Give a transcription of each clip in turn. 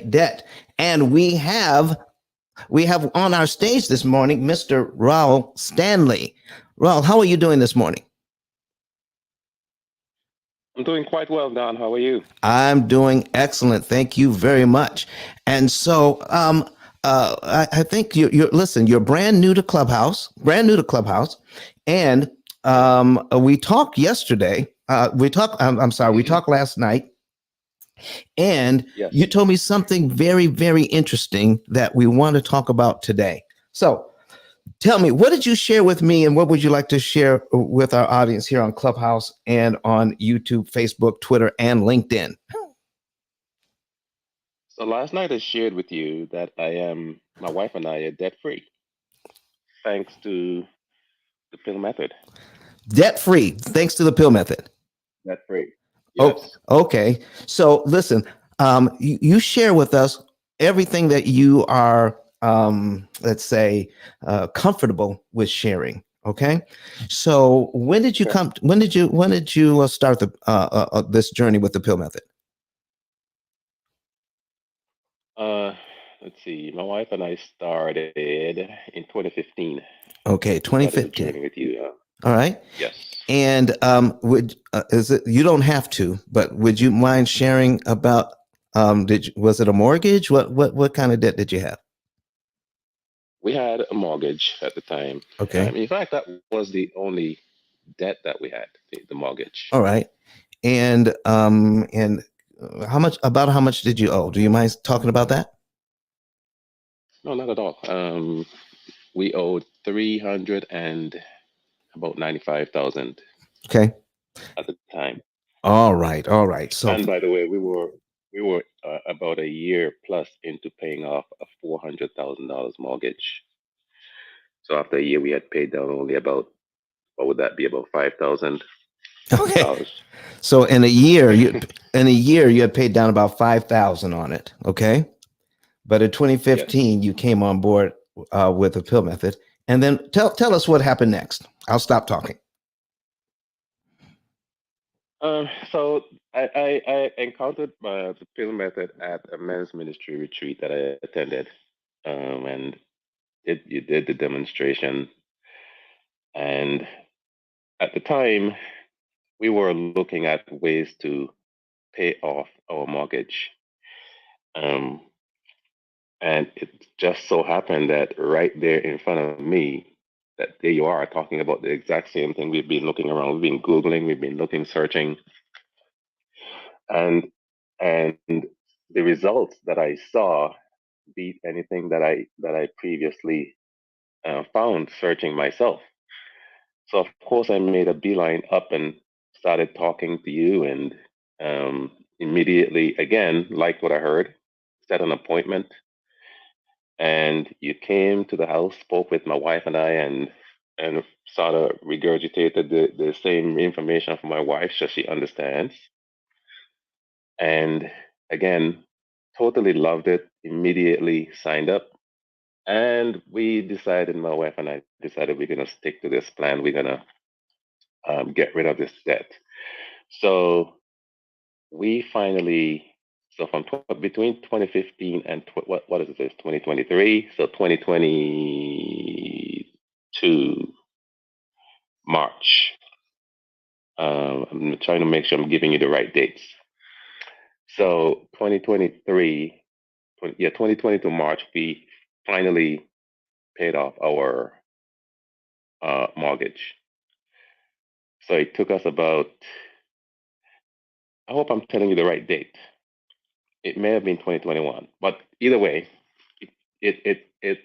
debt. And we have on our stage this morning Mr. Raul Stanley. Raul, how are you doing this morning? I'm doing quite well, Don. How are you? I'm doing excellent. Thank you very much. And so, I think you're listen. You're brand new to Clubhouse, and Yes. we talked yesterday. I'm sorry. We Hmm. talked last night, and Yes. you told me something very, very interesting that we want to talk about today. So, tell me, what did you share with me, and what would you like to share with our audience here on Clubhouse and on YouTube, Facebook, Twitter, and LinkedIn? So last night I shared with you that my wife and I are debt free, thanks to the pill method. Debt free, thanks to the pill method. Debt free. Oh, Yes. okay. So listen, you share with us everything that you are, let's say, comfortable with sharing. Okay. So when did you Okay. come? When did you start this journey with the pill method? Uh, let's see. My wife and I started in 2015. Okay, We started the 2015. journey with you. All right. Yes. And would is it? You don't have to, but would you mind sharing about? Was it a mortgage? What kind of debt did you have? We had a mortgage at the time. Okay. In fact, that was the only debt that we had, the mortgage. All right. And how much did you owe? Do you mind talking about that? No, not at all. We owed 300 and about 95,000 Okay. at the time. All right. All right. So And by the way, we were about a year plus into paying off a $400,000 mortgage. So after a year, we had paid down only about, what would that be, about okay. $5,000. So in a year you had paid down about 5,000 on it. Okay. But in Yes. 2015 you came on board with the pill method. And then tell us what happened next. I'll stop talking. So I encountered the pill method at a men's ministry retreat that I attended, and you did the demonstration. And at the time, we were looking at ways to pay off our mortgage. Um, and it just so happened that right there in front of me, that there you are talking about the exact same thing. We've been looking around, we've been Googling, we've been looking, searching, and and the results that I saw beat anything that I previously found searching myself. So of course I made a beeline up and started talking to you, and immediately again liked what I heard, set an appointment, and you came to the house, spoke with my wife and I, and sort of regurgitated the same information for my wife so she understands. And again, totally loved it. Immediately signed up, and we decided, my wife and I decided, we're gonna stick to this plan. We're gonna get rid of this debt. So we finally, so between 2015 and what is this, 2023? So 2022 March. I'm trying to make sure I'm giving you the right dates. So 2023, 2022 March, we finally paid off our mortgage. So it took us about, I hope I'm telling you the right date. It may have been 2021, but either way, it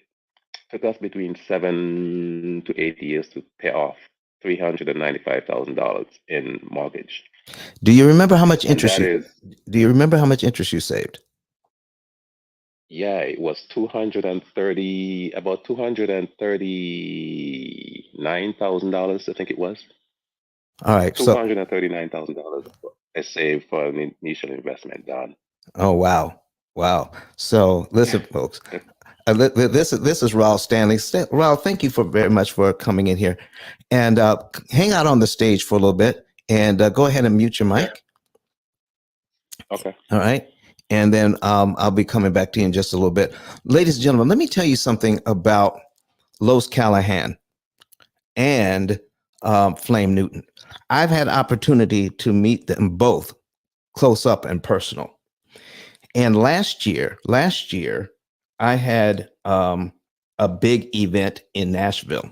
took us between 7 to 8 years to pay off $395,000 in mortgage, Do you remember how much and interest that you is, do you remember how much interest you saved? yeah, it was 230, about $239,000, I think it was. All right. $239,000 I saved for an initial investment, Don. Oh wow. Wow. So listen, folks. This is Raul Stanley. Raul, thank you for very much for coming in here, and hang out on the stage for a little bit, and go ahead and mute your Okay, mic. okay. All right. and then I'll be coming back to you in just a little bit. Ladies and gentlemen, let me tell you something about Los Callahan and Flame Newton. I've had opportunity to meet them both close up and personal. And last year, I had a big event in Nashville.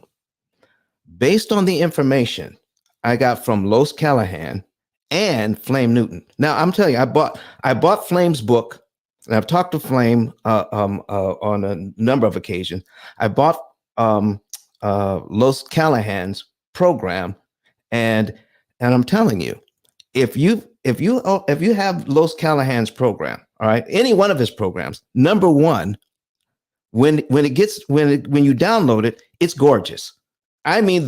Based on the information I got from Los Callahan and Flame Newton. Now I'm telling you, I bought Flame's book, and I've talked to Flame on a number of occasions. I bought um, Los Callahan's program, and I'm telling you, if you have Los Callahan's program, all right, any one of his programs, number one, when you download it, it's gorgeous. I mean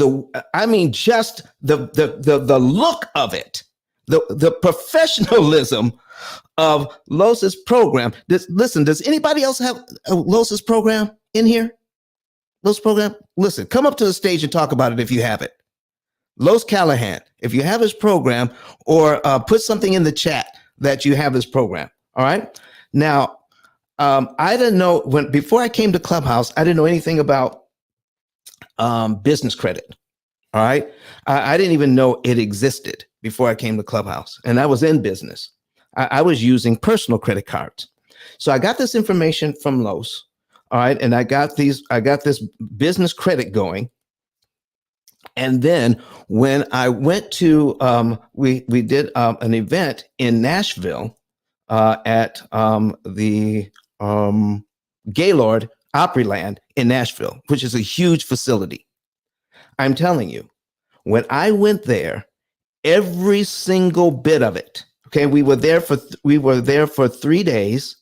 just the look of it, the professionalism of Los's program. Does anybody else have a Los's program in here? Los program? Listen, come up to the stage and talk about it if you have it. Los Callahan, if you have his program, or put something in the chat that you have his program. All right. Now, I didn't know before I came to Clubhouse, I didn't know anything about business credit. All right. I didn't even know it existed before I came to Clubhouse, and I was in business. I was using personal credit cards. So I got this information from Los. All right. And I got this business credit going. And then when I went to, we did an event in Nashville at the Gaylord Opryland in Nashville, which is a huge facility. I'm telling you, when I went there, every single bit of it. Okay, we were there for 3 days.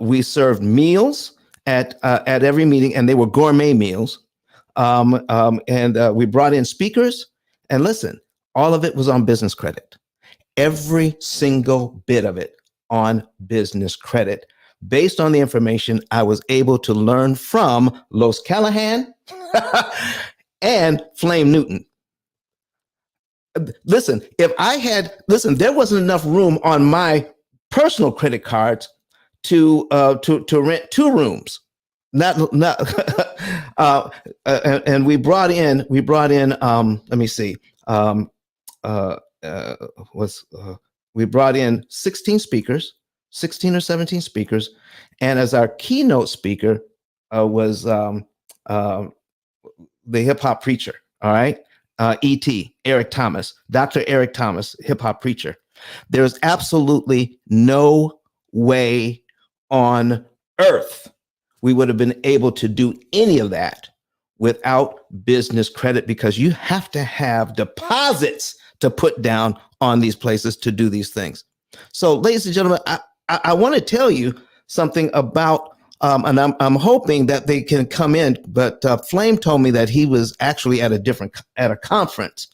We served meals at every meeting, and they were gourmet meals. And we brought in speakers. And listen, all of it was on business credit. Every single bit of it on business credit, based on the information I was able to learn from Los Callahan and Flame Newton. Listen, there wasn't enough room on my personal credit cards to rent 2 rooms. Not and we brought in let me see, we brought in 16 speakers, 16 or 17 speakers, and as our keynote speaker was the hip hop preacher. All right. Eric Thomas, Dr. Eric Thomas, hip hop preacher. There's absolutely no way on earth we would have been able to do any of that without business credit, because you have to have deposits to put down on these places to do these things. So, ladies and gentlemen, I want to tell you something about, and I'm hoping that they can come in, but Flame told me that he was actually at a conference,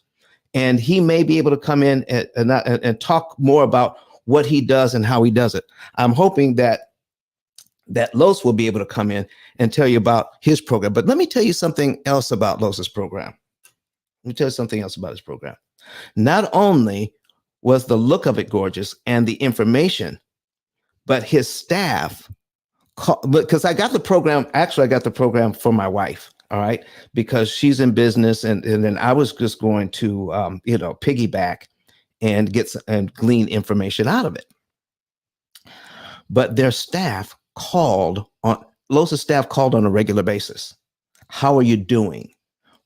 and he may be able to come in and talk more about what he does and how he does it. I'm hoping that Los will be able to come in and tell you about his program. But let me tell you something else about Los's program. Let me tell you something else about his program. Not only was the look of it gorgeous and the information, but his staff, because I got the program for my wife. All right. Because she's in business, and then I was just going to, piggyback and glean information out of it. But their staff Los's staff called on a regular basis. How are you doing?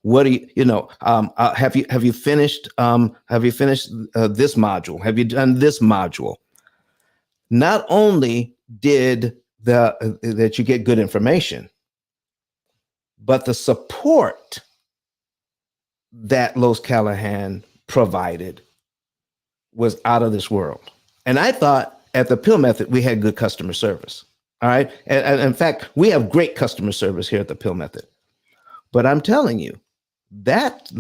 What are have you finished this module? Have you done this module? Not only did that you get good information, but the support that Los Callahan provided was out of this world. And I thought at the P.I.L.L Method, we had good customer service. All right. And in fact, we have great customer service here at the P.I.L.L Method. But I'm telling you, that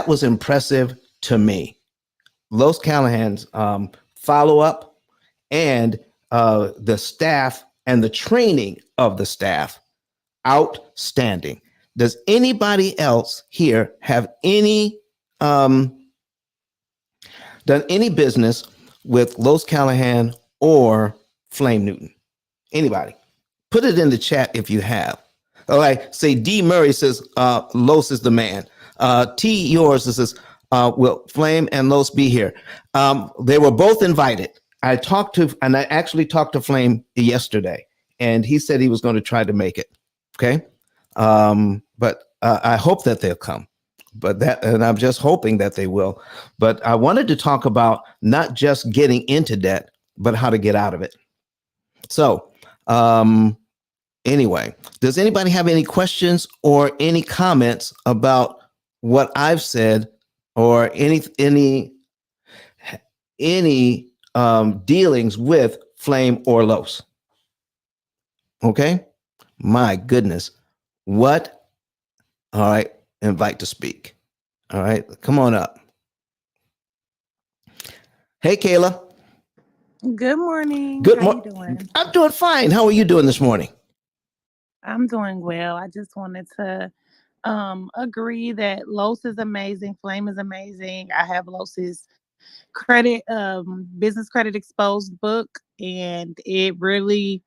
was impressive to me. Los Callahan's follow up, and the staff and the training of the staff, outstanding. Does anybody else here have done any business with Los Callahan or Flame Newton? Anybody? Put it in the chat if you have. All right. Say D Murray says Los is the man. T yours says will Flame and Los be here? They were both invited. I actually talked to Flame yesterday, and he said he was going to try to make it. Okay. But I hope that they'll come. And I'm just hoping that they will. But I wanted to talk about not just getting into debt, but how to get out of it. So, anyway, does anybody have any questions or any comments about what I've said or any dealings with Flame or Los? Okay. My goodness. What? All right. Invite to speak. All right. Come on up. Hey, Kayla. Good morning. Good How you morning. doing? I'm doing fine. How are you doing this morning? I'm doing well. I just wanted to agree that Los is amazing, Flame is amazing. I have Los's credit business credit exposed book, and it reads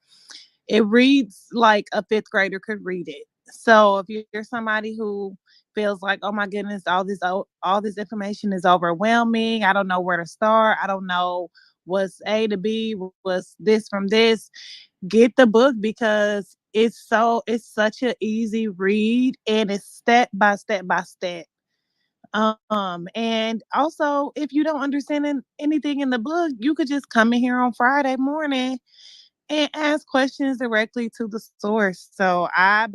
like a fifth grader could read it. So if you're somebody who feels like, oh my goodness, all this information is overwhelming, I don't know where to start, I don't know what's A to B, what's this from this, get the book because it's such an easy read and it's step by step by step. And also, if you don't understand anything in the book, you could just come in here on Friday morning and ask questions directly to the source. So I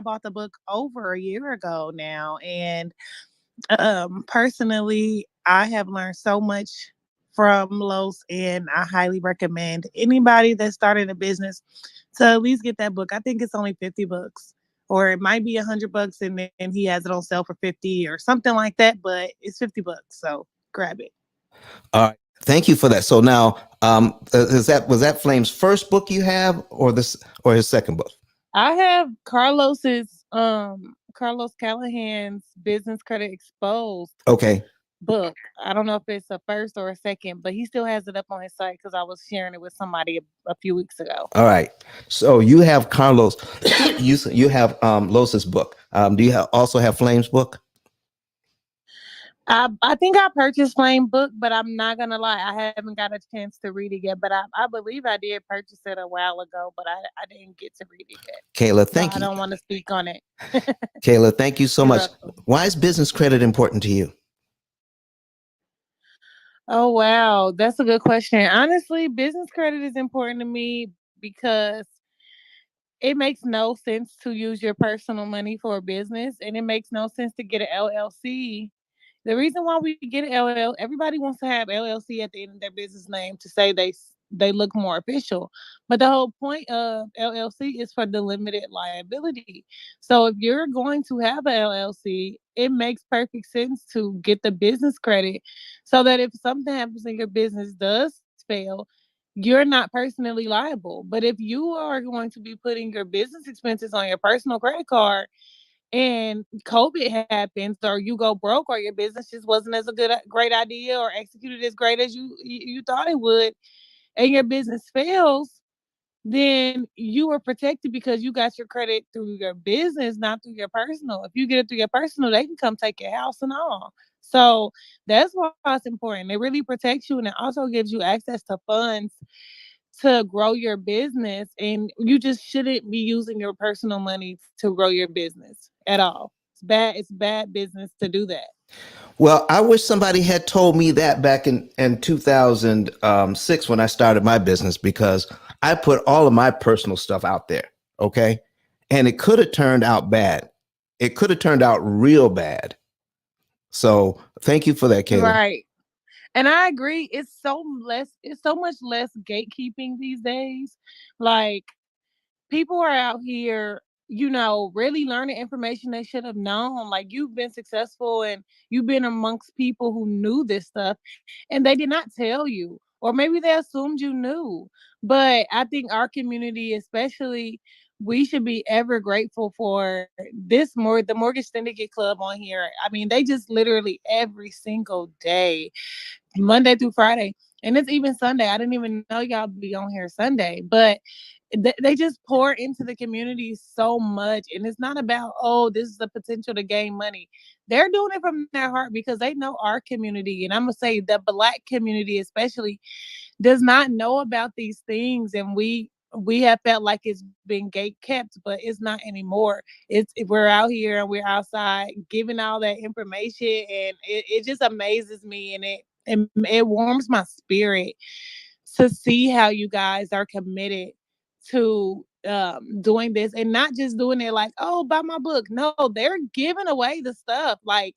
bought the book over a year ago now, and personally, I have learned so much from Los, and I highly recommend anybody that's starting a business to at least get that book. I think it's only 50 bucks, or it might be $100, and then he has it on sale for 50 or something like that. But it's 50 bucks, so grab it. All right. Thank you for that. So now, was that Flame's first book you have, or his second book? I have Carlos Callahan's Business Credit Exposed Okay. book. I don't know if it's a first or a second, but he still has it up on his site because I was sharing it with somebody a few weeks ago. All right. So you have Carlos. You have Los's book. Do you also have Flame's book? I think I purchased Flame book, but I'm not gonna lie, I haven't got a chance to read it yet. But I believe I did purchase it a while ago, but I didn't get to read it yet. Kayla, So thank I you. don't want to speak on it. Kayla, thank you so You're much. welcome. Why is business credit important to you? Oh wow, that's a good question. Honestly, business credit is important to me because it makes no sense to use your personal money for a business, and it makes no sense to get an LLC. The reason why we get an LLC, everybody wants to have LLC at the end of their business name to say they look more official. But the whole point of LLC is for the limited liability. So if you're going to have an LLC, it makes perfect sense to get the business credit so that if something happens and your business does fail, you're not personally liable. But if you are going to be putting your business expenses on your personal credit card and COVID happens or you go broke or your business just wasn't as a great idea or executed as great as you thought it would, and your business fails, then you are protected because you got your credit through your business, not through your personal. If you get it through your personal, they can come take your house and all. So that's why it's important. It really protects you, and it also gives you access to funds to grow your business. And you just shouldn't be using your personal money to grow your business at all. It's bad business to do that. Well, I wish somebody had told me that back in 2006 when I started my business, because I put all of my personal stuff out there. Okay. And it could have turned out bad. It could have turned out real bad. So thank you for that, Kayla. Right. And I agree. It's so much less gatekeeping these days. Like, people are out here, really learning information they should have known. Like, you've been successful and you've been amongst people who knew this stuff and they did not tell you. Or maybe they assumed you knew. But I think our community, especially, we should be ever grateful for the Mortgage Syndicate Club on here. I mean, they just literally every single day, Monday through Friday, And it's even Sunday. I didn't even know y'all be on here Sunday, but they just pour into the community so much. And it's not about, oh, this is the potential to gain money. They're doing it from their heart because they know our community. And I'm going to say the Black community, especially, does not know about these things. And we have felt like it's been gate kept, but it's not anymore. It's we're out here and we're outside giving all that information, and it just amazes me, and it warms my spirit to see how you guys are committed to doing this, and not just doing it like, oh, buy my book. No, they're giving away the stuff. Like,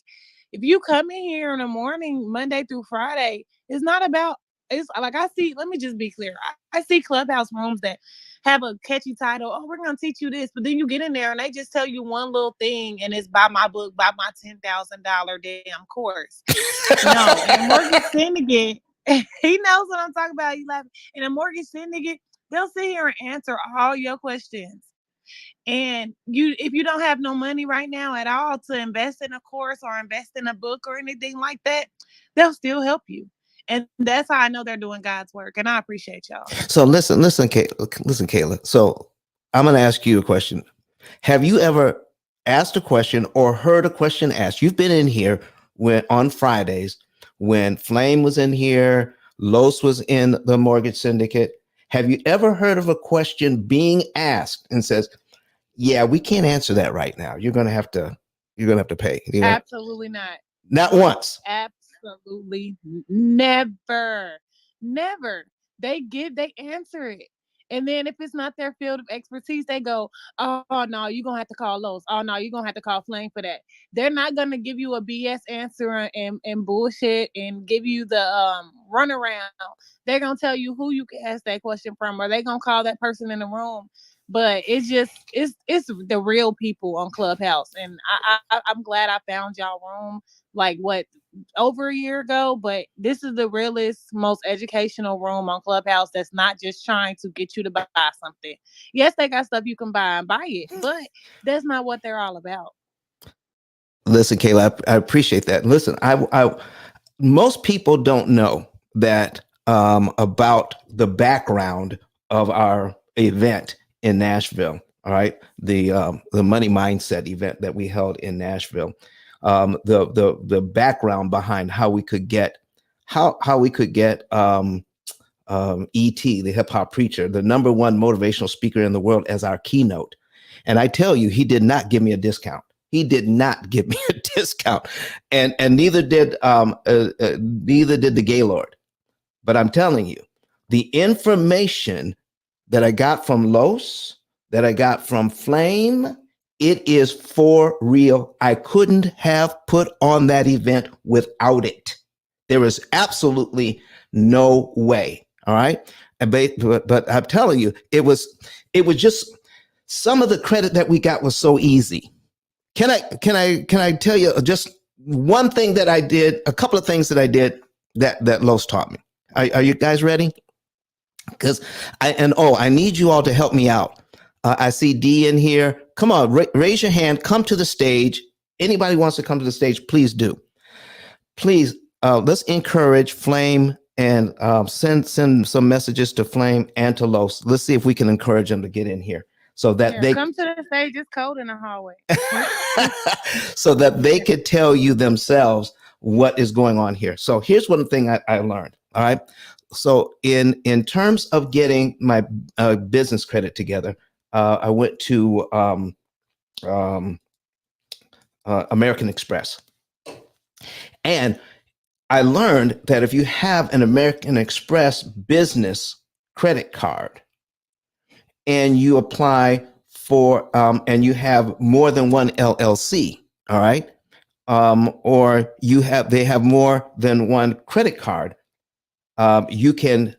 if you come in here in the morning, Monday through Friday, it's not about, it's like, I see, let me just be clear. I see clubhouse rooms that have a catchy title. Oh, we're gonna teach you this, but then you get in there and they just tell you one little thing, and it's buy my book, buy my $10,000 damn course. No, in a mortgage syndicate, he knows what I'm talking about. He laughing. In a mortgage syndicate, they'll sit here and answer all your questions. And if you don't have no money right now at all to invest in a course or invest in a book or anything like that, they'll still help you. And that's how I know they're doing God's work. And I appreciate y'all. So listen, Kayla. So I'm going to ask you a question. Have you ever asked a question or heard a question asked? You've been in here when on Fridays when Flame was in here, Los was in the mortgage syndicate. Have you ever heard of a question being asked and says, "Yeah, we can't answer that right now. You're gonna have to pay." You know? Absolutely not. Not once. Absolutely never. Never. They answer it. And then if it's not their field of expertise, they go, oh no, you're gonna have to call Lowe's. Oh no, you're gonna have to call Flame for that. They're not gonna give you a BS answer and bullshit and give you the runaround. They're gonna tell you who you can ask that question from, or they gonna call that person in the room. But it's the real people on Clubhouse, and I'm glad I found y'all room like what over a year ago. But this is the realest, most educational room on Clubhouse that's not just trying to get you to buy something. Yes, they got stuff you can buy and buy it, but that's not what they're all about. Listen, Kayla, I appreciate that. Listen, most people don't know that about the background of our event in Nashville. All right, the Money Mindset event that we held in Nashville. The background behind how we could get ET, the hip hop preacher, the number one motivational speaker in the world, as our keynote. And I tell you, he did not give me a discount. He did not give me a discount, and neither did the Gaylord. But I'm telling you, the information that I got from Los, that I got from Flame, it is for real. I couldn't have put on that event without it. There is absolutely no way. All right. But I'm telling you, it was just some of the credit that we got was so easy. Can I tell you just one thing that I did, a couple of things that I did that Los taught me. Are you guys ready? Because I need you all to help me out. I see D in here. Come on, raise your hand. Come to the stage. Anybody wants to come to the stage, please do. Please, let's encourage Flame and send some messages to Flame and to Los. Let's see if we can encourage them to get in here so that they come to the stage. It's cold in the hallway. so that they could tell you themselves what is going on here. So here's one thing I learned. All right. So in terms of getting my business credit together, I went to American Express, and I learned that if you have an American Express business credit card and you apply for and you have more than one LLC, all right, or they have more than one credit card, you can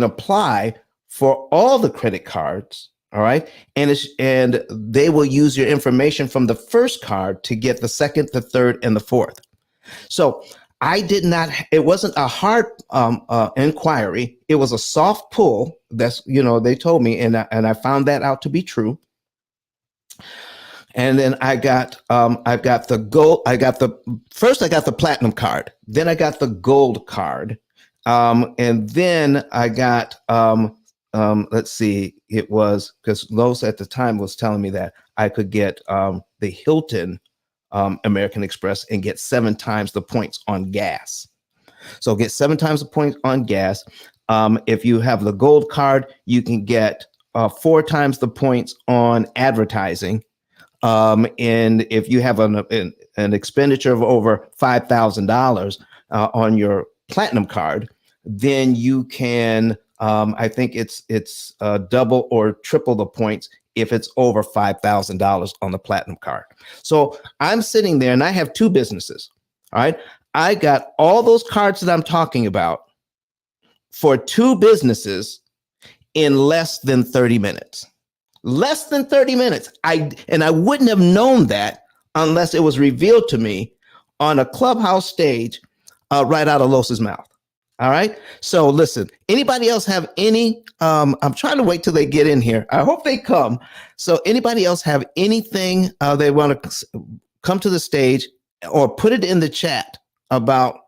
apply for all the credit cards, all right, and they will use your information from the first card to get the second, the third, and the fourth. So I did not. It wasn't a hard inquiry. It was a soft pull. That's they told me, and I found that out to be true. And then I got the gold. I got the platinum card. Then I got the gold card. And then I got, let's see, it was because Lowe's at the time was telling me that I could get the Hilton American Express and get 7 times the points on gas. So get 7 times the points on gas. If you have the gold card, you can get 4 times the points on advertising. And if you have an expenditure of over $5,000 on your platinum card, then you can, I think it's double or triple the points if it's over $5,000 on the platinum card. So I'm sitting there and I have 2 businesses. All right. I got all those cards that I'm talking about for 2 businesses in less than 30 minutes. Less than 30 minutes. I wouldn't have known that unless it was revealed to me on a clubhouse stage right out of Los's mouth. All right. So listen, anybody else have any? I'm trying to wait till they get in here. I hope they come. So anybody else have anything they want to come to the stage or put it in the chat about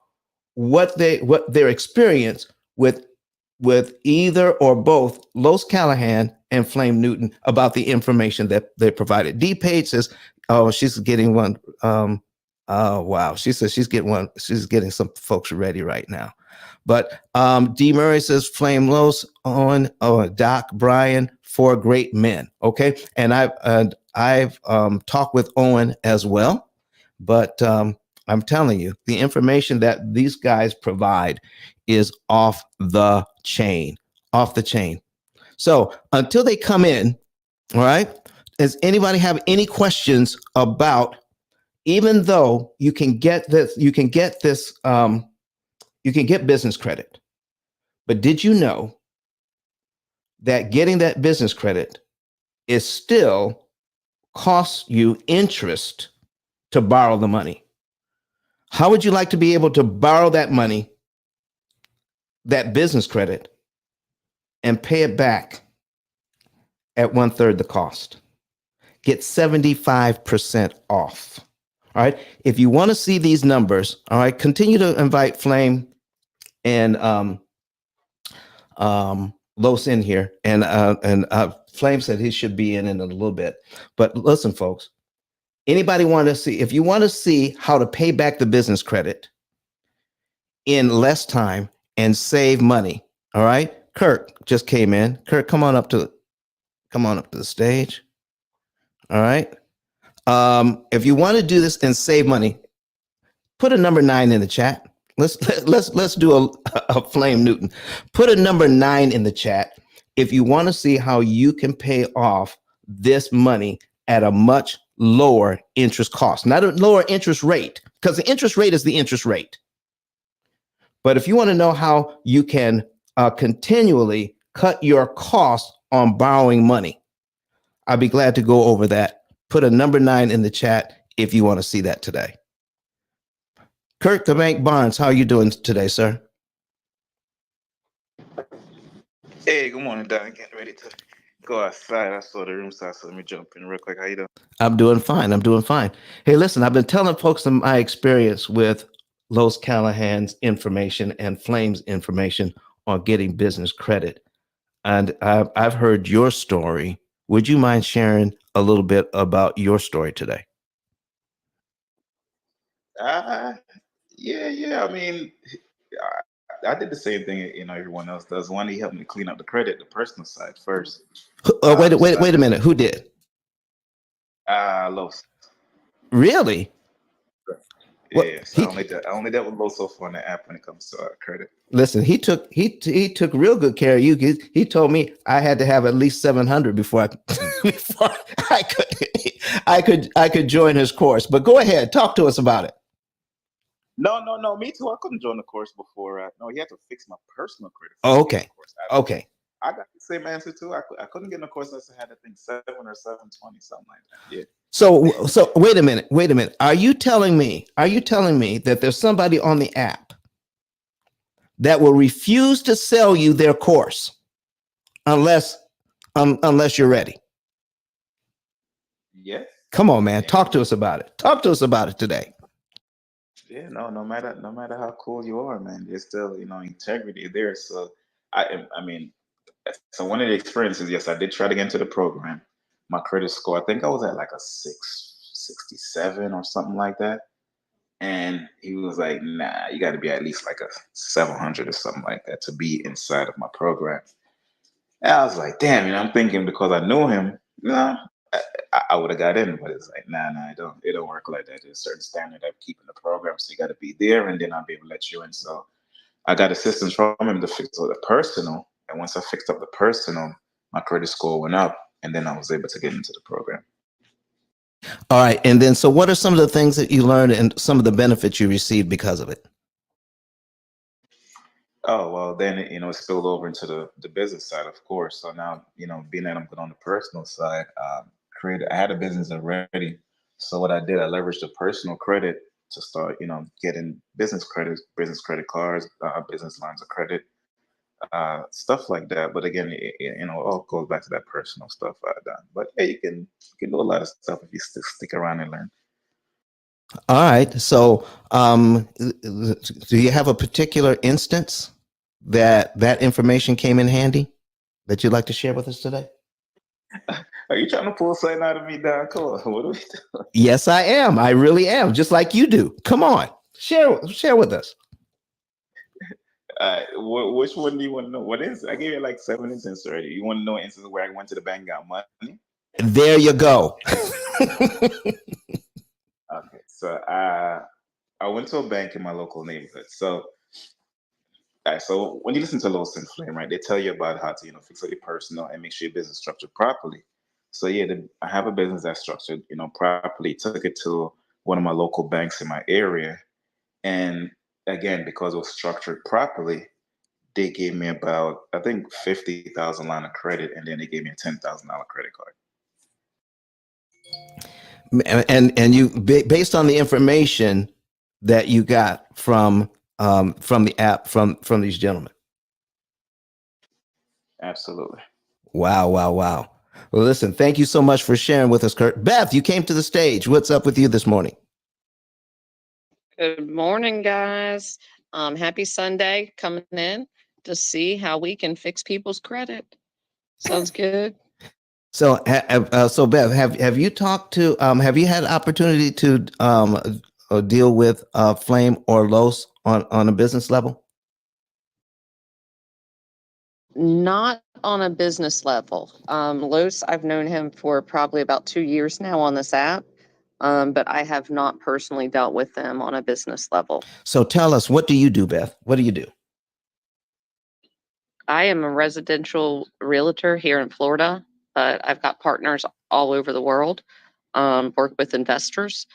what their experience with either or both Los Callahan and Flame Newton about the information that they provided. D Page says, "Oh, she's getting one." Oh wow, she says she's getting one. She's getting some folks ready right now. But D Murray says, "Flame Los on Doc Brian, 4 great men." Okay, and I've talked with Owen as well, but I'm telling you, the information that these guys provide is off the chain, off the chain. So until they come in, all right, does anybody have any questions about, even though you can get this, you can get business credit, but did you know that getting that business credit is still costs you interest to borrow the money? How would you like to be able to borrow that money, that business credit, and pay it back at 1/3 the cost? Get 75% off. All right. If you want to see these numbers, all right, continue to invite Flame and Los in here. And Flame said he should be in a little bit. But listen, folks, anybody want to see, if you want to see how to pay back the business credit in less time and save money, all right, Kirk just came in. Kirk, come on up to the stage. All right. If you want to do this and save money, put a number 9 in the chat. Let's do a Flame Newton. Put a number 9 in the chat if you want to see how you can pay off this money at a much lower interest cost, not a lower interest rate, because the interest rate is the interest rate. But if you want to know how you can continually cut your cost on borrowing money, I'd be glad to go over that. Put a number 9 in the chat if you want to see that today. Kirk the Bank Barnes, how are you doing today, sir? Hey, good morning, Don. Getting ready to go outside. I saw the room, so let me jump in real quick. How you doing? I'm doing fine. I'm doing fine. Hey, listen, I've been telling folks my experience with Los Callahan's information and Flame's information on getting business credit. And I've heard your story. Would you mind sharing a little bit about your story today? Yeah. I mean, I did the same thing everyone else does. One, he helped me clean up the credit, the personal side first. Wait a minute. Who did? Los. Really? Yeah. So I only dealt with Los so far on the app when it comes to credit. Listen, he took real good care of you. He told me I had to have at least 700 before I could join his course. But go ahead, talk to us about it. No, me too. I couldn't join the course before. No, he had to fix my personal credit. Oh, okay. Okay. I got the same answer too. I couldn't get in the course unless I had, I think, 7 or 720, something like that. Yeah. So wait a minute. Are you telling me that there's somebody on the app that will refuse to sell you their course unless you're ready? Yes. Come on, man. Talk to us about it. Talk to us about it today. Yeah, no matter how cool you are, man, there's still integrity there. So I mean, so one of the experiences, yes, I did try to get into the program. My credit score, I think I was at like a 667 or something like that. And he was like, nah, you got to be at least like a 700 or something like that to be inside of my program. And I was like, damn, I'm thinking because I knew him, I would have got in, but it's like, nah, it don't work like that. There's a certain standard of keeping the program, so you got to be there, and then I'll be able to let you in. So I got assistance from him to fix all the personal, and once I fixed up the personal, my credit score went up, and then I was able to get into the program. All right. And then, so what are some of the things that you learned and some of the benefits you received because of it? Oh well, then it spilled over into the business side, of course. So now being that I'm good on the personal side, created I had a business already. So what I did, I leveraged the personal credit to start getting business credit cards, business lines of credit, stuff like that. But again, it all goes back to that personal stuff I've done. But yeah, you can do a lot of stuff if you stick around and learn. All right. So, do you have a particular instance that information came in handy that you'd like to share with us today? Are you trying to pull something out of me, Don? Come on, what are we doing? Yes, I am. I really am. Just like you do. Come on, share with us. Which one do you want to know? What is it? I gave you like 7 instances already. You want to know instances where I went to the bank, got money? There you go. Okay, so I went to a bank in my local neighborhood. So when you listen to Lowe's and Flame, right, they tell you about how to fix up your personal and make sure your business structured properly. So yeah, I have a business that's structured properly. Took it to one of my local banks in my area, and again, because it was structured properly, they gave me about I think 50,000 line of credit, and then they gave me a $10,000 credit card. And you, based on the information that you got from the app from these gentlemen. Absolutely. Wow, wow, wow. Well, listen, thank you so much for sharing with us, Kurt. Beth, you came to the stage. What's up with you this morning? Good morning, guys. Happy Sunday, coming in to see how we can fix people's credit. Sounds good. So, so Beth, have you talked to? Have you had opportunity to deal with Flame or Los on a business level? Not on a business level. Los, I've known him for probably about 2 years now on this app, but I have not personally dealt with them on a business level. So tell us, what do you do, Beth? What do you do? I am a residential realtor here in Florida, but I've got partners all over the world, work with investors,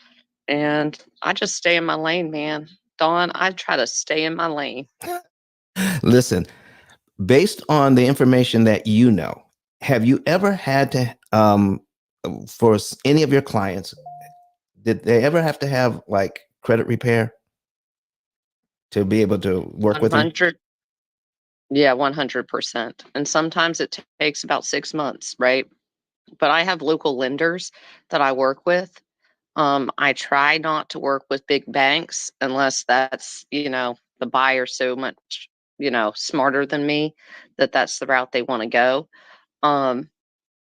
and I just stay in my lane, man. Dawn, I try to stay in my lane. Listen, based on the information that you know, have you ever had to, for any of your clients, did they ever have to have like credit repair to be able to work with you? 100, yeah, 100%. And sometimes it takes about 6 months, right? But I have local lenders that I work with. I try not to work with big banks unless the buyer so much, smarter than me that that's the route they want to go. Um,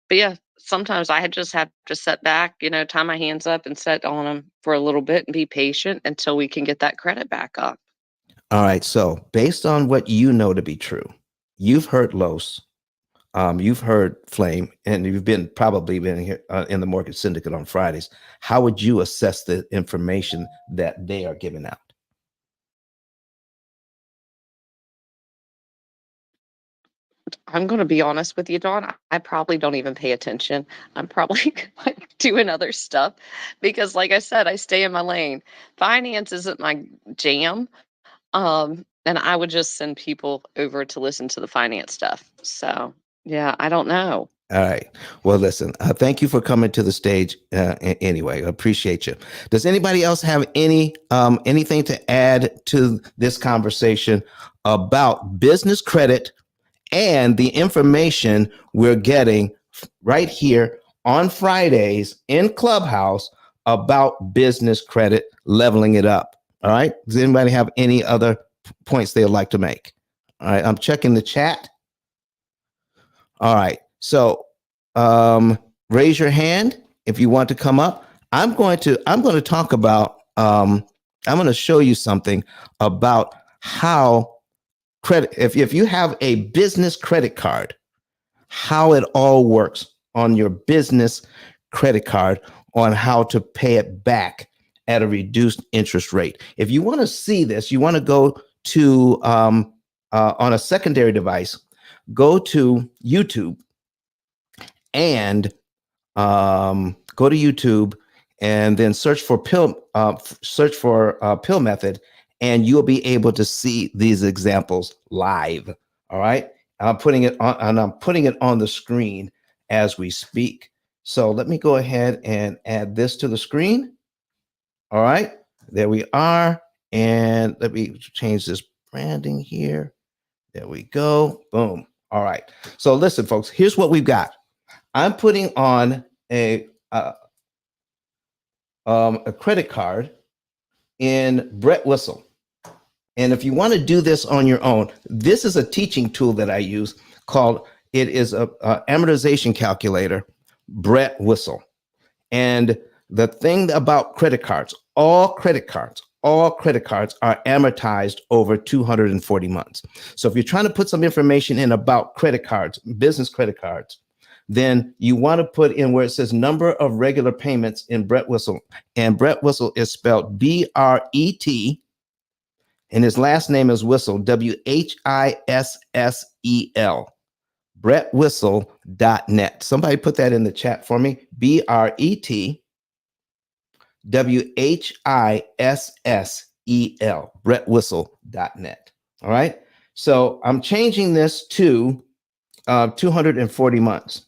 but yeah, sometimes just have to sit back, tie my hands up and sit on them for a little bit and be patient until we can get that credit back up. All right. So based on what you know to be true, you've heard Los, you've heard Flame, and you've probably been here in the mortgage syndicate on Fridays. How would you assess the information that they are giving out? I'm going to be honest with you, Dawn. I probably don't even pay attention. I'm probably like doing other stuff because, like I said, I stay in my lane. Finance isn't my jam. And I would just send people over to listen to the finance stuff. So, yeah, I don't know. All right. Well, listen, thank you for coming to the stage. Anyway, I appreciate you. Does anybody else have anything to add to this conversation about business credit and the information we're getting right here on Fridays in Clubhouse about business credit, leveling it up? All right. Does anybody have any other points they would like to make? All right. I'm checking the chat. All right. So raise your hand if you want to come up. I'm going to talk about I'm going to show you something about how credit if you have a business credit card, how it all works on your business credit card, on how to pay it back at a reduced interest rate. If you want to see this, you want to go to on a secondary device, go to YouTube and go to YouTube and then search for P.I.L.L method, and you'll be able to see these examples live. All right, I'm putting it on the screen as we speak. So let me go ahead and add this to the screen. All right, there we are, and let me change this branding here. There we go. Boom. All right. So listen, folks. Here's what we've got. I'm putting on a credit card in Brett Whistle. And if you want to do this on your own, this is a teaching tool that I use called, it is a amortization calculator, Brett Whistle. And the thing about credit cards, all credit cards are amortized over 240 months. So if you're trying to put some information in about credit cards, business credit cards, then you want to put in where it says number of regular payments in Brett Whistle. And Brett Whistle is spelled B-R-E-T, and his last name is Whistle, W-H-I-S-S-E-L, brettwhistle.net. Somebody put that in the chat for me, B-R-E-T, W-H-I-S-S-E-L, brettwhistle.net. All right. So I'm changing this to 240 months.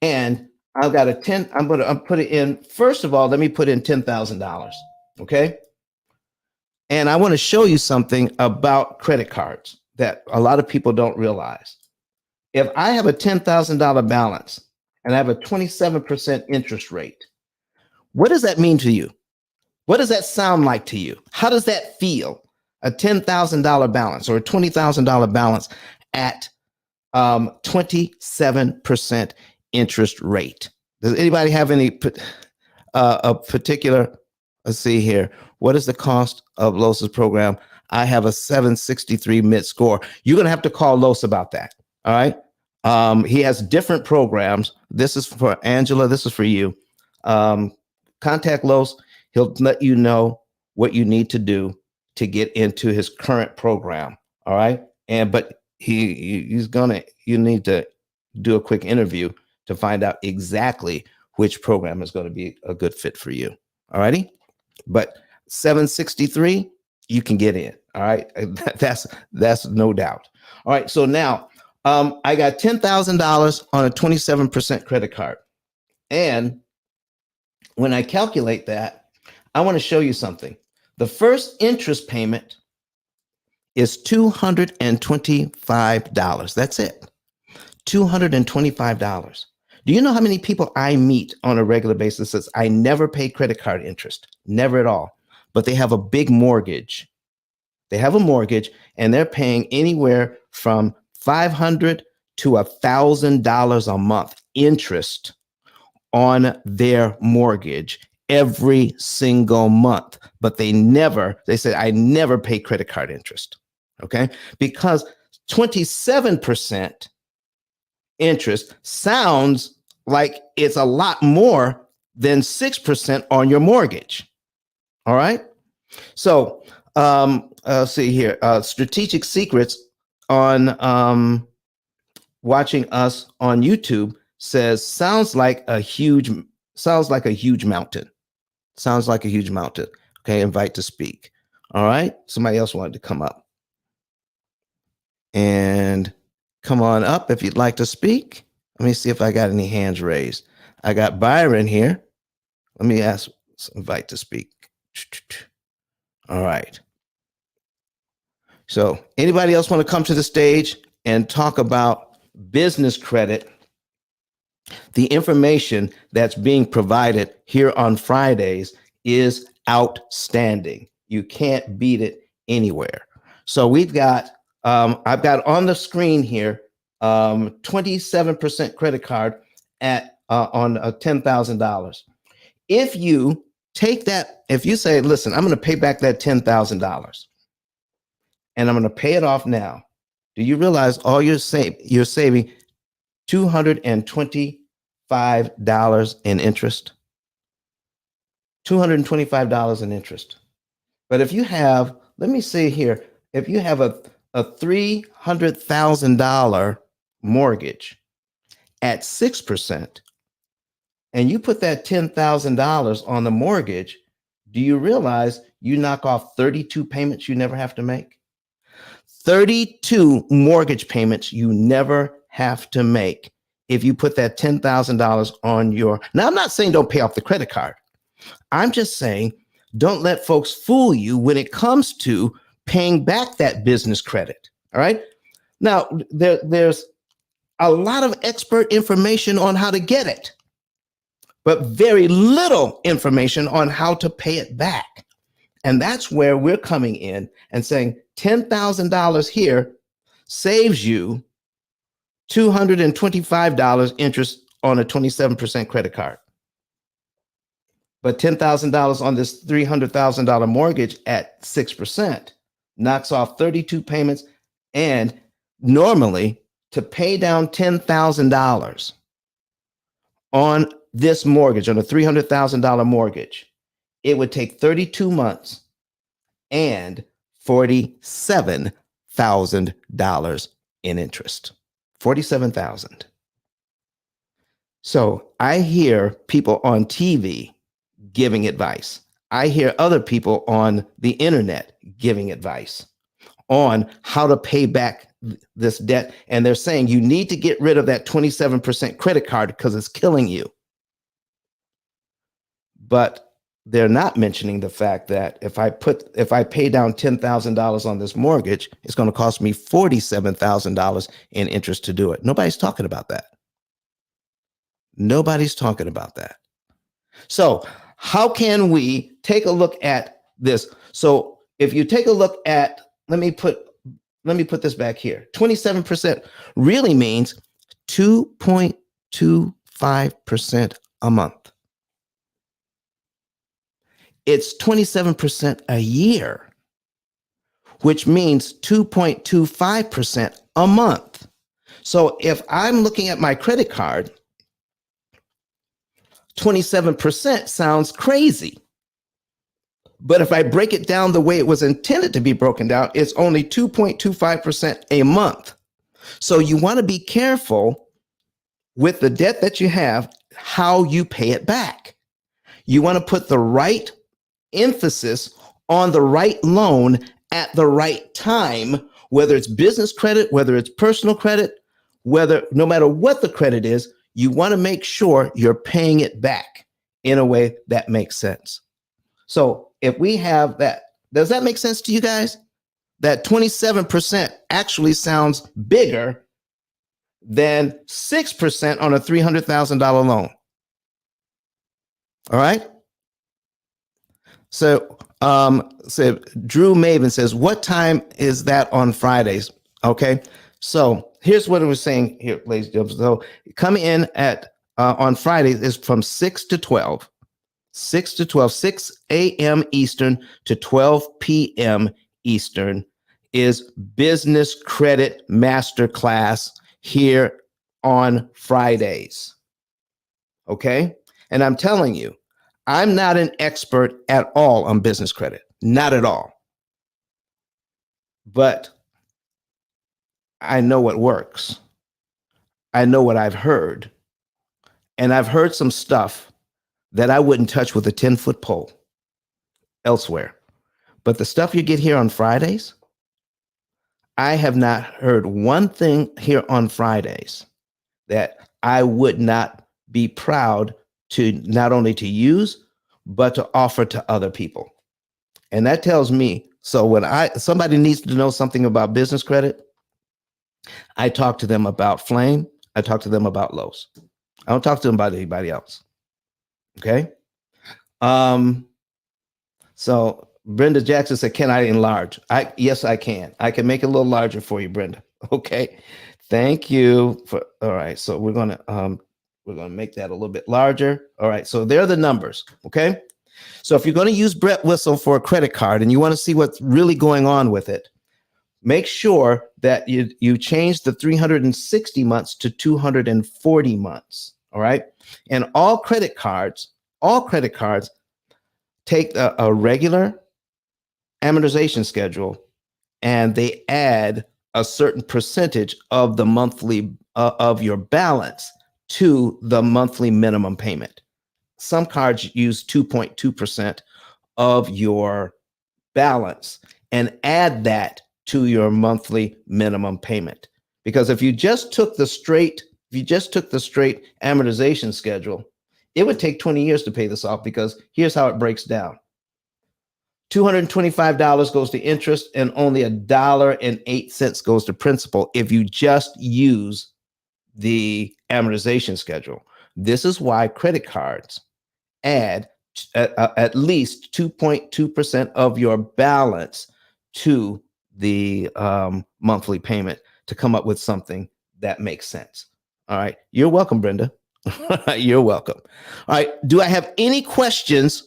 And I've got I'm going to put it in. First of all, let me put in $10,000. Okay. And I want to show you something about credit cards that a lot of people don't realize. If I have a $10,000 balance and I have a 27% interest rate, what does that mean to you? What does that sound like to you? How does that feel? A $10,000 balance or a $20,000 balance at 27% interest rate. Does anybody have any a particular? Let's see here. What is the cost of Los's program? I have a 763 mid score. You're going to have to call Los about that. All right. He has different programs. This is for Angela. This is for you. Contact Los. He'll let you know what you need to do to get into his current program. All right. But you need to do a quick interview to find out exactly which program is going to be a good fit for you. All righty. But 763, you can get in. All right. That's no doubt. All right. So now I got $10,000 on a 27% credit card. And when I calculate that, I want to show you something. The first interest payment is $225. That's it. $225. Do you know how many people I meet on a regular basis says, I never pay credit card interest, never at all, but they have a big mortgage. They have a mortgage and they're paying anywhere from $500 to $1,000 a month interest on their mortgage every single month. But they said, I never pay credit card interest. Okay. Because 27% interest sounds like it's a lot more than 6% on your mortgage. All right. So let's see here. Strategic Secrets on watching us on YouTube says sounds like a huge mountain. Sounds like a huge mountain. Okay, invite to speak. All right. Somebody else wanted to come up. And come on up if you'd like to speak. Let me see if I got any hands raised. I got Byron here. Let me invite to speak. All right. So anybody else want to come to the stage and talk about business credit? The information that's being provided here on Fridays is outstanding. You can't beat it anywhere. So we've got, I've got on the screen here, 27% credit card at on $10,000. If you take that, if you say, listen, I'm going to pay back that $10,000 and I'm going to pay it off now. Do you realize all you're saving $225 in interest? $225 in interest. But if you have, let me see here, if you have a $300,000 mortgage at 6%, and you put that $10,000 on the mortgage, do you realize you knock off 32 payments you never have to make? 32 mortgage payments you never have to make if you put that $10,000 on your. Now, I'm not saying don't pay off the credit card. I'm just saying don't let folks fool you when it comes to paying back that business credit. All right. Now, there's a lot of expert information on how to get it, but very little information on how to pay it back. And that's where we're coming in and saying $10,000 here saves you $225 interest on a 27% credit card. But $10,000 on this $300,000 mortgage at 6% knocks off 32 payments. And normally, to pay down $10,000 on this mortgage, on a $300,000 mortgage, it would take 32 months and $47,000 in interest. $47,000. So I hear people on TV giving advice. I hear other people on the internet giving advice on how to pay back this debt. And they're saying you need to get rid of that 27% credit card because it's killing you. But they're not mentioning the fact that if I pay down $10,000 on this mortgage, it's going to cost me $47,000 in interest to do it. Nobody's talking about that. Nobody's talking about that. So how can we take a look at this? So if you take a look at, let me put this back here. 27% really means 2.25% a month. It's 27% a year, which means 2.25% a month. So if I'm looking at my credit card, 27% sounds crazy. But if I break it down the way it was intended to be broken down, it's only 2.25% a month. So you want to be careful with the debt that you have, how you pay it back. You want to put the right emphasis on the right loan at the right time, whether it's business credit, whether it's personal credit, no matter what the credit is, you want to make sure you're paying it back in a way that makes sense. So if we have that, does that make sense to you guys? That 27% actually sounds bigger than 6% on a $300,000 loan. All right. So Drew Maven says, what time is that on Fridays? Okay. So here's what it was saying here, ladies and gentlemen. So coming in at on Fridays is from 6 to 12. 6 a.m. Eastern to 12 p.m. Eastern is Business Credit Masterclass here on Fridays. Okay. And I'm telling you, I'm not an expert at all on business credit, not at all. But I know what works. I know what I've heard. And I've heard some stuff that I wouldn't touch with a 10-foot pole elsewhere. But the stuff you get here on Fridays, I have not heard one thing here on Fridays that I would not be proud to not only to use, but to offer to other people. And that tells me, so when somebody needs to know something about business credit, I talk to them about Flame. I talk to them about Lowe's. I don't talk to them about anybody else. Okay. So Brenda Jackson said, "Can I enlarge?" Yes, I can. I can make it a little larger for you, Brenda. Okay. Thank you for. All right. So we're gonna make that a little bit larger. All right. So there are the numbers. Okay. So if you're going to use Brett Whistle for a credit card and you want to see what's really going on with it, make sure that you change the 360 months to 240 months. All right. And all credit cards take a regular amortization schedule and they add a certain percentage of the monthly of your balance to the monthly minimum payment. Some cards use 2.2% of your balance and add that to your monthly minimum payment. Because if you just took the straight amortization schedule, it would take 20 years to pay this off, because here's how it breaks down. $225 goes to interest and only $1.08 goes to principal if you just use the amortization schedule. This is why credit cards add at least 2.2% of your balance to the monthly payment to come up with something that makes sense. All right. You're welcome, Brenda. You're welcome. All right. Do I have any questions?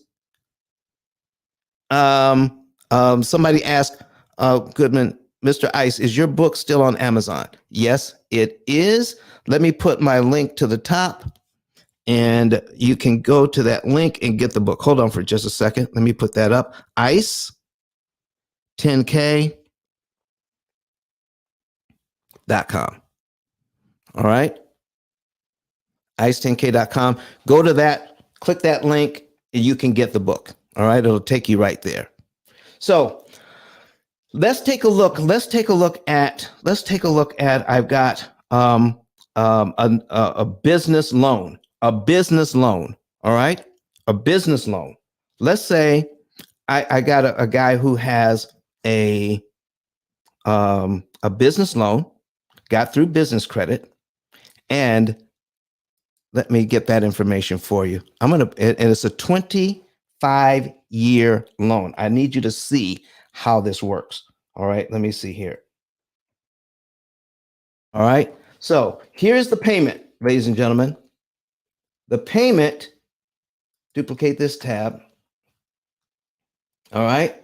Somebody asked, Goodman, Mr. Ice, is your book still on Amazon? Yes, it is. Let me put my link to the top and you can go to that link and get the book. Hold on for just a second. Let me put that up. Ice 10k.com. All right. Ice10k.com. Go to that, click that link, and you can get the book. All right. It'll take you right there. So let's take a look. Let's take a look at. I've got a business loan. A business loan. All right. A business loan. Let's say I got a guy who has a business loan, got through business credit, and let me get that information for you. And it's a 25-year loan. I need you to see how this works. All right, let me see here. All right, so here's the payment, ladies and gentlemen. The payment, duplicate this tab. All right,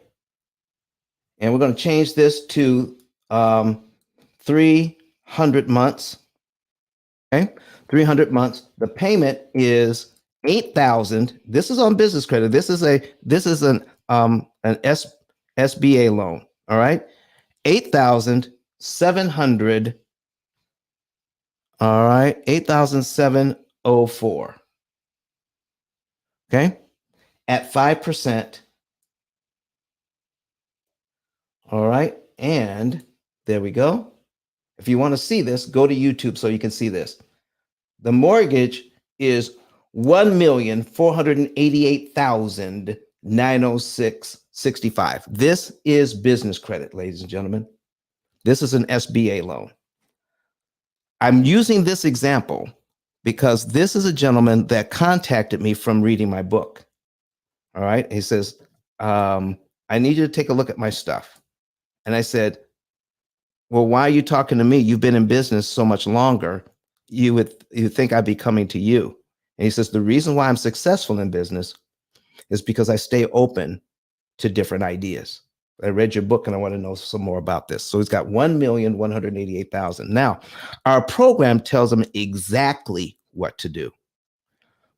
and we're going to change this to 300 months. Okay, 300 months. The payment is 8,000. This is on business credit. This is an SBA loan. All right, 8,700. All right, 8,704. Okay, at 5%. All right, and there we go. If you want to see this, go to YouTube so you can see this. The mortgage is $1,488,906.65. This is business credit, ladies and gentlemen. This is an SBA loan. I'm using this example because this is a gentleman that contacted me from reading my book. All right. He says, I need you to take a look at my stuff. And I said, well, why are you talking to me? You've been in business so much longer. You think I'd be coming to you. And he says, the reason why I'm successful in business is because I stay open to different ideas. I read your book and I want to know some more about this. So he's got 1,188,000. Now, our program tells him exactly what to do.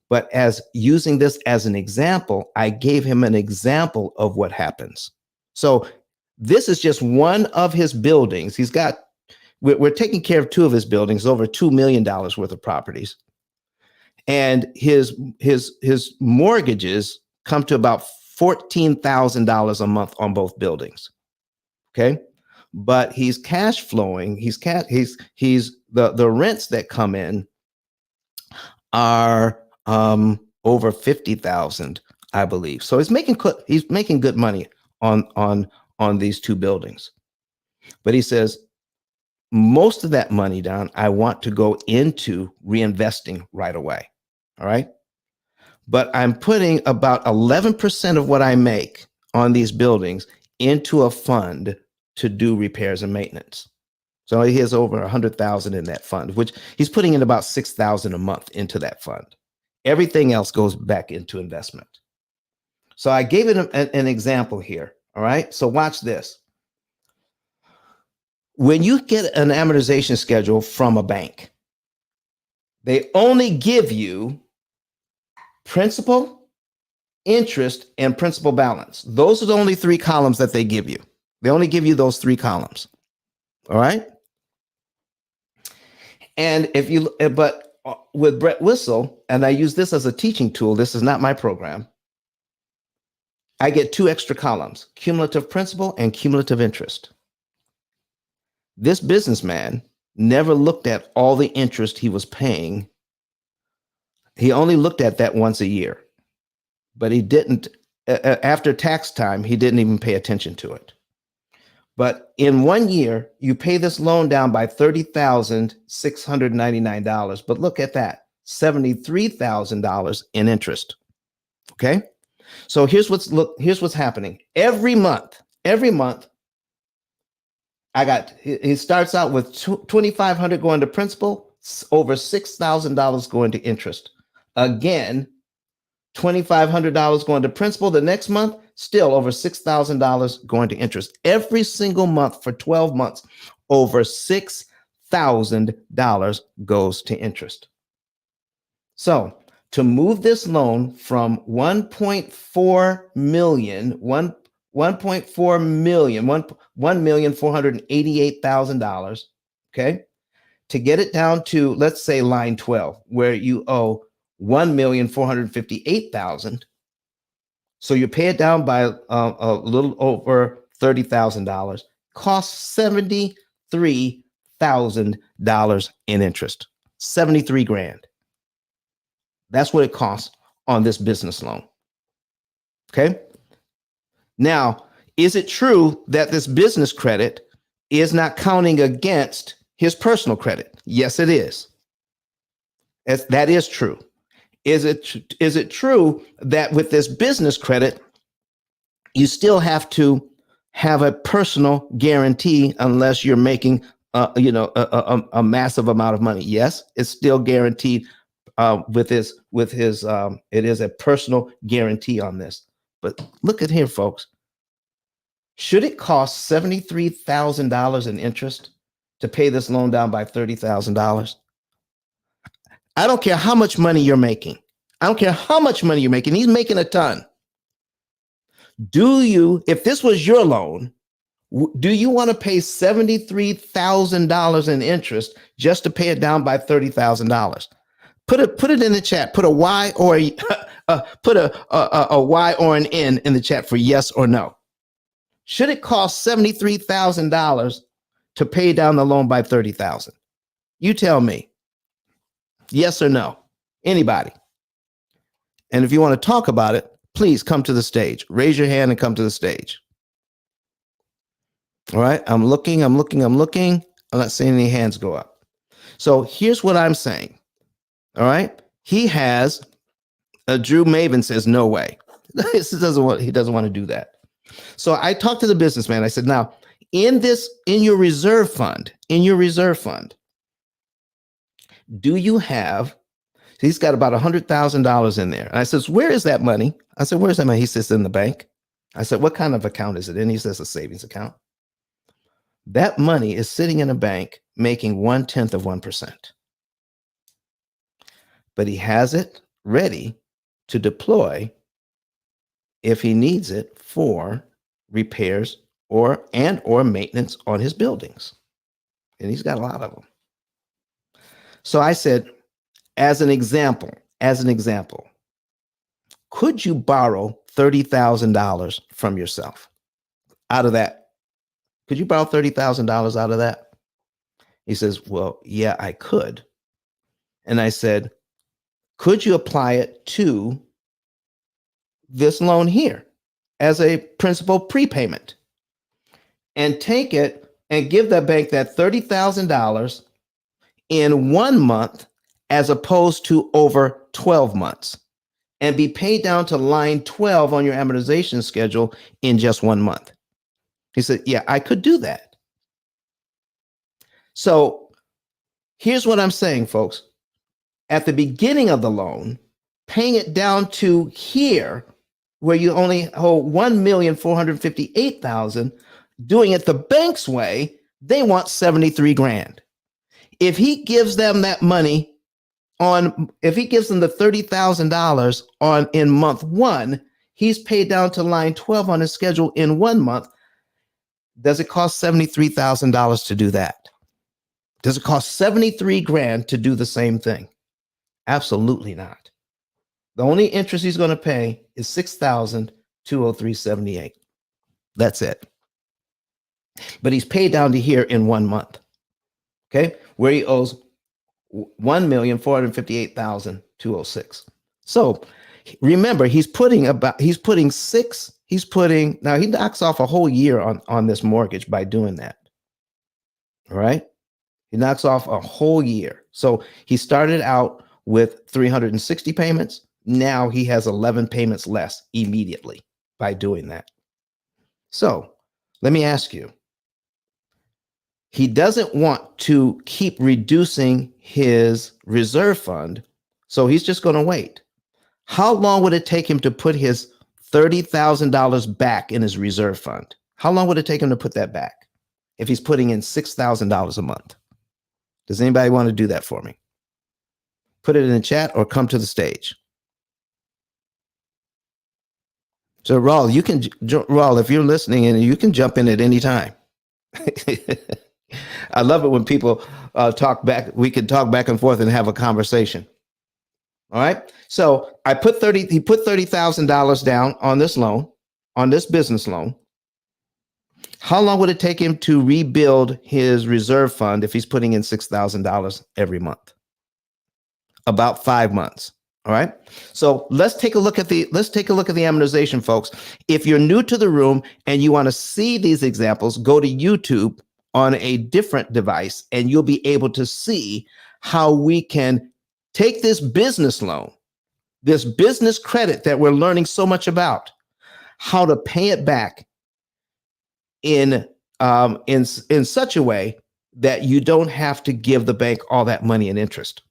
But as using this as an example, I gave him an example of what happens. So this is just one of his buildings. We're taking care of two of his buildings, over $2 million worth of properties. And his mortgages come to about $14,000 a month on both buildings. Okay. But he's cash flowing. The rents that come in are over 50,000, I believe. So he's making good money on these two buildings. But he says, most of that money, Don, I want to go into reinvesting right away. All right. But I'm putting about 11% of what I make on these buildings into a fund to do repairs and maintenance. So he has over 100,000 in that fund, which he's putting in about 6,000 a month into that fund. Everything else goes back into investment. So I gave it an example here. All right. So watch this. When you get an amortization schedule from a bank, they only give you principal, interest, and principal balance. Those are the only three columns that they give you. They only give you those three columns. All right. And if you, but with Brett Whistle, and I use this as a teaching tool, this is not my program, I get two extra columns, cumulative principal and cumulative interest. This businessman never looked at all the interest he was paying. He only looked at that once a year, but he didn't, after tax time, he didn't even pay attention to it. But in 1 year, you pay this loan down by $30,699. But look at that, $73,000 in interest. Okay. So here's what's happening. Every month, he starts out with $2,500 going to principal, over $6,000 going to interest. Again, $2,500 going to principal. The next month, still over $6,000 going to interest. Every single month for 12 months, over $6,000 goes to interest. So to move this loan from 1.4 million, $1,488,000, okay, to get it down to, let's say, line 12, where you owe $1,458,000. So you pay it down by a little over $30,000, costs $73,000 in interest, 73 grand. That's what it costs on this business loan. Okay. Now, is it true that this business credit is not counting against his personal credit? Yes, it is. That is true. Is it true that with this business credit, you still have to have a personal guarantee unless you're making, a massive amount of money? Yes, it's still guaranteed with his. It is a personal guarantee on this. But look at here, folks. Should it cost $73,000 in interest to pay this loan down by $30,000? I don't care how much money you're making. He's making a ton. If this was your loan, do you want to pay $73,000 in interest just to pay it down by $30,000? Put it in the chat. Put a Y or put a Y or an N in the chat for yes or no. Should it cost $73,000 to pay down the loan by $30,000? You tell me. Yes or no? Anybody? And if you want to talk about it, please come to the stage. Raise your hand and come to the stage. All right. I'm looking. I'm not seeing any hands go up. So here's what I'm saying. All right. He has Drew Maven says, no way. He doesn't want to do that. So I talked to the businessman. I said, now in your reserve fund, do you have, he's got about $100,000 in there. And I says, where is that money? I said, where's that money? He says, in the bank. I said, what kind of account is it in? He says, a savings account. That money is sitting in a bank making 0.1%. But he has it ready to deploy if he needs it for repairs or maintenance on his buildings. And he's got a lot of them. So I said, as an example, could you borrow $30,000 from yourself out of that? Could you borrow $30,000 out of that? He says, well, yeah, I could. And I said, could you apply it to this loan here as a principal prepayment and take it and give that bank that $30,000 in 1 month as opposed to over 12 months? and be paid down to line 12 on your amortization schedule in just 1 month? He said, yeah, I could do that. So here's what I'm saying, folks. At the beginning of the loan, paying it down to here, where you only hold 1,458,000, doing it the bank's way, they want 73 grand. If he gives them that money if he gives them the $30,000 in month 1, he's paid down to line 12 on his schedule in 1 month. Does it cost $73,000 to do that? Does it cost 73 grand to do the same thing? Absolutely not. The only interest he's going to pay is $6,203.78. That's it. But he's paid down to here in 1 month. Okay, where he owes $1,458,206. So remember, now he knocks off a whole year on this mortgage by doing that. All right. He knocks off a whole year. So he started out with 360 payments. Now he has 11 payments less immediately by doing that. So let me ask you, he doesn't want to keep reducing his reserve fund, so he's just going to wait. How long would it take him to put his $30,000 back in his reserve fund? How long would it take him to put that back if he's putting in $6,000 a month? Does anybody want to do that for me? Put it in the chat or come to the stage. So Raul, Raul, if you're listening, and you can jump in at any time. I love it when people talk back. We can talk back and forth and have a conversation. All right. So he put $30,000 down on this loan, on this business loan. How long would it take him to rebuild his reserve fund if he's putting in $6,000 every month? About 5 months. All right. So let's take a look at the amortization, folks. If you're new to the room and you want to see these examples, go to YouTube on a different device, and you'll be able to see how we can take this business loan, this business credit that we're learning so much about, how to pay it back in such a way that you don't have to give the bank all that money in interest.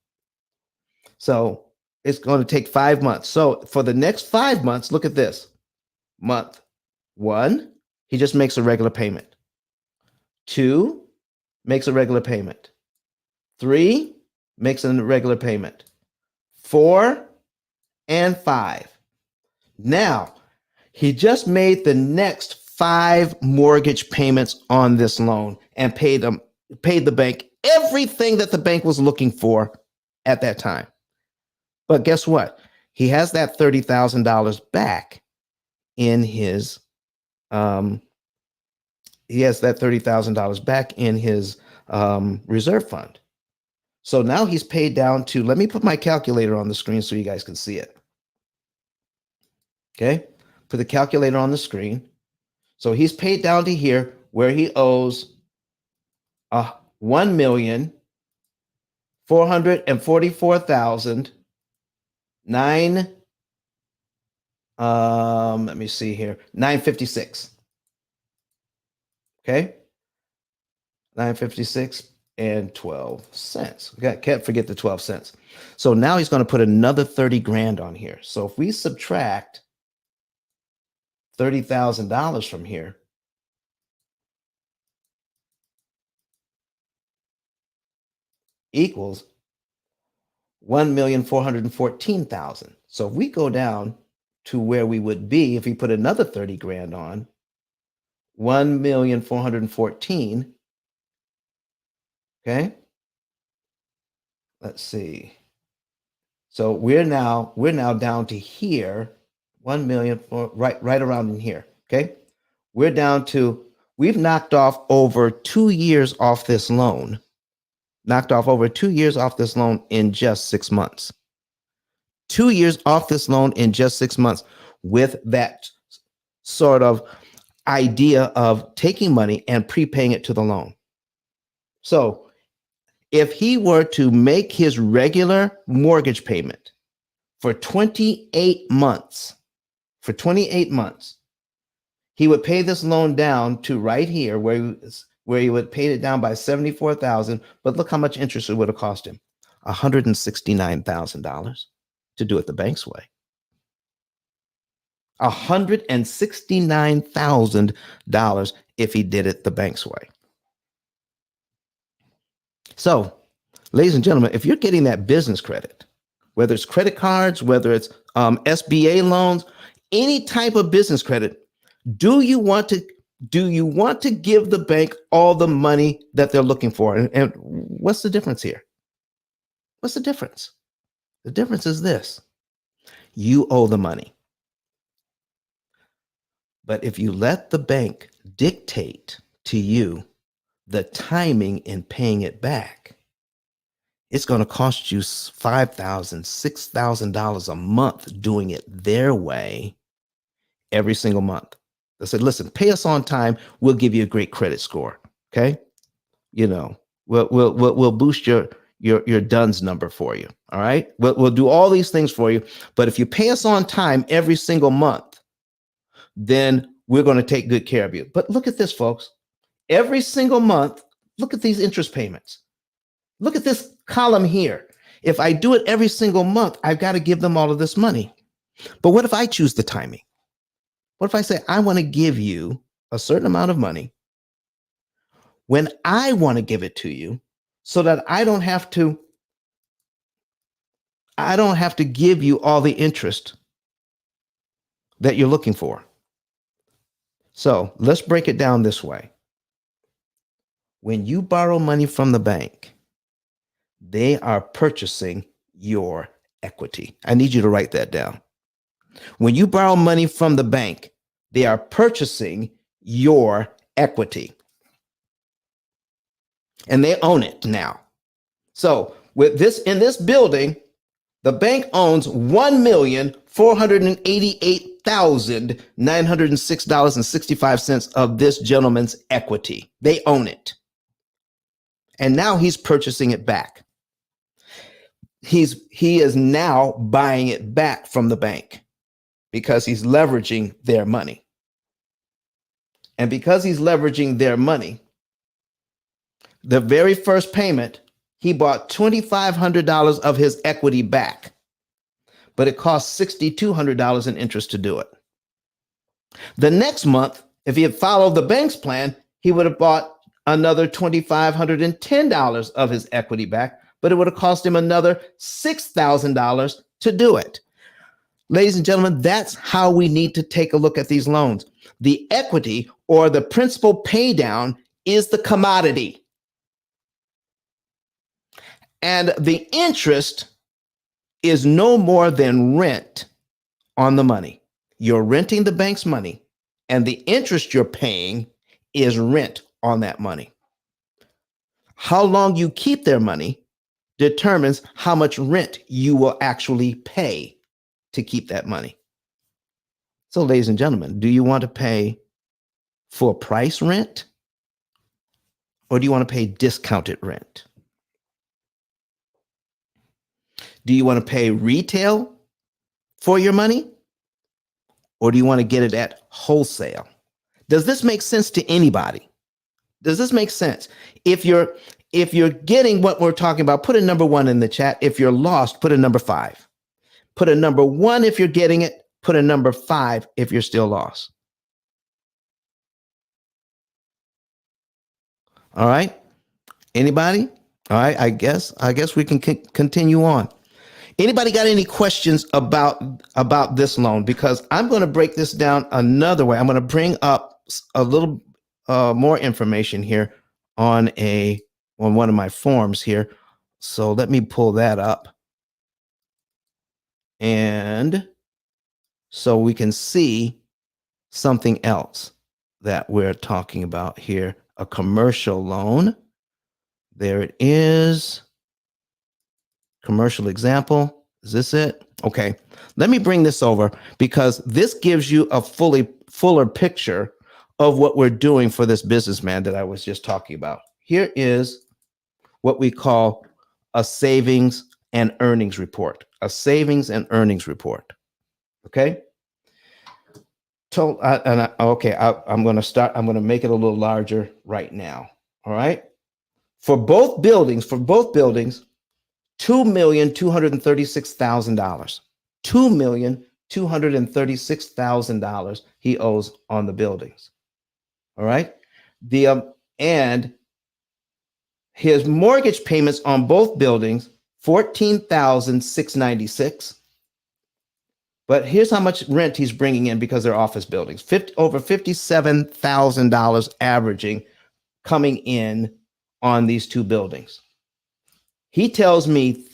So it's going to take 5 months. So for the next 5 months, look at this. Month 1, he just makes a regular payment. 2, makes a regular payment. 3, makes a regular payment. 4 and 5. Now, he just made the next 5 mortgage payments on this loan and paid the bank everything that the bank was looking for at that time. But guess what? He has that $30,000 back in his reserve fund. So now he's paid down to, let me put my calculator on the screen so you guys can see it. Okay, put the calculator on the screen. So he's paid down to here where he owes $1,444,000. Let me see here, $956. Okay, $956 and 12 cents. Okay, can't forget the 12 cents. So now he's going to put another 30 grand on here. So if we subtract $30,000 from here, equals 1,414,000. So if we go down to where we would be if we put another 30 grand on, 1,414,000. Okay. Let's see. So we're now down to here, 1 million, right around in here. Okay. We're down to, we've knocked off over 2 years off this loan. Knocked off over 2 years off this loan in just 6 months. 2 years off this loan in just 6 months with that sort of idea of taking money and prepaying it to the loan. So if he were to make his regular mortgage payment for 28 months. For 28 months, he would pay this loan down to right here where he would pay it down by 74,000. But look how much interest it would have cost him. $169,000 to do it the bank's way. $169,000 if he did it the bank's way. So, ladies and gentlemen, if you're getting that business credit, whether it's credit cards, whether it's SBA loans, any type of business credit, do you want to give the bank all the money that they're looking for? And what's the difference here? What's the difference? The difference is this: you owe the money. But if you let the bank dictate to you the timing in paying it back, it's going to cost you $5,000, $6,000 a month doing it their way every single month. They said, listen, pay us on time. We'll give you a great credit score. Okay. We'll boost your DUNS number for you. All right. We'll do all these things for you. But if you pay us on time every single month, then we're going to take good care of you. But look at this, folks. Every single month, look at these interest payments. Look at this column here. If I do it every single month, I've got to give them all of this money. But what if I choose the timing? What if I say, I want to give you a certain amount of money when I want to give it to you so that I don't have to give you all the interest that you're looking for. So let's break it down this way. When you borrow money from the bank, they are purchasing your equity. I need you to write that down. When you borrow money from the bank, they are purchasing your equity. And they own it now. So with this, in this building, the bank owns $1,488,906.65 of this gentleman's equity. They own it. And now he's purchasing it back. He is now buying it back from the bank because he's leveraging their money. And because he's leveraging their money, the very first payment, he bought $2,500 of his equity back, but it cost $6,200 in interest to do it. The next month, if he had followed the bank's plan, he would have bought another $2,510 of his equity back, but it would have cost him another $6,000 to do it. Ladies and gentlemen, that's how we need to take a look at these loans. The equity or the principal pay down is the commodity. And the interest is no more than rent on the money. You're renting the bank's money, and the interest you're paying is rent on that money. How long you keep their money determines how much rent you will actually pay to keep that money. So, ladies and gentlemen, do you want to pay full price rent, or do you want to pay discounted rent? Do you want to pay retail for your money, or do you want to get it at wholesale? Does this make sense to anybody? Does this make sense? If you're getting what we're talking about, put a number 1 in the chat. If you're lost, put a number 5. Put a number 1 if you're getting it. Put a number 5 if you're still lost. All right. Anybody? All right. I guess we can continue on. Anybody got any questions about this loan? Because I'm going to break this down another way. I'm going to bring up a little more information here on one of my forms here. So let me pull that up. And so we can see something else that we're talking about here. A commercial loan. There it is. Commercial example. Is this it? Okay. Let me bring this over because this gives you a fuller picture of what we're doing for this businessman that I was just talking about. Here is what we call a savings and earnings report, a savings and earnings report. Okay. I'm going to make it a little larger right now. All right. For both buildings, $2,236,000. $2,236,000 he owes on the buildings. All right. And his mortgage payments on both buildings, $14,696. But here's how much rent he's bringing in because they're office buildings. Over $57,000 averaging coming in on these two buildings. He tells me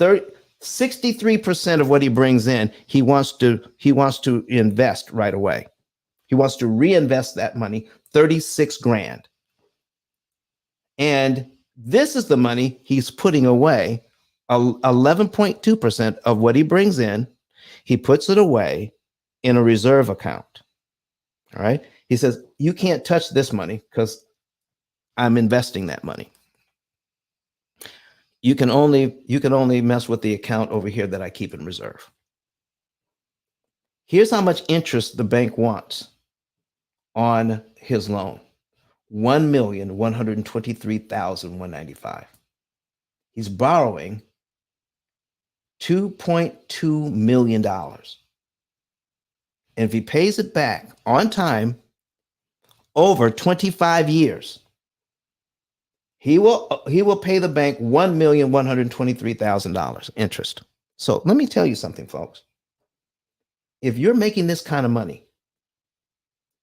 63% of what he brings in, he wants to invest right away. He wants to reinvest that money, 36 grand. And this is the money he's putting away, 11.2% of what he brings in. He puts it away in a reserve account. All right. He says, you can't touch this money because I'm investing that money. You can only mess with the account over here that I keep in reserve. Here's how much interest the bank wants on his loan. $1,123,195. He's borrowing $2.2 million. And if he pays it back on time over 25 years, he will pay the bank $1,123,000 interest. So let me tell you something, folks. If you're making this kind of money,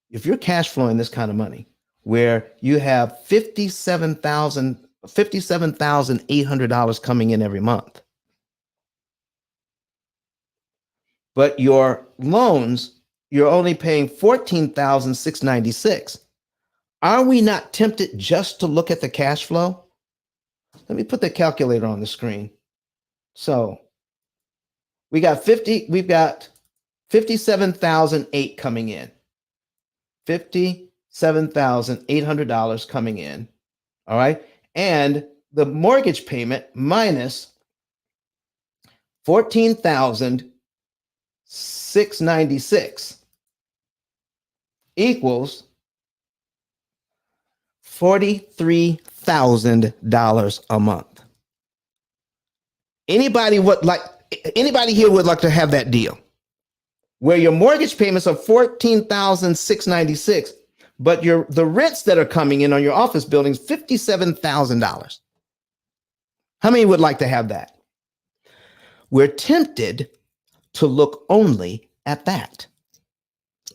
if you're cash flowing this kind of money, where you have $57,800 coming in every month, but your loans, you're only paying $14,696. Are we not tempted just to look at the cash flow? Let me put the calculator on the screen. So we've got 57,008 coming in. $57,800 coming in. All right. And the mortgage payment minus $14,696 equals $43,000 a month. Anybody here would like to have that deal where your mortgage payments are $14,696, but the rents that are coming in on your office buildings $57,000. How many would like to have that? We're tempted to look only at that.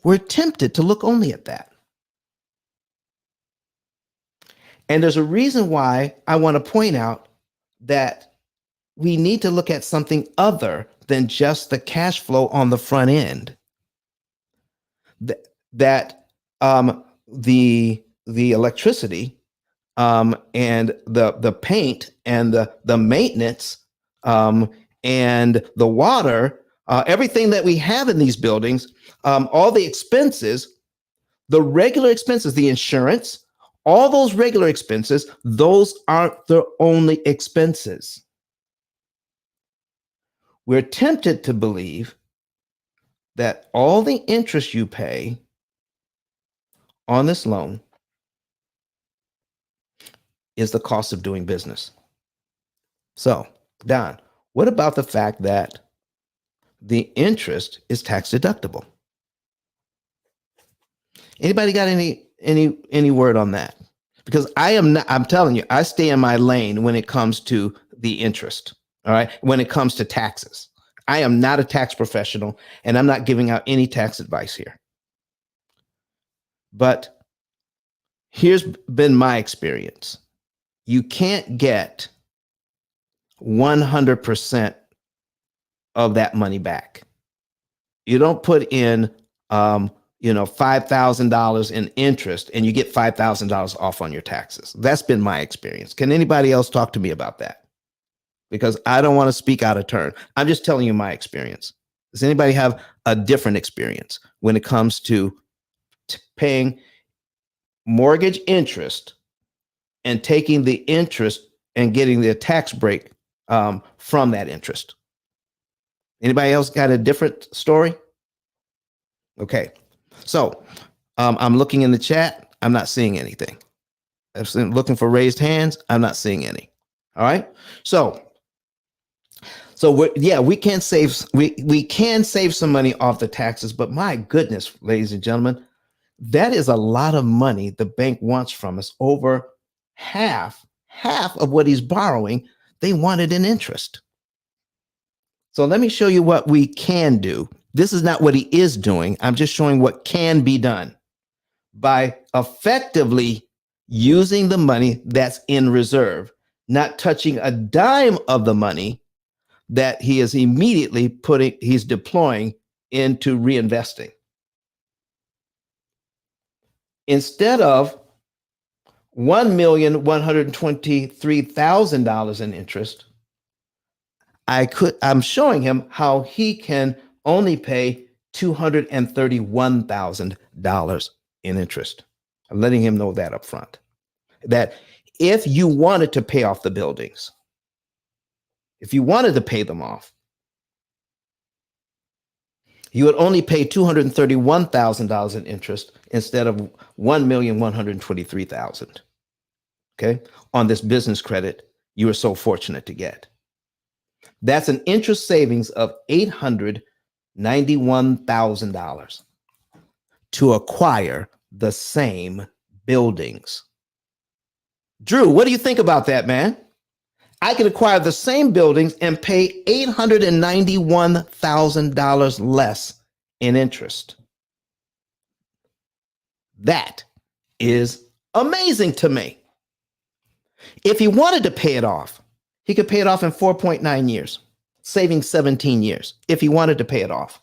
We're tempted to look only at that. And there's a reason why I want to point out that we need to look at something other than just the cash flow on the front end. The electricity and the paint and the maintenance and the water, everything that we have in these buildings, all the expenses, the regular expenses, the insurance, all those regular expenses, those aren't the only expenses. We're tempted to believe that all the interest you pay on this loan is the cost of doing business. So, Don, what about the fact that the interest is tax deductible? Anybody got any word on that? Because I'm telling you, I stay in my lane when it comes to the interest. All right. When it comes to taxes, I am not a tax professional and I'm not giving out any tax advice here. But here's been my experience. You can't get 100% of that money back. You don't put in, $5,000 in interest and you get $5,000 off on your taxes. That's been my experience. Can anybody else talk to me about that? Because I don't want to speak out of turn. I'm just telling you my experience. Does anybody have a different experience when it comes to paying mortgage interest and taking the interest and getting the tax break from that interest. Anybody else got a different story? Okay. So I'm looking in the chat. I'm not seeing anything. I'm looking for raised hands. I'm not seeing any. All right. So we can save some money off the taxes, but my goodness, ladies and gentlemen, that is a lot of money the bank wants from us. Over half of what he's borrowing, they wanted in interest. So let me show you what we can do. This is not what he is doing. I'm just showing what can be done by effectively using the money that's in reserve, not touching a dime of the money that he is immediately he's deploying into reinvesting. Instead of $1,123,000 in interest, I'm showing him how he can only pay $231,000 in interest. I'm letting him know that up front. That if you wanted to pay off the buildings, if you wanted to pay them off, you would only pay $231,000 in interest instead of $1,123,000. Okay, on this business credit you were so fortunate to get. That's an interest savings of $891,000 to acquire the same buildings. Drew, what do you think about that, man? I could acquire the same buildings and pay $891,000 less in interest. That is amazing to me. If he wanted to pay it off, he could pay it off in 4.9 years, saving 17 years if he wanted to pay it off.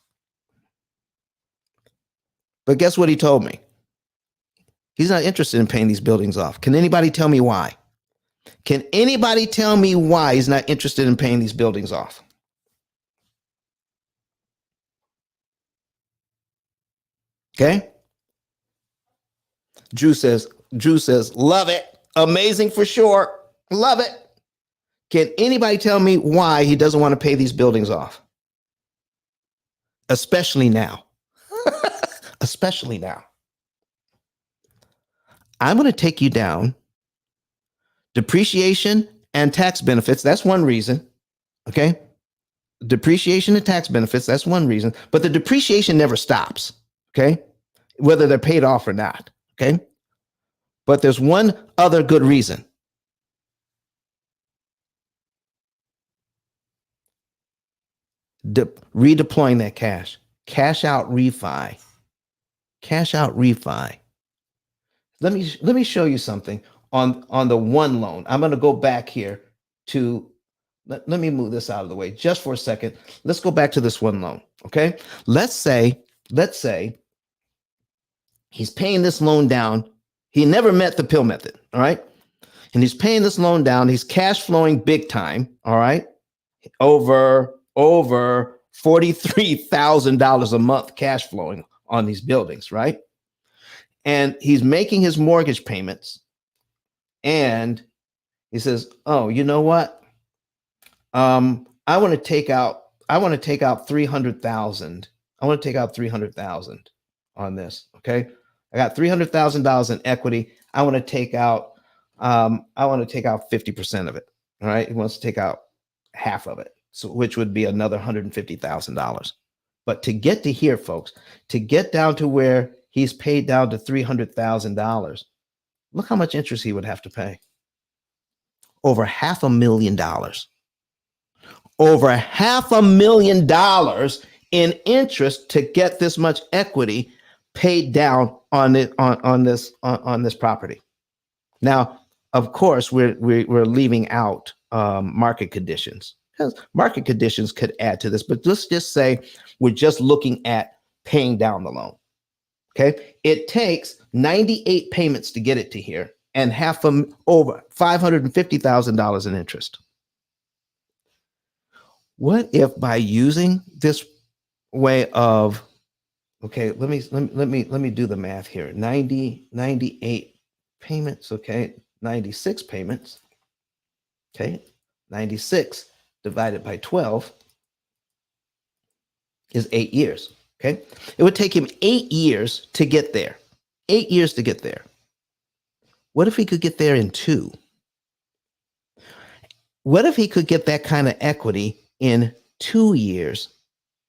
But guess what he told me? He's not interested in paying these buildings off. Can anybody tell me why? Can anybody tell me why he's not interested in paying these buildings off? Okay. Drew says, love it. Amazing for sure. Love it. Can anybody tell me why he doesn't want to pay these buildings off? Especially now. Especially now. I'm going to take you down. Depreciation and tax benefits. That's one reason. Okay. Depreciation and tax benefits. That's one reason. But the depreciation never stops. Okay. Whether they're paid off or not. Okay. But there's one other good reason. Redeploying that cash. Cash out refi. Cash out refi. Let me show you something on the one loan. I'm going to go back here to let me move this out of the way just for a second. Let's go back to this one loan. Okay. Let's say he's paying this loan down. He never met the P.I.L.L method. All right. And he's paying this loan down. He's cash flowing big time. All right. Over $43,000 a month cash flowing on these buildings. Right. And he's making his mortgage payments. And he says, oh, you know what? I want to take out 300,000. I want to take out 300,000 on this. Okay. I got $300,000 in equity. I want to take out 50% of it. All right. He wants to take out half of it. So which would be another $150,000. But to get to here, folks, to get down to where he's paid down to $300,000, look how much interest he would have to pay. Over $500,000. Over $500,000 in interest to get this much equity paid down on this property. Now, of course, we're leaving out market conditions, because market conditions could add to this. But let's just say we're just looking at paying down the loan. Okay, it takes 98 payments to get it to here, and over $550,000 in interest. What if by using this way of, okay, let me do the math here. 98 payments, okay, 96 payments. Okay, 96 divided by 12 is 8 years. Okay. It would take him 8 years to get there. 8 years to get there. What if he could get there in 2? What if he could get that kind of equity in 2 years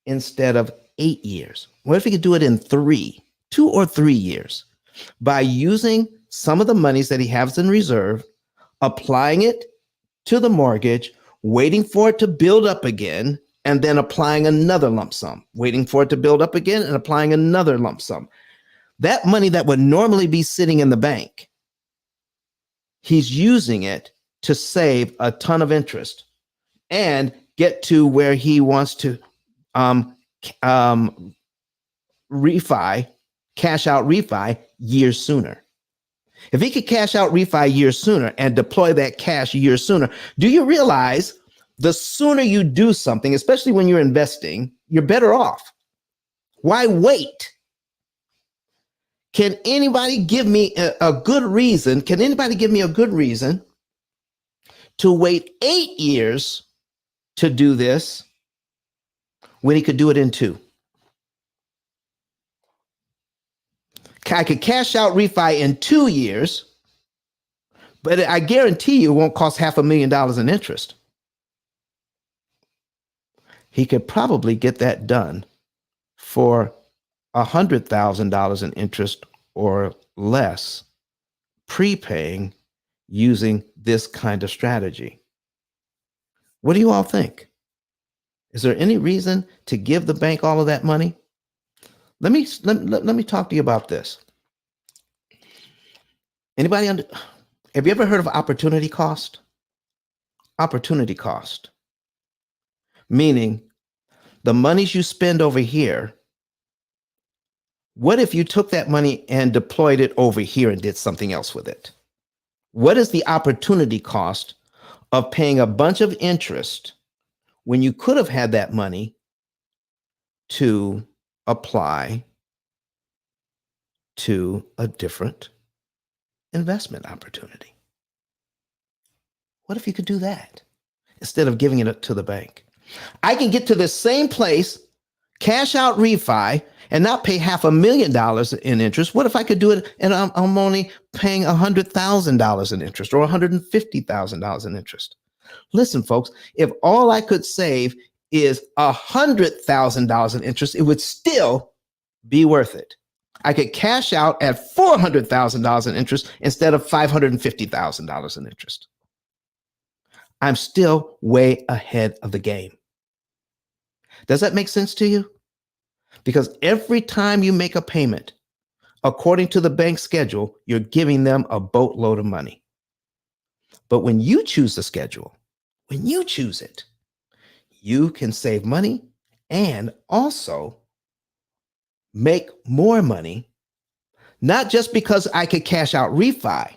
instead of 8 years? What if he could do it in 2 or 3 years by using some of the monies that he has in reserve, applying it to the mortgage, waiting for it to build up again, and then applying another lump sum, waiting for it to build up again and applying another lump sum. That money that would normally be sitting in the bank, he's using it to save a ton of interest and get to where he wants to cash out refi years sooner. If he could cash out refi years sooner and deploy that cash years sooner, do you realize the sooner you do something, especially when you're investing, you're better off? Why wait? Can anybody give me a good reason? Can anybody give me a good reason to wait 8 years to do this when he could do it in 2? I could cash out refi in 2 years, but I guarantee you it won't cost $500,000 in interest. He could probably get that done for $100,000 in interest or less, prepaying using this kind of strategy. What do you all think? Is there any reason to give the bank all of that money? Let me talk to you about this. Anybody have you ever heard of opportunity cost? Opportunity cost. Meaning the monies you spend over here, what if you took that money and deployed it over here and did something else with it? What is the opportunity cost of paying a bunch of interest when you could have had that money to apply to a different investment opportunity? What if you could do that instead of giving it to the bank? I can get to the same place, cash out refi, and not pay $500,000 in interest. What if I could do it and I'm only paying $100,000 in interest or $150,000 in interest? Listen, folks, if all I could save is $100,000 in interest, it would still be worth it. I could cash out at $400,000 in interest instead of $550,000 in interest. I'm still way ahead of the game. Does that make sense to you? Because every time you make a payment, according to the bank schedule, you're giving them a boatload of money. But when you choose the schedule, when you choose it, you can save money and also make more money, not just because I could cash out refi.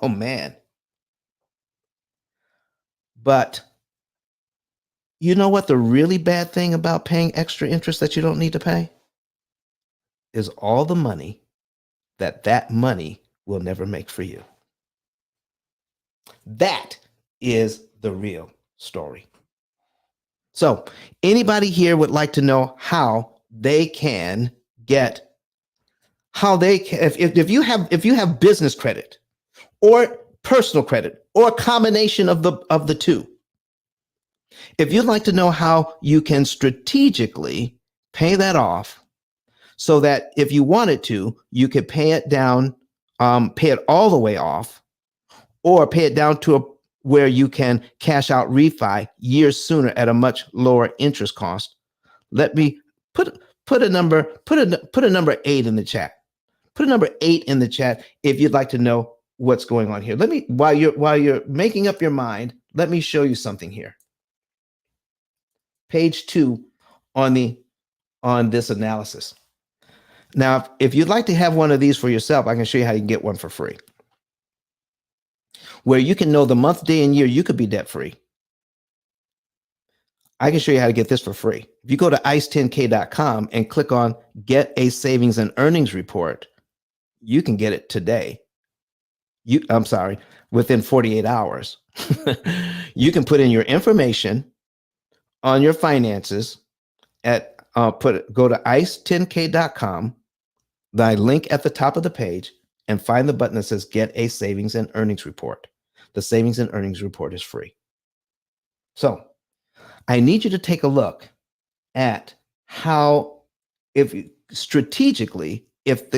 Oh, man. But you know what the really bad thing about paying extra interest that you don't need to pay is all the money that money will never make for you. That is the real story. So anybody here would like to know how they can get, if you have business credit or personal credit or a combination of the two, if you'd like to know how you can strategically pay that off so that if you wanted to, you could pay it down, pay it all the way off, or pay it down to where you can cash out refi years sooner at a much lower interest cost. Let me put a number 8 in the chat. Put a number 8 in the chat if you'd like to know what's going on here. Let me, while you're making up your mind, let me show you something here. Page 2 on this analysis. Now, if you'd like to have one of these for yourself, I can show you how you can get one for free, where you can know the month, day, and year you could be debt free. I can show you how to get this for free. If you go to ice10k.com and click on Get a Savings and Earnings Report, you can get it today. Within 48 hours. You can put in your information on your finances at go to ice10k.com, the link at the top of the page, and find the button that says Get a Savings and Earnings Report. The Savings and Earnings Report is free. So I need you to take a look at how, if strategically, if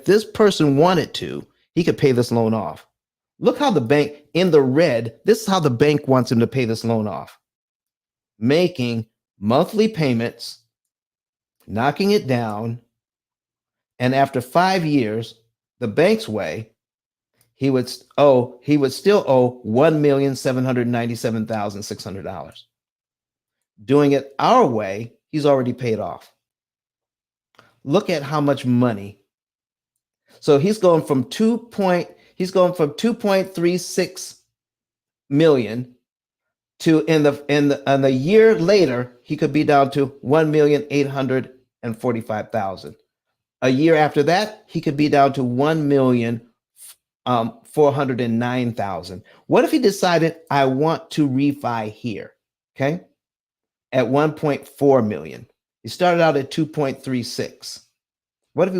this person wanted to, he could pay this loan off. Look how the bank in the red, this is how the bank wants him to pay this loan off. Making monthly payments, knocking it down, and after 5 years, the bank's way, he would still owe $1,797,600. Doing it our way, he's already paid off. Look at how much money. So he's going from 2.36 million to in the year later, he could be down to 1,845,000. A year after that, he could be down to 1,409,000. What if he decided, I want to refi here? Okay. At 1.4 million. He started out at 2.36. What if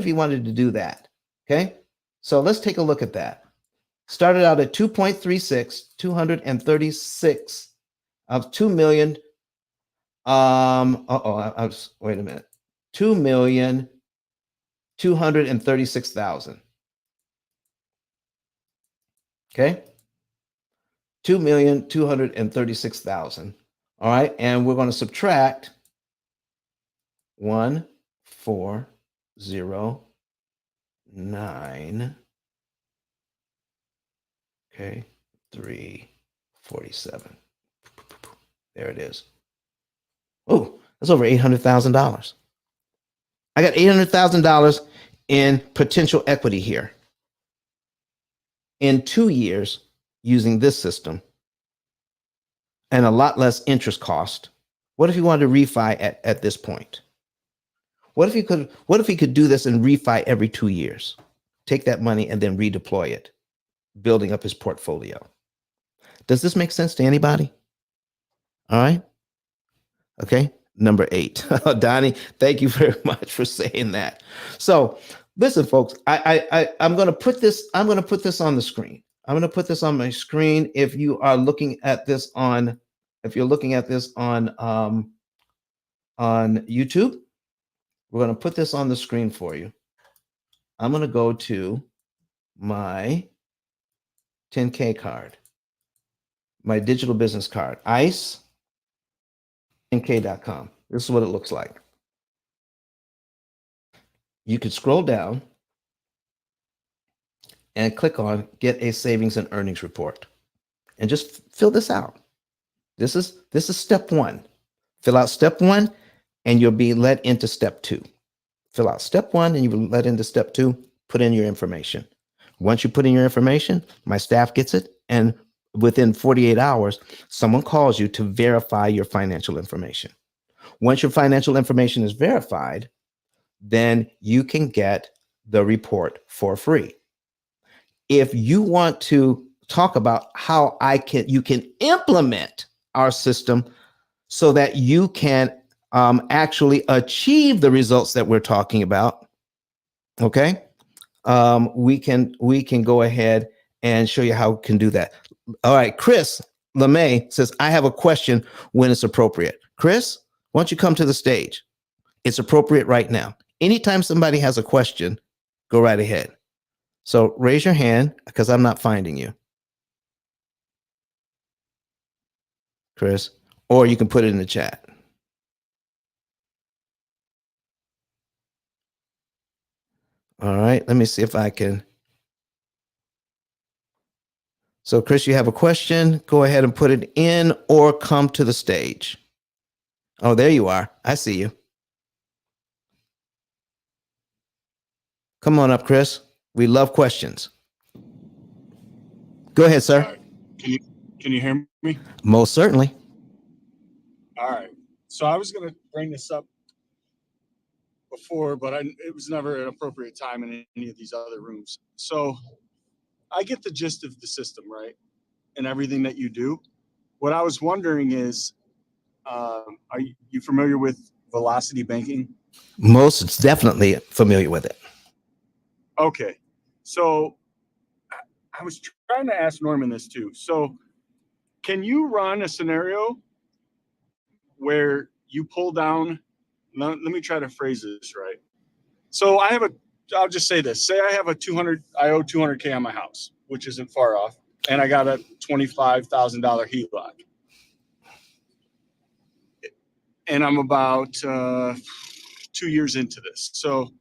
he wanted to do that? Okay. So let's take a look at that. Started out at 2.36, 236 of 2 million. Wait a minute. 2,236,000. Okay. 2,236,000. All right. And we're going to subtract 1,409. Okay. 347. There it is. Oh, that's over $800,000. I got $800,000 in potential equity here. In 2 years, using this system and a lot less interest cost, what if you wanted to refi at this point? What if he could do this and refi every 2 years? Take that money and then redeploy it, building up his portfolio. Does this make sense to anybody? All right. Okay. Number 8. Donnie, thank you very much for saying that. So listen, folks, I'm going to put this on the screen. I'm going to put this on my screen. If you're looking at this on YouTube, we're going to put this on the screen for you. I'm going to go to my 10K card, my digital business card, ice10k.com. This is what it looks like. You could scroll down and click on Get a Savings and Earnings Report and just fill this out. This is step 1. Fill out step 1 and you'll be led into step 2. Fill out step 1 and you'll be led into step 2. Put in your information. Once you put in your information, my staff gets it, and within 48 hours, someone calls you to verify your financial information. Once your financial information is verified, then you can get the report for free. If you want to talk about how you can implement our system so that you can actually achieve the results that we're talking about, okay, we can go ahead and show you how we can do that. All right, Chris LeMay says, I have a question when it's appropriate. Chris, why don't you come to the stage? It's appropriate right now. Anytime somebody has a question, go right ahead. So raise your hand because I'm not finding you, Chris, or you can put it in the chat. All right, let me see if I can. So Chris, you have a question, go ahead and put it in or come to the stage. Oh, there you are. I see you. Come on up, Chris. We love questions. Go ahead, sir. Right. Can you hear me? Most certainly. All right. So I was going to bring this up before, but it was never an appropriate time in any of these other rooms. So I get the gist of the system, right? And everything that you do. What I was wondering is, Are you familiar with velocity banking? Most definitely familiar with it. Okay. So I was trying to ask Norman this too. So can you run a scenario where you pull down, let me try to phrase this right. So I'll just say this. Say I have I owe 200K on my house, which isn't far off. And I got a $25,000 HELOC. And I'm about 2 years into this. So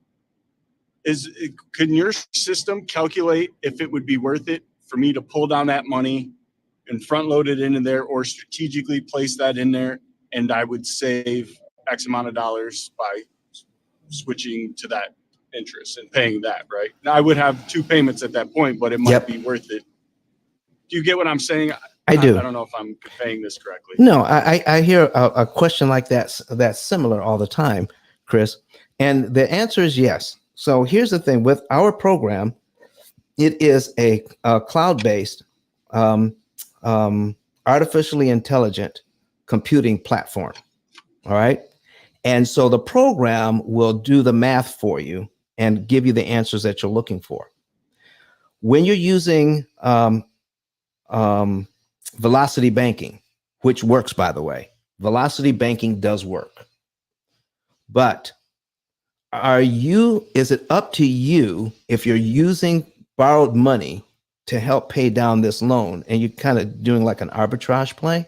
can your system calculate if it would be worth it for me to pull down that money and front load it into there, or strategically place that in there, and I would save X amount of dollars by switching to that interest and paying that, right? Now I would have 2 payments at that point, but it might Yep. be worth it. Do you get what I'm saying? I do. I don't know if I'm conveying this correctly. No, I hear a question like that's similar all the time, Chris. And the answer is yes. So here's the thing with our program, it is a cloud-based, artificially intelligent computing platform. All right. And so the program will do the math for you and give you the answers that you're looking for. When you're using velocity banking, which works, by the way, velocity banking does work. But is it up to you if you're using borrowed money to help pay down this loan and you're kind of doing like an arbitrage play?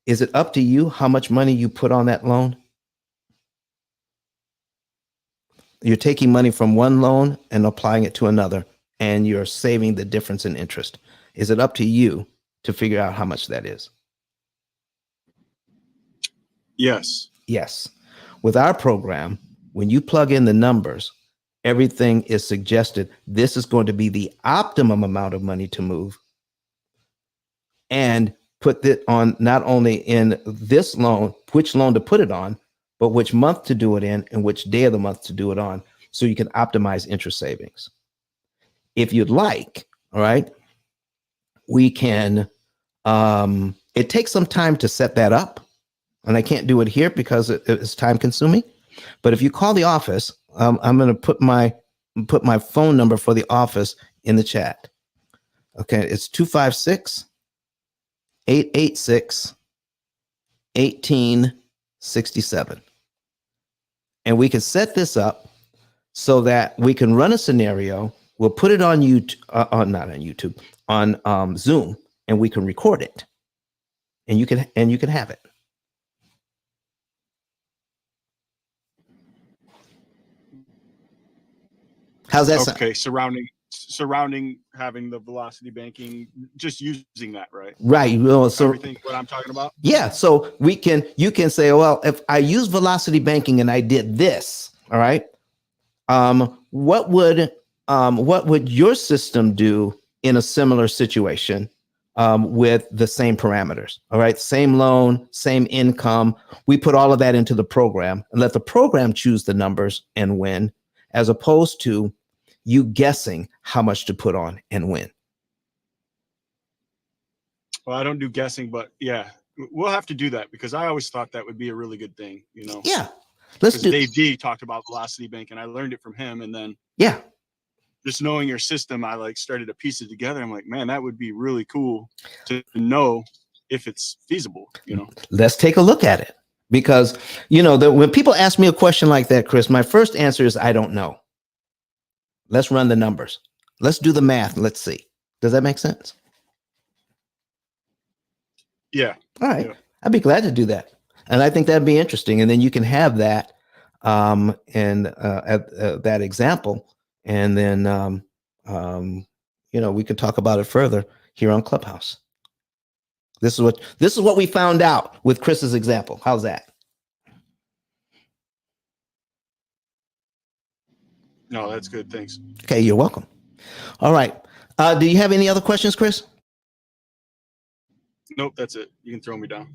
Is it up to you how much money you put on that loan? You're taking money from one loan and applying it to another, and you're saving the difference in interest. Is it up to you to figure out how much that is? Yes. Yes. With our program, when you plug in the numbers, everything is suggested. This is going to be the optimum amount of money to move, and put it on not only in this loan, which loan to put it on, but which month to do it in and which day of the month to do it on, so you can optimize interest savings. If you'd like, all right, we can, it takes some time to set that up, and I can't do it here because it's time consuming. But if you call the office, I'm going to put my phone number for the office in the chat. Okay, it's 256-886-1867. And we can set this up so that we can run a scenario. We'll put it on YouTube, not on YouTube, on Zoom, and we can record it. And you can have it. How's that sound? Okay, surrounding having the velocity banking, just using that, right? Right. Well, so everything what I'm talking about. Yeah. So you can say, well, if I use velocity banking and I did this, all right, what would your system do in a similar situation with the same parameters? All right, same loan, same income. We put all of that into the program and let the program choose the numbers and when, as opposed to you guessing how much to put on and when. Well, I don't do guessing, but yeah, we'll have to do that because I always thought that would be a really good thing, you know? Yeah. Let's do. Dave D talked about velocity bank and I learned it from him. And then yeah, just knowing your system, I like started to piece it together. I'm like, man, that would be really cool to know if it's feasible, you know? Let's take a look at it because, you know, when people ask me a question like that, Chris, my first answer is, I don't know. Let's run the numbers. Let's do the math. Let's see. Does that make sense? Yeah. All right. Yeah. I'd be glad to do that. And I think that'd be interesting. And then you can have that that example. And then, you know, we could talk about it further here on Clubhouse. This is what we found out with Chris's example. How's that? No, that's good. Thanks. Okay, you're welcome. All right. Do you have any other questions, Chris? Nope, that's it. You can throw me down.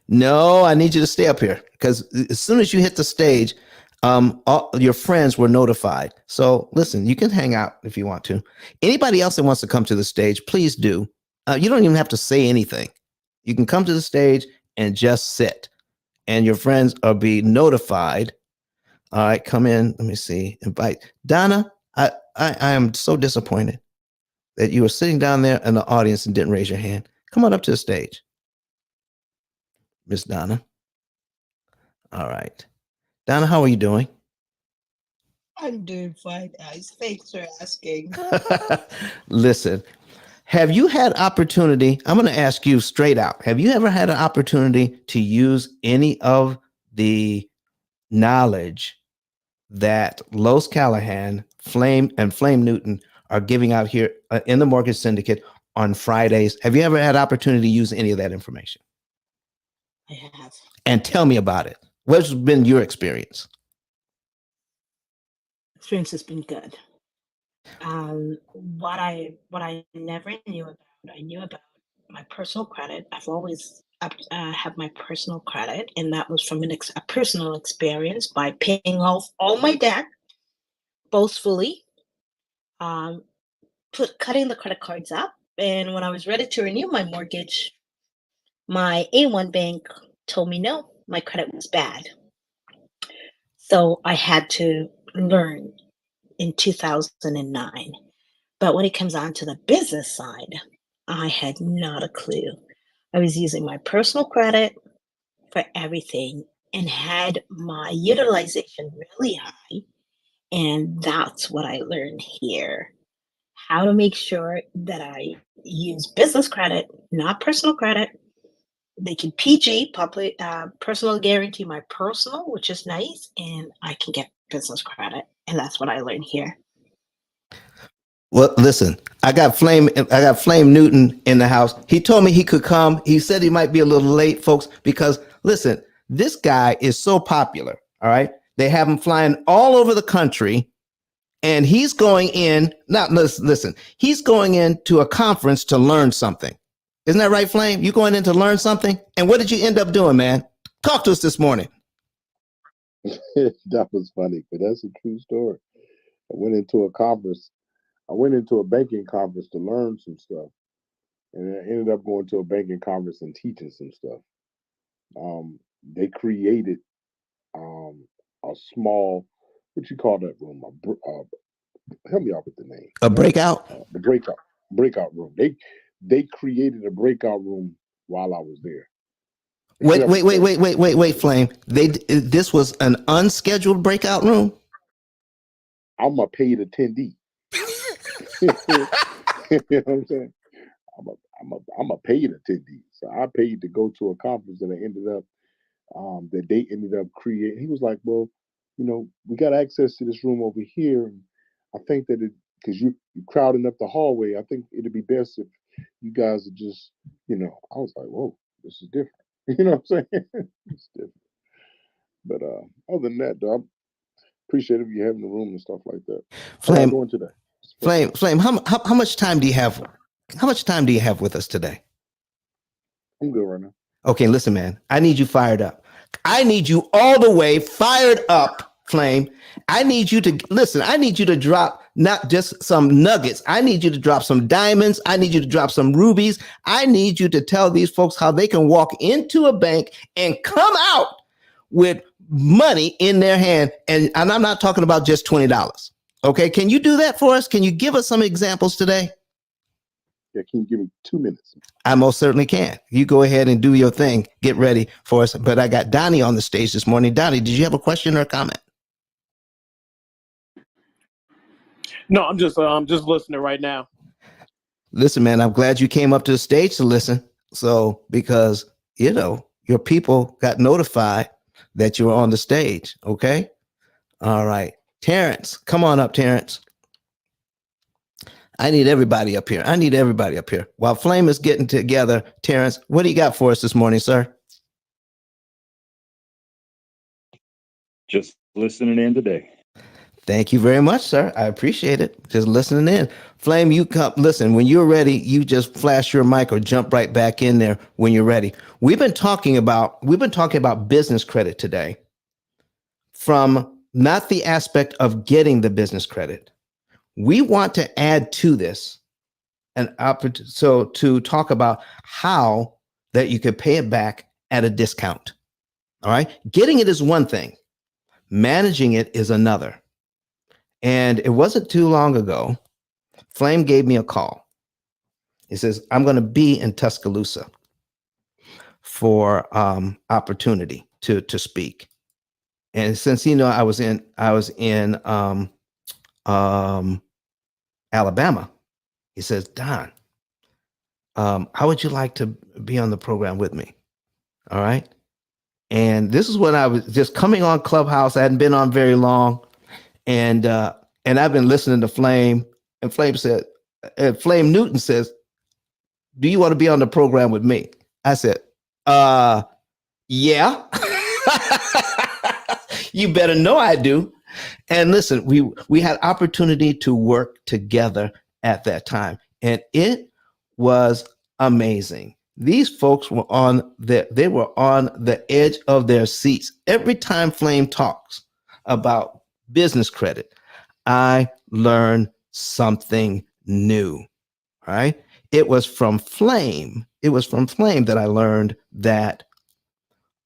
No, I need you to stay up here because as soon as you hit the stage, all your friends were notified. So listen, you can hang out if you want to. Anybody else that wants to come to the stage, please do. You don't even have to say anything. You can come to the stage and just sit, and your friends are be notified. All right, come in. Let me see. Invite Donna. I am so disappointed that you were sitting down there in the audience and didn't raise your hand. Come on up to the stage, Miss Donna. All right, Donna, how are you doing? I'm doing fine, guys. Thanks for asking. Listen, have you had opportunity? I'm going to ask you straight out. Have you ever had an opportunity to use any of the knowledge that Los Callahan, Flame, and Flame Newton are giving out here in the Mortgage Syndicate on Fridays? Have you ever had opportunity to use any of that information? I have. And tell me about it. What's been your experience? Experience has been good. What I never knew about, I knew about my personal credit. I've always have my personal credit, and that was from a personal experience by paying off all my debt boastfully, um, cutting the credit cards up. And when I was ready to renew my mortgage, my A1 bank told me no, my credit was bad. So I had to learn in 2009. But when it comes on to the business side, I had not a clue. I was using my personal credit for everything and had my utilization really high. And that's what I learned here. How to make sure that I use business credit, not personal credit. They can PG, public, personal guarantee my personal, which is nice, and I can get business credit. And that's what I learned here. Well, listen, I got Flame Newton in the house. He told me he could come. He said he might be a little late, folks, because listen, this guy is so popular. All right. They have him flying all over the country, and he's going in. Not listen, he's going into a conference to learn something. Isn't that right, Flame? You going in to learn something? And what did you end up doing, man? Talk to us this morning. That was funny, but that's a true story. I went into a conference. I went into a banking conference to learn some stuff, and I ended up going to a banking conference and teaching some stuff. They created a small, what you call that room? Help me out with the name. A breakout? The breakout room. They created a breakout room while I was there. Wait, Flame. This was an unscheduled breakout room? I'm a paid attendee. You know what I'm saying? I'm a paid attendee. So I paid to go to a conference that I ended up that they ended up creating. He was like, well, we got access to this room over here. And I think that because you're crowding up the hallway, I think it'd be best if you guys are just, I was like, whoa, this is different. You know what I'm saying? It's different. But other than that, though, I appreciate if you having the room and stuff like that. Flame, going today. Flame, how much time do you have? How much time do you have with us today? I'm good right now. Okay, listen, man. I need you fired up. I need you all the way fired up, Flame. I need you to listen. I need you to drop not just some nuggets. I need you to drop some diamonds. I need you to drop some rubies. I need you to tell these folks how they can walk into a bank and come out with money in their hand. And I'm not talking about just $20. Okay, can you do that for us? Can you give us some examples today? Yeah, can you give me 2 minutes? I most certainly can. You go ahead and do your thing. Get ready for us. But I got Donnie on the stage this morning. Donnie, did you have a question or a comment? No, I'm just listening right now. Listen, man, I'm glad you came up to the stage to listen. So because your people got notified that you were on the stage. Okay. All right. Terrence, come on up, Terrence. I need everybody up here. While Flame is getting together, Terrence, what do you got for us this morning, sir? Just listening in today. Thank you very much, sir. I appreciate it. Just listening in. Flame, you come. Listen, when you're ready, you just flash your mic or jump right back in there when you're ready. We've been talking about business credit today from not the aspect of getting the business credit. We want to add to this to talk about how that you could pay it back at a discount. All right. Getting it is one thing, managing it is another. And it wasn't too long ago, Flame gave me a call. He says, I'm going to be in Tuscaloosa for opportunity to speak. And since I was in Alabama, he says, Don, how would you like to be on the program with me? All right. And this is when I was just coming on Clubhouse. I hadn't been on very long. And I've been listening to Flame. And Flame Newton says, do you want to be on the program with me? I said, yeah. You better know I do. And listen, we had opportunity to work together at that time. And it was amazing. These folks were on the edge of their seats. Every time Flame talks about business credit, I learned something new. Right? It was from Flame that I learned that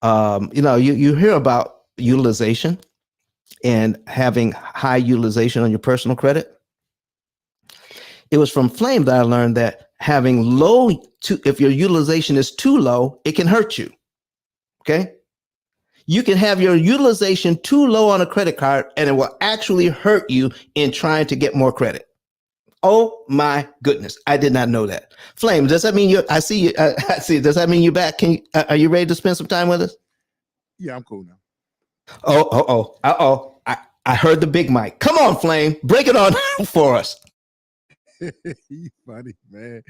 you hear about utilization and having high utilization on your personal credit. It was from Flame that I learned that having if your utilization is too low, it can hurt you. Okay. You can have your utilization too low on a credit card and it will actually hurt you in trying to get more credit. Oh my goodness. I did not know that. Flame, does that mean I see you? Does that mean you're back? Are you ready to spend some time with us? Yeah, I'm cool now. I heard the big mic. Come on, Flame, break it on for us. You funny, man.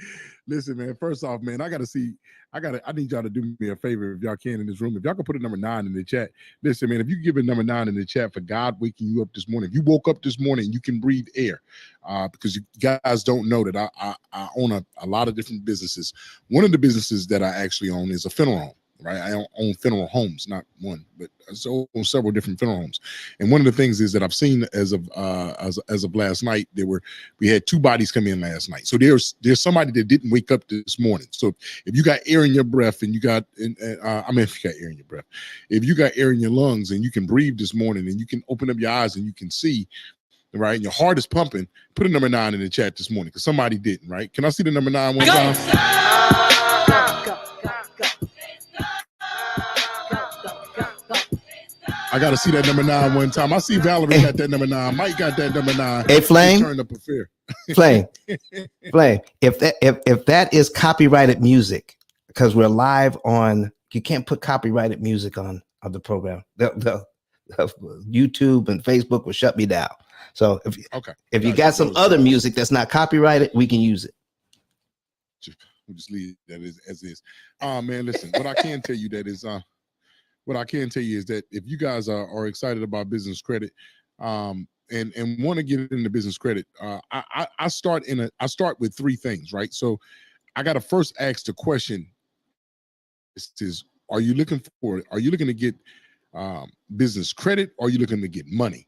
Listen, man, first off, man, I need y'all to do me a favor if y'all can in this room. If y'all can put a number 9 in the chat. Listen, man, if you give a number 9 in the chat for God waking you up this morning, if you woke up this morning, you can breathe air. Because you guys don't know that I own a lot of different businesses. One of the businesses that I actually own is a funeral home. Right, I own funeral homes, not one, but I own several different funeral homes. And one of the things is that I've seen as of last night, we had 2 bodies come in last night. So there's somebody that didn't wake up this morning. So if you got air in your breath and if you got air in your breath, if you got air in your lungs and you can breathe this morning and you can open up your eyes and you can see, right, and your heart is pumping, put a number 9 in the chat this morning because somebody didn't. Right? Can I see the number 9 one time? I got to see that number 9 one time. I see Valerie got that number 9. Mike got that number 9. Hey, Flame. Turned up a fear. Flame. If that is copyrighted music, because we're live on, you can't put copyrighted music on the program. The YouTube and Facebook will shut me down. So if you got some other music that's not copyrighted, we can use it. We'll just leave that as is. Man, listen. What I can tell you is that if you guys are excited about business credit and want to get into business credit, I start with 3 things, right? So I got to first ask the question is, are you looking to get business credit or are you looking to get money?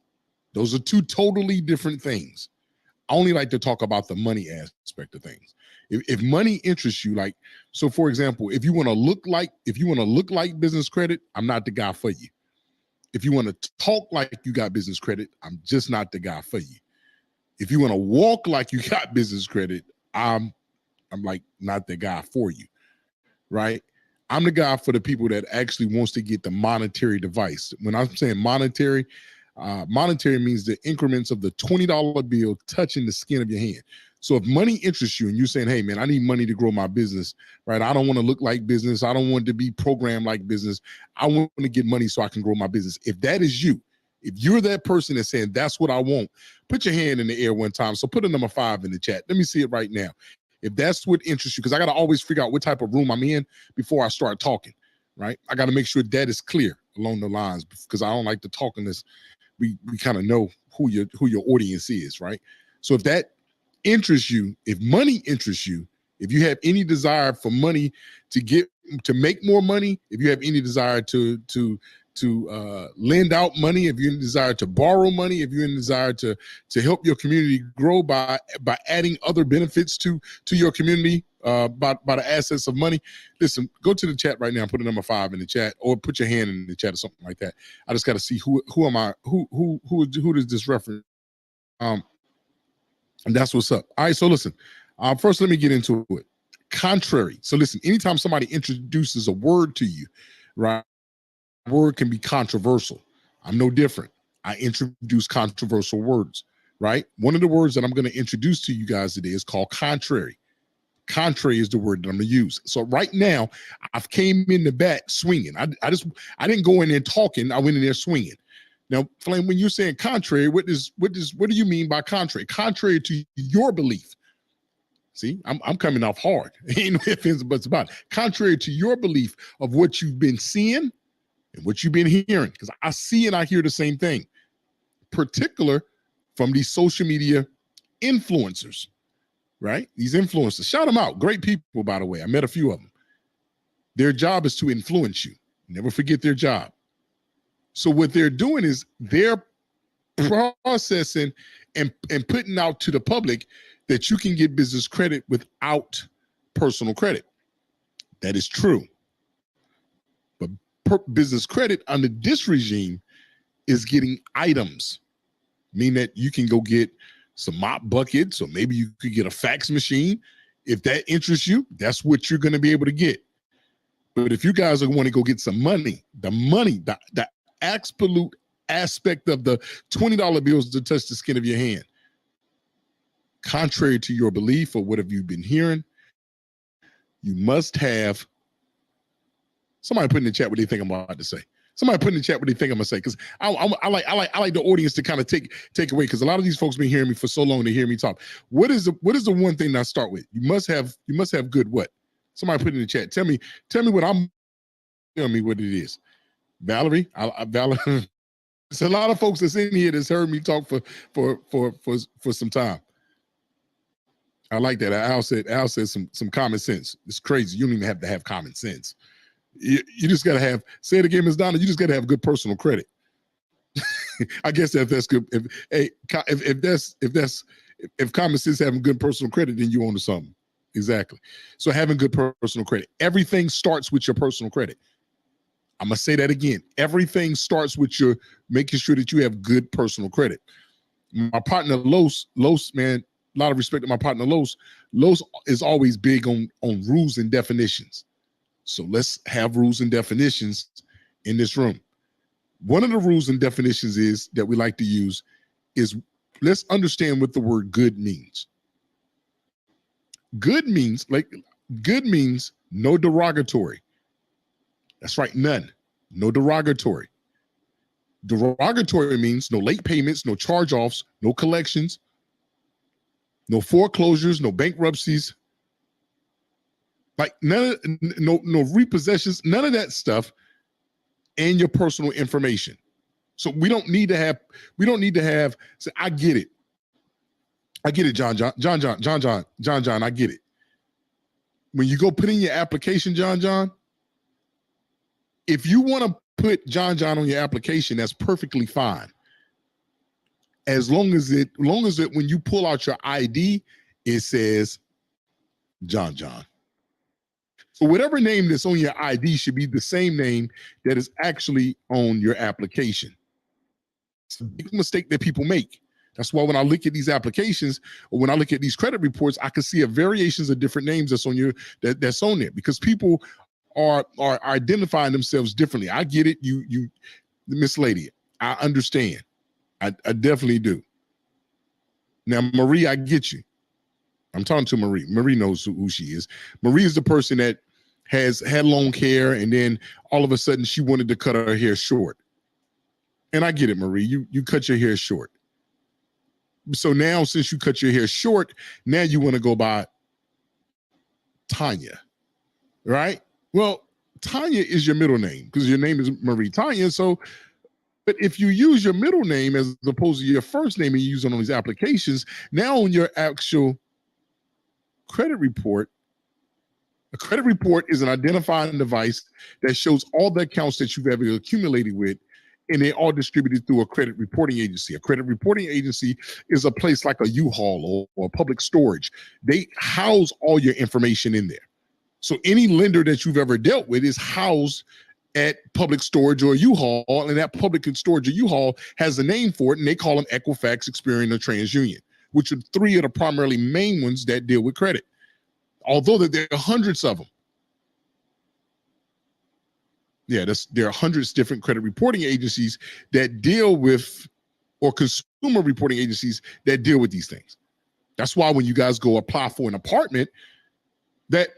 Those are 2 totally different things. I only like to talk about the money aspect of things. If money interests you, like, so for example, if you want to look like business credit, I'm not the guy for you. If you want to talk like you got business credit, I'm just not the guy for you. If you want to walk like you got business credit, I'm like not the guy for you, right? I'm the guy for the people that actually wants to get the monetary device. When I'm saying monetary means the increments of the $20 bill touching the skin of your hand. So if money interests you and you're saying, hey, man, I need money to grow my business, right? I don't want to look like business. I don't want to be programmed like business. I want to get money so I can grow my business. If that is you, if you're that person that's saying that's what I want, put your hand in the air one time. So put a number 5 in the chat. Let me see it right now. If that's what interests you, because I got to always figure out what type of room I'm in before I start talking, right? I got to make sure that is clear along the lines because I don't like to talk in this. We kind of know who your audience is, right? So if that interests you, if money interests you, if you have any desire for money to make more money, if you have any desire to lend out money, if you desire to borrow money, if you desire to help your community grow by adding other benefits to your community, by the assets of money, listen, go to the chat right now, put a number 5 in the chat, or put your hand in the chat or something like that. I just got to see who am I, who does this reference? And that's what's up. All right, so listen, first let me get into it. Contrary. So listen, anytime somebody introduces a word to you, right, word can be controversial. I'm no different. I introduce controversial words, right? One of the words that I'm going to introduce to you guys today is called contrary. Contrary is the word that I'm going to use. So right now, I've came in the back swinging. I didn't go in there talking. I went in there swinging. Now, Flame, when you're saying contrary, what do you mean by contrary? Contrary to your belief. See, I'm coming off hard. Ain't no ifs and buts about it. Contrary to your belief of what you've been seeing and what you've been hearing, because I see and I hear the same thing, particular from these social media influencers, right? These influencers, shout them out. Great people, by the way. I met a few of them. Their job is to influence you. Never forget their job. So what they're doing is they're processing and putting out to the public that you can get business credit without personal credit. That is true. But business credit under this regime is getting items, meaning that you can go get some mop buckets, or maybe you could get a fax machine. If that interests you, that's what you're going to be able to get. But if you guys want to go get some money, the absolute aspect of the $20 bills to touch the skin of your hand, contrary to your belief or what have you been hearing, you must have somebody put in the chat what they think I'm about to say. Somebody put in the chat what they think I'm gonna say, because I like the audience to kind of take away, because a lot of these folks been hearing me for so long to hear me talk. What is the one thing that I start with? You must have good what? Somebody put in the chat. Tell me what I'm. Tell me what it is. Valerie, Valerie. It's a lot of folks that's in here that's heard me talk for some time. I like that. Al said some common sense. It's crazy. You don't even have to have common sense. You just got to have, say it again, Ms. Donna, you just got to have good personal credit. I guess that's good. If common sense having good personal credit, then you own to something. Exactly. So having good personal credit. Everything starts with your personal credit. I'm going to say that again. Everything starts with your making sure that you have good personal credit. My partner, Los, man, a lot of respect to my partner, Los. Los is always big on rules and definitions. So let's have rules and definitions in this room. One of the rules and definitions is that we like to use is, let's understand what the word good means. Good means no derogatory. That's right, none. No derogatory. Derogatory means no late payments, no charge-offs, no collections, no foreclosures, no bankruptcies, like no repossessions, none of that stuff, and your personal information. So we don't need to have, so I get it. I get it, John, I get it. When you go put in your application, John, if you want to put John on your application, that's perfectly fine. As long as when you pull out your ID, it says John. So whatever name that's on your ID should be the same name that is actually on your application. It's a big mistake that people make. That's why when I look at these applications or when I look at these credit reports, I can see a variations of different names that's on that's on there, because people are identifying themselves differently. I get it, you Miss Lady. I understand. I definitely do. Now, Marie, I get you. I'm talking to Marie. Marie knows who she is. Marie is the person that has had long hair, and then all of a sudden she wanted to cut her hair short. And I get it, Marie. You cut your hair short. So now, since you cut your hair short, now you want to go by Tanya, right? Well, Tanya is your middle name because your name is Marie Tanya. So, but if you use your middle name as opposed to your first name and you use it on these applications, now on your actual credit report, a credit report is an identifying device that shows all the accounts that you've ever accumulated with and they're all distributed through a credit reporting agency. A credit reporting agency is a place like a U-Haul or public storage. They house all your information in there. So any lender that you've ever dealt with is housed at public storage or U-Haul, and that public storage or U-Haul has a name for it, and they call them Equifax, Experian, or TransUnion, which are three of the primarily main ones that deal with credit, although there are hundreds of them. Yeah, there are hundreds of different credit reporting agencies that deal with, or consumer reporting agencies that deal with these things. That's why when you guys go apply for an apartment, that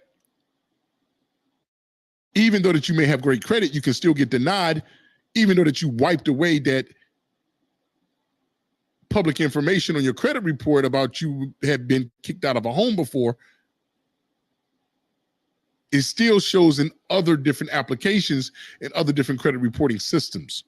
even though that you may have great credit, you can still get denied, even though that you wiped away that public information on your credit report about you have been kicked out of a home before. It still shows in other different applications and other different credit reporting systems.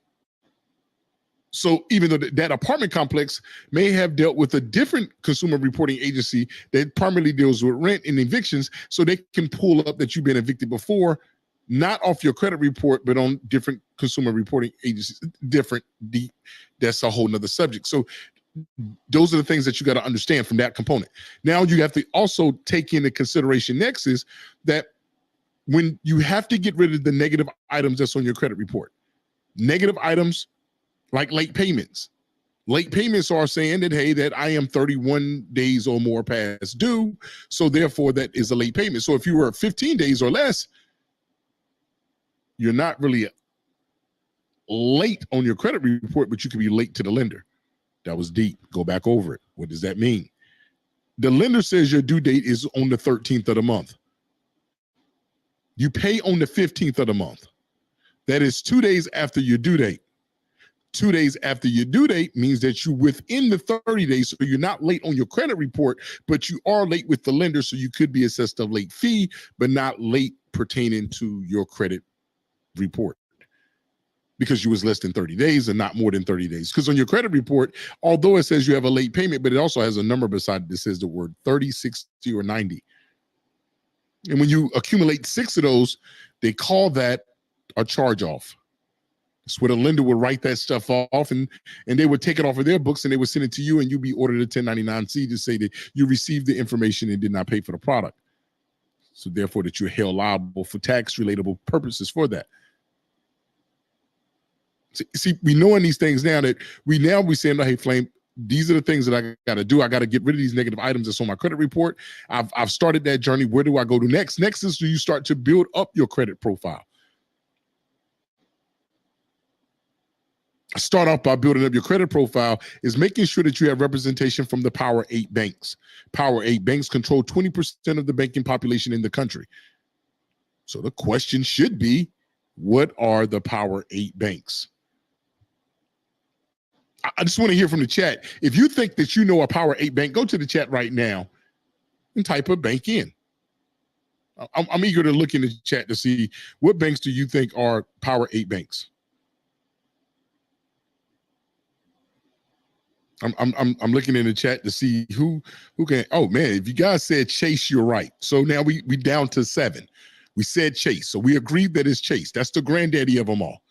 So even though that apartment complex may have dealt with a different consumer reporting agency that primarily deals with rent and evictions, so they can pull up that you've been evicted before, not off your credit report, but on different consumer reporting agencies, that's a whole nother subject. So those are the things that you got to understand from that component. Now you have to also take into consideration next is that when you have to get rid of the negative items that's on your credit report, negative items like late payments. Late payments are saying that, hey, that I am 31 days or more past due, so therefore that is a late payment. So if you were 15 days or less, you're not really late on your credit report, but you could be late to the lender. That was deep. Go back over it. What does that mean? The lender says your due date is on the 13th of the month. You pay on the 15th of the month. That is 2 days after your due date. 2 days after your due date means that you're within the 30 days, so you're not late on your credit report, but you are late with the lender, so you could be assessed a late fee, but not late pertaining to your credit report because you was less than 30 days and not more than 30 days. Because on your credit report, although it says you have a late payment, but it also has a number beside it that says the word 30, 60, or 90. And when you accumulate 6 of those, they call that a charge-off. It's where the lender would write that stuff off, and they would take it off of their books and they would send it to you, and you'd be ordered a 1099-C to say that you received the information and did not pay for the product. So therefore that you're held liable for tax-relatable purposes for that. See, we knowing these things now that we saying, hey, Flame, these are the things that I got to do. I got to get rid of these negative items that's on my credit report. I've started that journey. Where do I go to next? Next is you start to build up your credit profile. Start off by building up your credit profile is making sure that you have representation from the Power 8 banks. Power 8 banks control 20% of the banking population in the country. So the question should be, what are the Power 8 banks? I just want to hear from the chat. If you think that you know a Power 8 bank, go to the chat right now and type a bank in. I'm eager to look in the chat to see what banks do you think are Power 8 banks. I'm looking in the chat to see who can. Oh man, if you guys said Chase, you're right. So now we down to 7. We said Chase, so we agreed that it's Chase. That's the granddaddy of them all.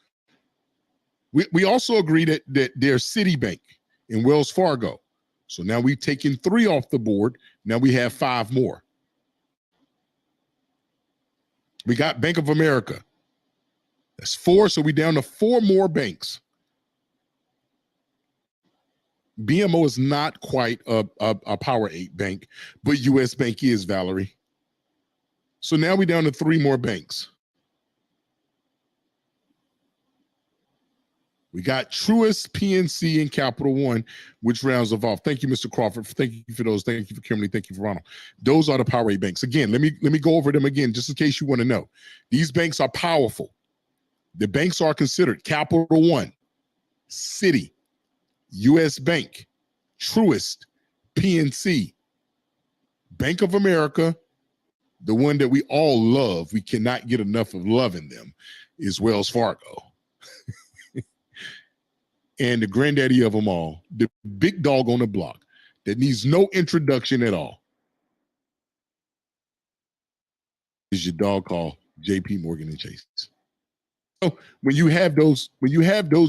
We also agree that there's Citibank and Wells Fargo. So now we've taken 3 off the board. Now we have 5 more. We got Bank of America. That's 4. So we down to 4 more banks. BMO is not quite a Power 8 bank, but US Bank is, Valerie. So now we're down to 3 more banks. We got Truist, PNC, and Capital One, which rounds us off. Thank you, Mr. Crawford. Thank you for those. Thank you for Kimberly. Thank you for Ronald. Those are the Power 8 banks. Again, let me go over them again, just in case you want to know. These banks are powerful. The banks are considered Capital One, Citi, US Bank, Truist, PNC, Bank of America, the one that we all love, we cannot get enough of loving them, is Wells Fargo. And the granddaddy of them all, the big dog on the block that needs no introduction at all, is your dog called JP Morgan and Chase. So when you have those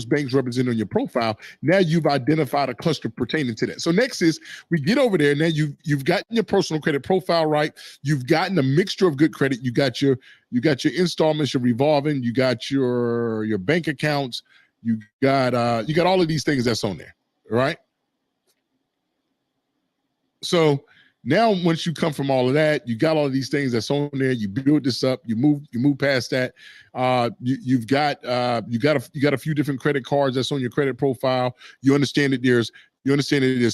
banks represented on your profile, now you've identified a cluster pertaining to that. So next is we get over there. Now you've gotten your personal credit profile right. You've gotten a mixture of good credit. You got your installments, your revolving. You got your bank accounts. You got all of these things that's on there, right? So now, once you come from all of that, you got all of these things that's on there. You build this up. You move past that. You got a few different credit cards that's on your credit profile. You understand that there's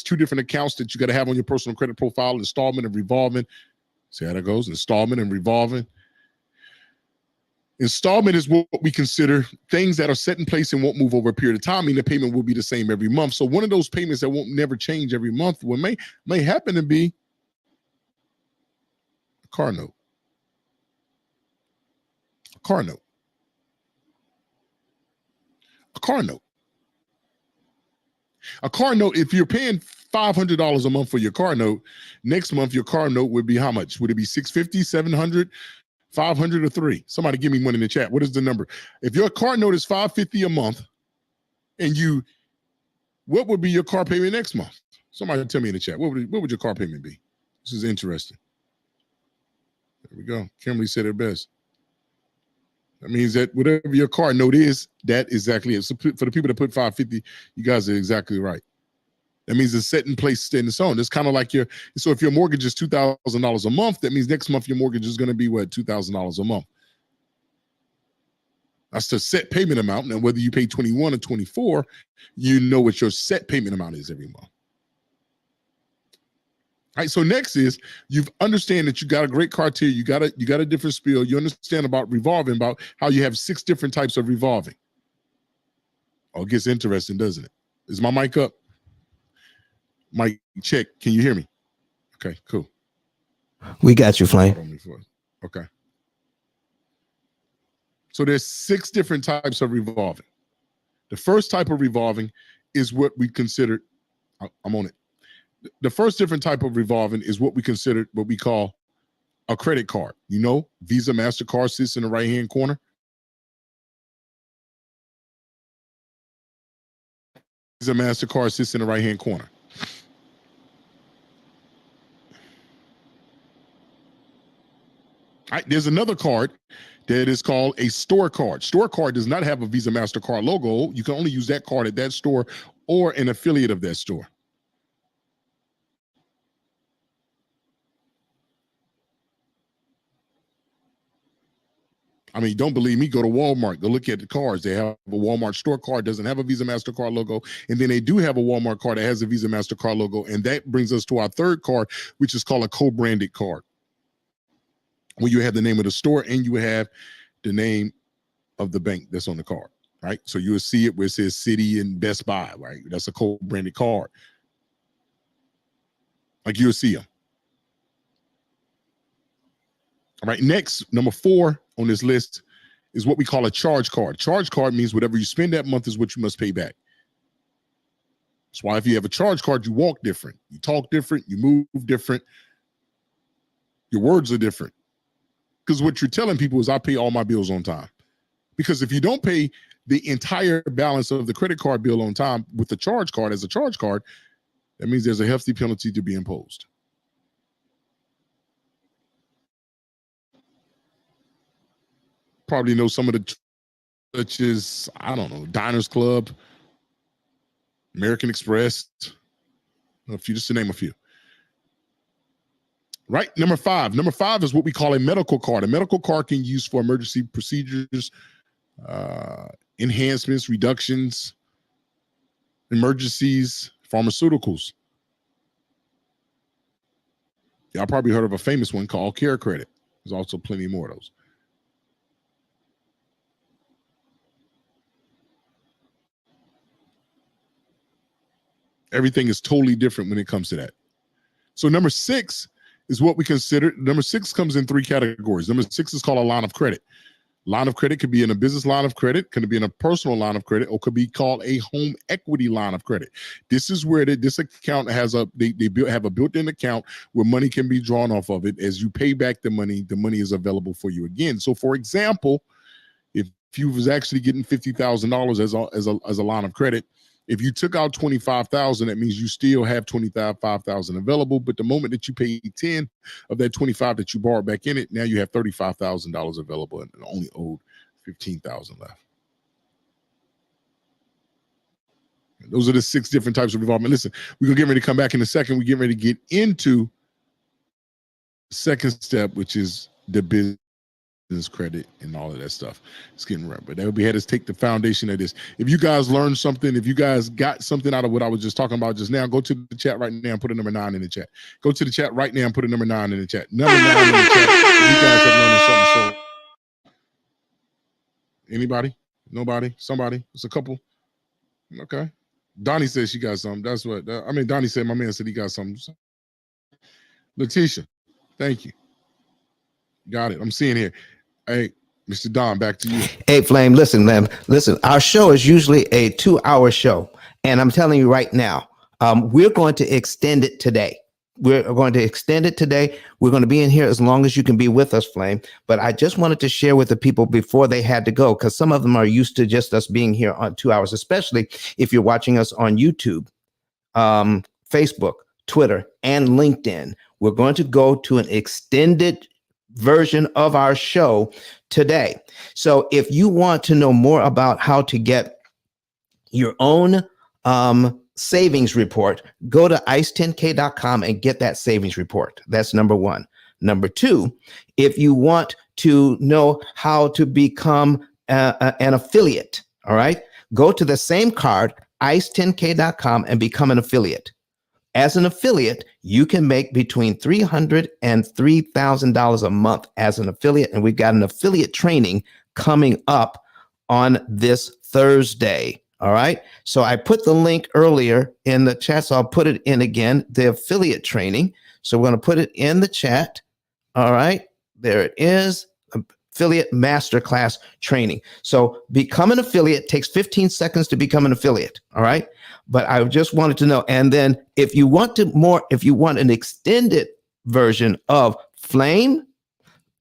two different accounts that you got to have on your personal credit profile: installment and revolving. See how that goes? Installment and revolving. Installment is what we consider things that are set in place and won't move over a period of time, meaning the payment will be the same every month. So one of those payments that won't never change every month, what may happen to be car note. A car note. A car note, if you're paying $500 a month for your car note, next month your car note would be how much? Would it be $650, $700, $500, or $300? Somebody give me one in the chat. What is the number? If your car note is $550 a month, and what would be your car payment next month? Somebody tell me in the chat. What would your car payment be? This is interesting. There we go. Kimberly said it best. That means that whatever your car note is, that exactly is. So for the people that put 550, you guys are exactly right. That means it's set in place, in its own. It's kind of like so if your mortgage is $2,000 a month, that means next month your mortgage is going to be what, $2,000 a month. That's the set payment amount. Now, whether you pay 21 or 24, you know what your set payment amount is every month. All right, so next is you understand that you got a great criteria, you got a different spiel, you understand about revolving, about how you have 6 different types of revolving. Oh, it gets interesting, doesn't it? Is my mic up? Mic check. Can you hear me? Okay, cool. We got you, Flame. Okay. So there's 6 different types of revolving. The first type of revolving is what we consider, I'm on it. The first different type of revolving is what we call a credit card. You know, Visa, MasterCard sits in the right-hand corner. Visa, MasterCard sits in the right-hand corner. All right, there's another card that is called a store card. Store card does not have a Visa, MasterCard logo. You can only use that card at that store or an affiliate of that store. I mean, don't believe me, go to Walmart, go look at the cards. They have a Walmart store card, doesn't have a Visa, MasterCard logo. And then they do have a Walmart card that has a Visa, MasterCard logo. And that brings us to our third card, which is called a co-branded card, where you have the name of the store and you have the name of the bank that's on the card, right? So you'll see it where it says Citi and Best Buy, right? That's a co-branded card. Like you'll see them. All right, next, number 4 on this list is what we call a charge card. Charge card means whatever you spend that month is what you must pay back. That's why if you have a charge card, you walk different, you talk different, you move different, your words are different. Because what you're telling people is I pay all my bills on time. Because if you don't pay the entire balance of the credit card bill on time with the charge card as a charge card, that means there's a hefty penalty to be imposed. Probably know some of the churches, I don't know, Diners Club, American Express, just to name a few. Right, number 5. Number 5 is what we call a medical card. A medical card can be used for emergency procedures, enhancements, reductions, emergencies, pharmaceuticals. Y'all probably heard of a famous one called Care Credit. There's also plenty more of those. Everything is totally different when it comes to that. So number 6 is what we consider. Number 6 comes in 3 categories. Number 6 is called a line of credit. Line of credit could be in a business line of credit, could be in a personal line of credit, or could be called a home equity line of credit. This is where this account has they have a built-in account where money can be drawn off of it. As you pay back the money is available for you again. So for example, if if you was actually getting $50,000 as a line of credit, if you took out 25,000, that means you still have 25,000 available. But the moment that you pay 10 of that 25 that you borrowed back in it, now you have $35,000 available and only owed 15,000 left. Those are the 6 different types of involvement. Listen, we're gonna get ready to come back in a second. We get ready to get into the second step, which is the business credit and all of that stuff. It's getting right, but we had to take the foundation of this. If you guys learned something, if you guys got something out of what I was just talking about just now, go to the chat right now and put a number 9 in the chat. Go to the chat right now and put a number 9 in the chat. Number 9 in the chat. If you guys have learned something. So, anybody? Nobody? Somebody? It's a couple. Okay. Donnie says she got something. That's what Donnie said. My man said he got something. Letitia, thank you. Got it. I'm seeing here. Hey, Mr. Don, back to you. Hey, Flame, listen, man. Listen, our show is usually a 2-hour show. And I'm telling you right now, we're going to extend it today. We're going to extend it today. We're going to be in here as long as you can be with us, Flame. But I just wanted to share with the people before they had to go, because some of them are used to just us being here on 2 hours, especially if you're watching us on YouTube, Facebook, Twitter, and LinkedIn. We're going to go to an extended version of our show today. So if you want to know more about how to get your own savings report, go to ice10k.com and get that savings report. That's number 1. Number 2, if you want to know how to become an affiliate, all right, go to the same card, ice10k.com, and become an affiliate. As an affiliate, you can make between $300 and $3,000 a month as an affiliate. And we've got an affiliate training coming up on this Thursday. All right. So I put the link earlier in the chat. So I'll put it in again, the affiliate training. So we're going to put it in the chat. All right. There it is. Affiliate masterclass training. So become an affiliate. Takes 15 seconds to become an affiliate. All right. But I just wanted to know. And then if you want an extended version of Flame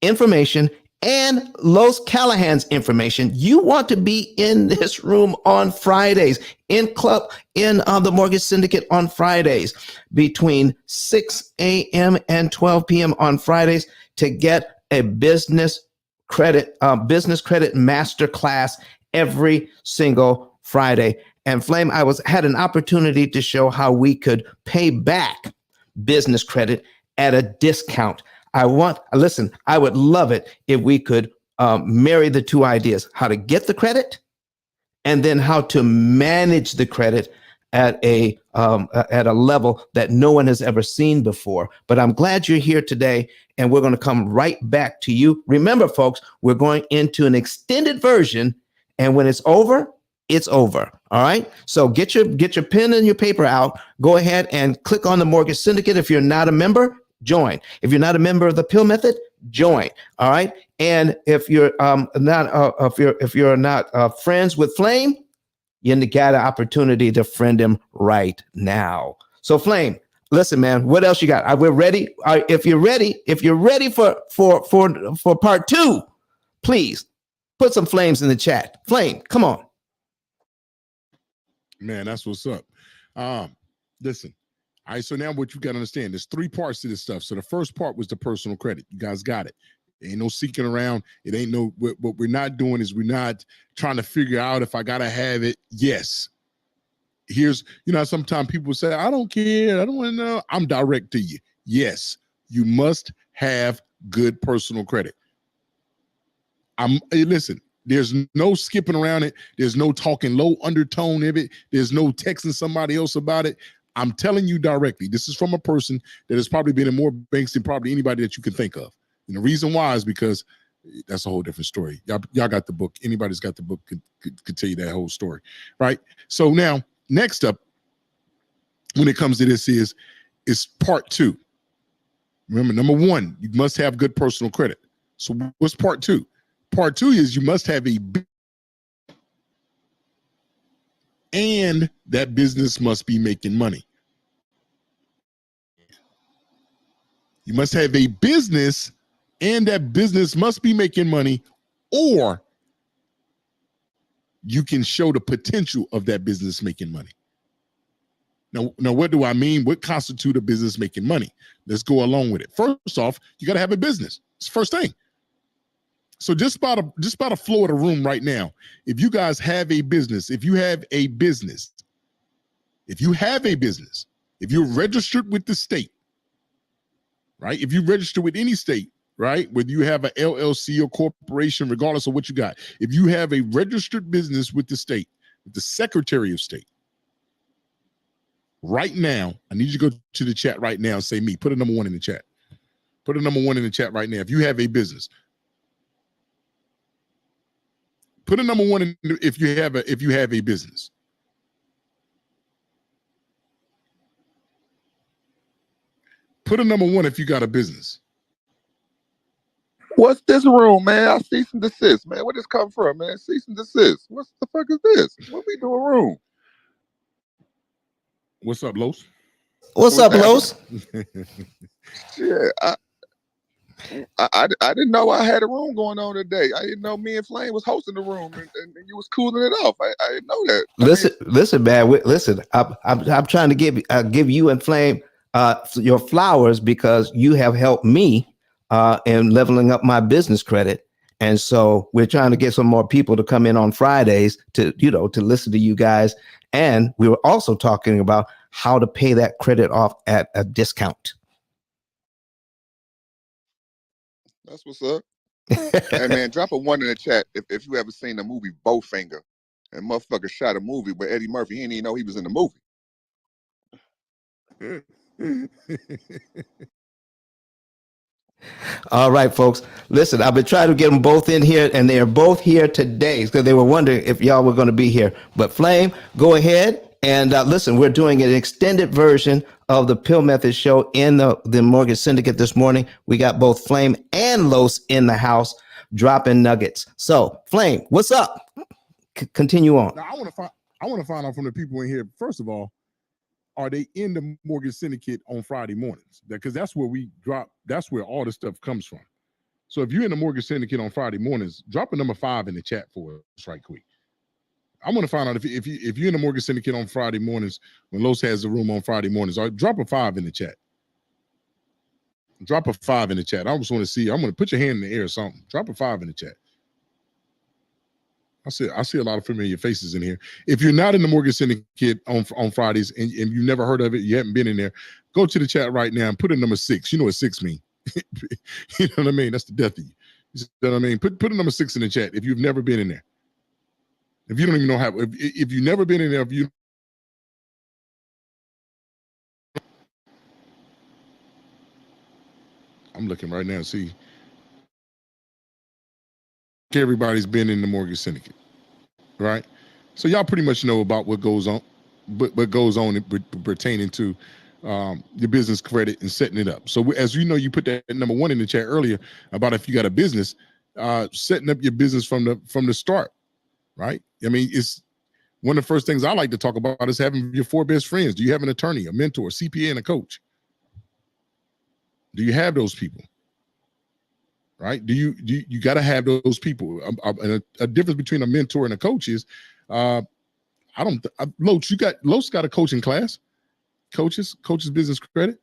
information and Los Callahan's information, you want to be in this room on Fridays, in the Mortgage Syndicate on Fridays between 6 a.m. and 12 p.m. on Fridays to get a business credit masterclass every single Friday. And Flame, I had an opportunity to show how we could pay back business credit at a discount. I would love it if we could marry the two ideas, how to get the credit and then how to manage the credit at a level that no one has ever seen before. But I'm glad you're here today, and we're going to come right back to you. Remember, folks, we're going into an extended version, and when it's over, it's over. All right. So get your pen and your paper out. Go ahead and click on the Mortgage Syndicate. If you're not a member, join. If you're not a member of the P.I.L.L method, join. All right. And if you're not friends with Flame, you got an opportunity to friend him right now. So Flame, listen, man, what else you got? We're ready. If you're ready for part 2, please put some flames in the chat. Flame, come on. Man, that's what's up. Listen. All right, so now what you got to understand, there's 3 parts to this stuff. So the first part was the personal credit. You guys got it. Ain't no seeking around. It ain't no, what we're not doing is we're not trying to figure out if I got to have it. Yes. Here's, sometimes people say, I don't care. I don't want to know. I'm direct to you. Yes, you must have good personal credit. Listen, there's no skipping around it. There's no talking low undertone of it. There's no texting somebody else about it. I'm telling you directly, this is from a person that has probably been in more banks than probably anybody that you can think of. And the reason why is because that's a whole different story. Y'all got the book. Anybody's got the book could tell you that whole story, right? So now, next up, when it comes to this is part 2. Remember, number 1, you must have good personal credit. So what's part 2? Part 2 is you must have and that business must be making money. You must have a business and that business must be making money, or you can show the potential of that business making money. Now, what do I mean? What constitutes a business making money? Let's go along with it. First off, you got to have a business. It's the first thing. So just by the floor of the room right now, if you guys have a business, if you're registered with the state, right? If you register with any state, right? Whether you have an LLC or corporation, regardless of what you got, if you have a registered business with the state, with the Secretary of State, right now, I need you to go to the chat right now and say me. Put a number 1 in the chat. Put a number 1 in the chat right now. If you have a business, put a number 1 in if you have a business. Put a number 1 if you got a business. What's this room, man? I cease and desist, man. Where this come from, man? Cease and desist. What the fuck is this? What we doing room? What's up, Los? What's up, Los? Yeah, I didn't know I had a room going on today. I didn't know me and Flame was hosting the room, and you was cooling it off. I didn't know that. Listen, man. Listen, I'm trying to give you and Flame your flowers because you have helped me in leveling up my business credit, and so we're trying to get some more people to come in on Fridays to listen to you guys. And we were also talking about how to pay that credit off at a discount. That's what's up. Hey man, drop a 1 in the chat if you ever seen the movie Bowfinger. And motherfucker shot a movie with Eddie Murphy. He didn't even know he was in the movie. All right, folks. Listen, I've been trying to get them both in here, and they are both here today because they were wondering if y'all were going to be here. But Flame, go ahead and listen. We're doing an extended version of the P.I.L.L Method show in the Mortgage Syndicate this morning. We got both Flame and Los in the house dropping nuggets. So, Flame, what's up? Continue on. Now, I want to find out from the people in here. First of all, are they in the Mortgage Syndicate on Friday mornings? Because that's where we drop. That's where all this stuff comes from. So if you're in the Mortgage Syndicate on Friday mornings, drop a number 5 in the chat for us right quick. I want to find out if you're in the Mortgage Syndicate on Friday mornings when Los has the room on Friday mornings. Or drop a 5 in the chat. Drop a 5 in the chat. I just want to see. I'm going to put your hand in the air or something. Drop a 5 in the chat. I see a lot of familiar faces in here. If you're not in the Mortgage Syndicate on Fridays and you never heard of it, you haven't been in there, go to the chat right now and put in number 6. You know what 6 means. You know what I mean? That's the death of you. You know what I mean? Put a number 6 in the chat if you've never been in there. If you don't even know how, if you've never been in there, I'm looking right now to see. Everybody's been in the Mortgage Syndicate, right? So y'all pretty much know about what goes on, what goes on pertaining to your business credit and setting it up. So as you know, you put that number 1 in the chat earlier about if you got a business, setting up your business from the start, right? I mean, it's one of the first things I like to talk about is having your 4 best friends. Do you have an attorney, a mentor, CPA, and a coach? Do you have those people? Right? Do you got to have those people? A difference between a mentor and a coach is, Los got a coaching class, coaches business credit.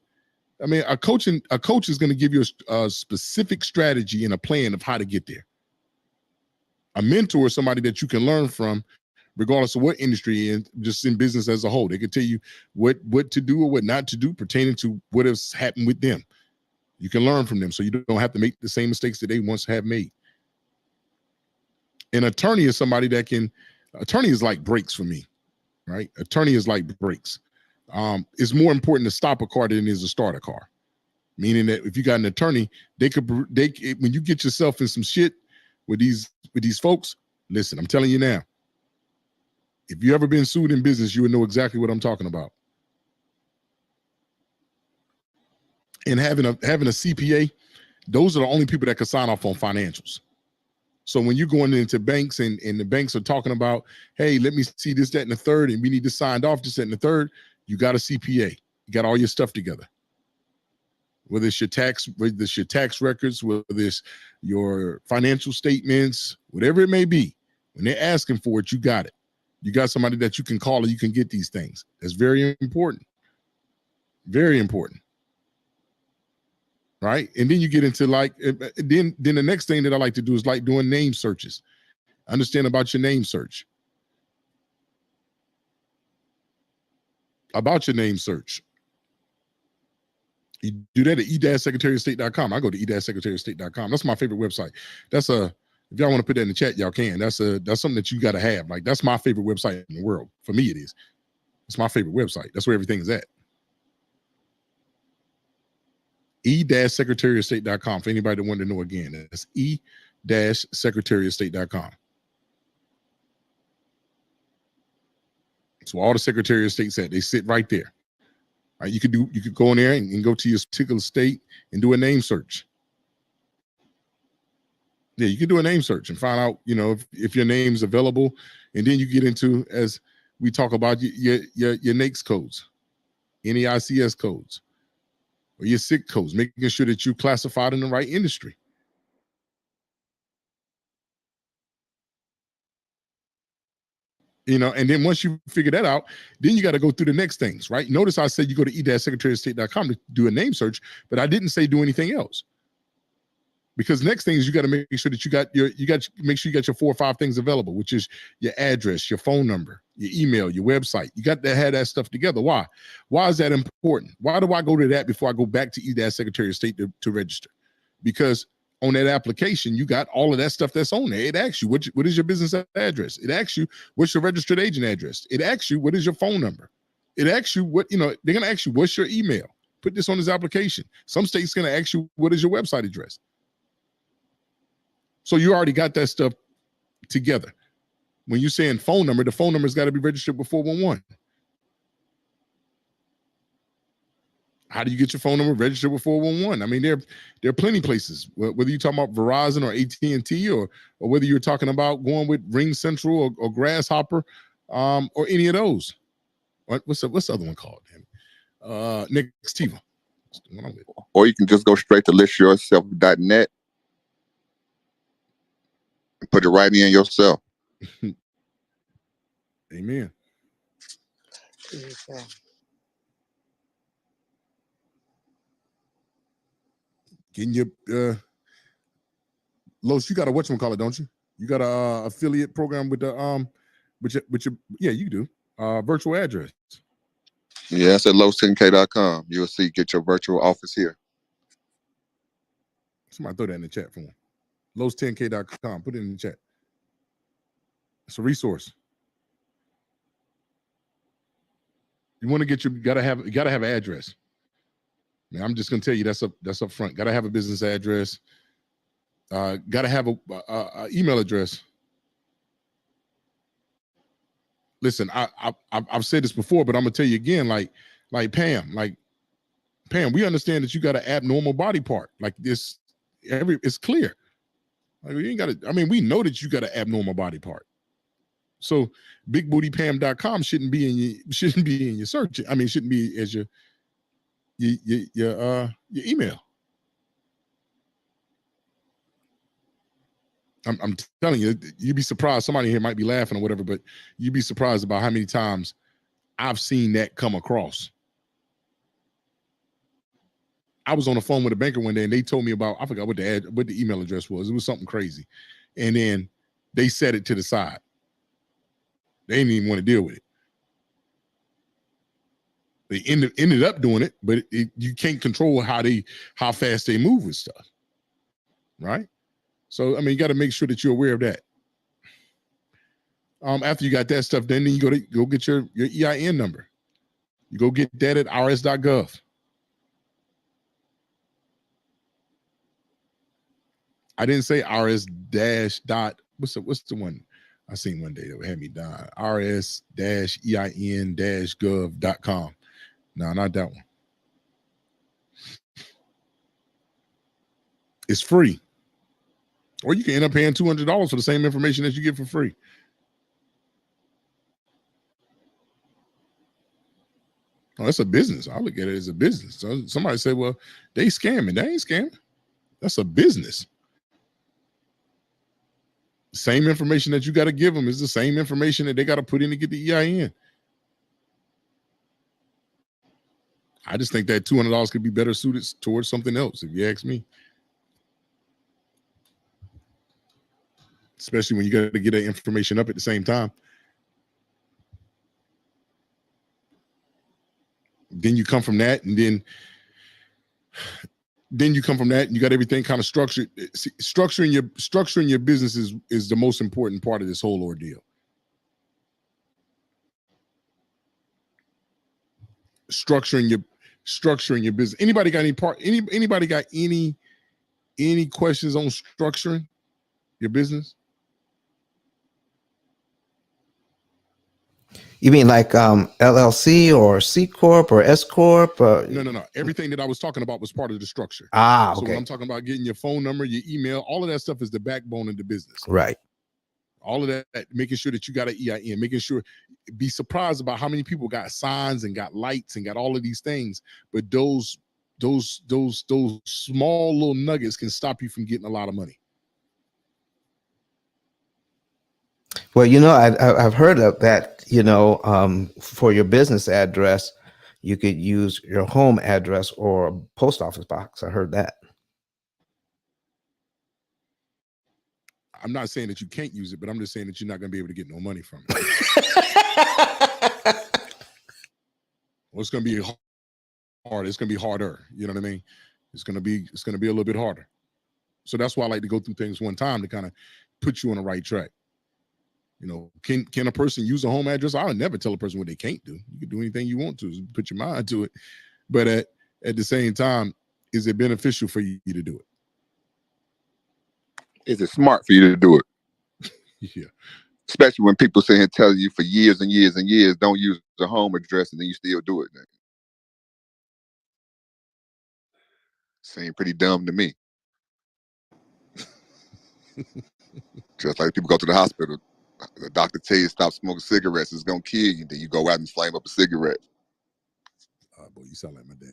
I mean, a coach is going to give you a specific strategy and a plan of how to get there. A mentor is somebody that you can learn from, regardless of what industry and just in business as a whole. They can tell you what to do or what not to do pertaining to what has happened with them. You can learn from them so you don't have to make the same mistakes that they once have made. An attorney is somebody attorney is like brakes for me, right? Attorney is like brakes. It's more important to stop a car than it is to start a car. Meaning that if you got an attorney, when you get yourself in some shit with these folks, listen, I'm telling you now, if you ever been sued in business, you would know exactly what I'm talking about. And having a CPA, those are the only people that can sign off on financials. So when you're going into banks and the banks are talking about, hey, let me see this, that, and the third, and we need to sign off this, that, and the third, you got a CPA. You got all your stuff together. Whether it's your tax records, whether it's your financial statements, whatever it may be, When they're asking for it, you got it. You got somebody that you can call and you can get these things. That's very important. Very important. Right? And then you get into like, then the next thing that I like to do is like doing name searches. Understand about your name search. About your name search. You do that at e-secretaryofstate.com. I go to e-secretaryofstate.com. That's my favorite website. That's if y'all want to put that in the chat, y'all can. That's something that you got to have. Like, that's my favorite website in the world. For me, it is. It's my favorite website. That's where everything is at. e-secretaryofstate.com. For anybody that wanted to know again, that's e-secretaryofstate.com. So all the Secretary of States at, they sit right there. Right, you could go in there and go to your particular state and do a name search. Yeah, you can do a name search and find out, if your name's available, and then you get into, as we talk about, your NAICS codes, NAICS codes, or your SIC codes, making sure that you classified in the right industry. And then once you figure that out, then you got to go through the next things, right? Notice I said you go to e-secretaryofstate.com to do a name search, but I didn't say do anything else. Because next thing is you got to make sure that you got your 4 or 5 things available, which is your address, your phone number, your email, your website. You got to have that stuff together. Why? Why is that important? Why do I go to that before I go back to Secretary of State to register? Because on that application, you got all of that stuff that's on there. It asks you, what is your business address? It asks you, what's your registered agent address? It asks you, what is your phone number? It asks you they're going to ask you, what's your email? Put this on this application. Some states going to ask you, what is your website address? So you already got that stuff together. When you're saying phone number, the phone number's got to be registered with 411. How do you get your phone number registered with 411? I mean, there are plenty of places, whether you're talking about Verizon or AT&T or whether you're talking about going with Ring Central or Grasshopper or any of those. What's the other one called? Nextiva. Or you can just go straight to listyourself.net and put it right in yourself. Amen. Getting your Los, you got a whatchamacallit, don't you? You got a affiliate program with the with your yeah, you do. Virtual address. Yeah, it's at low10k.com. You'll see, get your virtual office here. Somebody throw that in the chat for me. Lows10k.com. Put it in the chat. It's a resource. You want to get you gotta have an address. Man, I'm just gonna tell you that's up front. Gotta have a business address. Gotta have a email address. Listen, I've said this before, but I'm gonna tell you again. Like Pam, we understand that you got an abnormal body part. Like this, it's clear. Like you ain't got to. I mean, we know that you got an abnormal body part. So bigbootypam.com shouldn't be in your search. I mean, it shouldn't be as your email. I'm telling you, you'd be surprised. Somebody here might be laughing or whatever, but you'd be surprised about how many times I've seen that come across. I was on the phone with a banker one day and they told me about, I forgot what the email address was. It was something crazy. And then they set it to the side. They didn't even want to deal with it. They ended up doing it, but you can't control how fast they move with stuff. Right? So, I mean, you got to make sure that you're aware of that. After you got that stuff, then you go get your EIN number. You go get that at rs.gov. I didn't say rs dash dot. What's the one I seen one day that had me down? rs dash EIN dash gov.com. No, not that one. It's free. Or you can end up paying $200 for the same information that you get for free. Oh, that's a business. I look at it as a business. So somebody said, well, they scamming. They ain't scamming. That's a business. Same information that you got to give them is the same information that they got to put in to get the EIN. I just think that $200 could be better suited towards something else, if you ask me. Especially when you got to get that information up at the same time. Then you come from that, and then you come from that, and you got everything kind of structured. See, structuring your business is the most important part of this whole ordeal. Structuring your business. Anybody got anybody got any questions on structuring your business? You mean like LLC or C Corp or S Corp? No. Everything that I was talking about was part of the structure. Okay. So when I'm talking about getting your phone number, your email, all of that stuff is the backbone of the business. Right. All of that, making sure that you got an EIN, making sure, be surprised about how many people got signs and got lights and got all of these things. But those small little nuggets can stop you from getting a lot of money. Well, I've heard of that, for your business address, you could use your home address or a post office box. I heard that. I'm not saying that you can't use it, but I'm just saying that you're not going to be able to get no money from it. Well, it's going to be hard. It's going to be harder. You know what I mean? It's going to be a little bit harder. So that's why I like to go through things one time to kind of put you on the right track. Can a person use a home address? I would never tell a person what they can't do. You can do anything you want to, put your mind to it. But at the same time, is it beneficial for you to do it? Is it smart for you to do it? Yeah. Especially when people sit here and tell you for years and years and years, don't use the home address, and then you still do it. Seems pretty dumb to me. Just like people go to the hospital, the doctor tell you stop smoking cigarettes, it's gonna kill you. Then you go out and flame up a cigarette. Boy, you sound like my dad.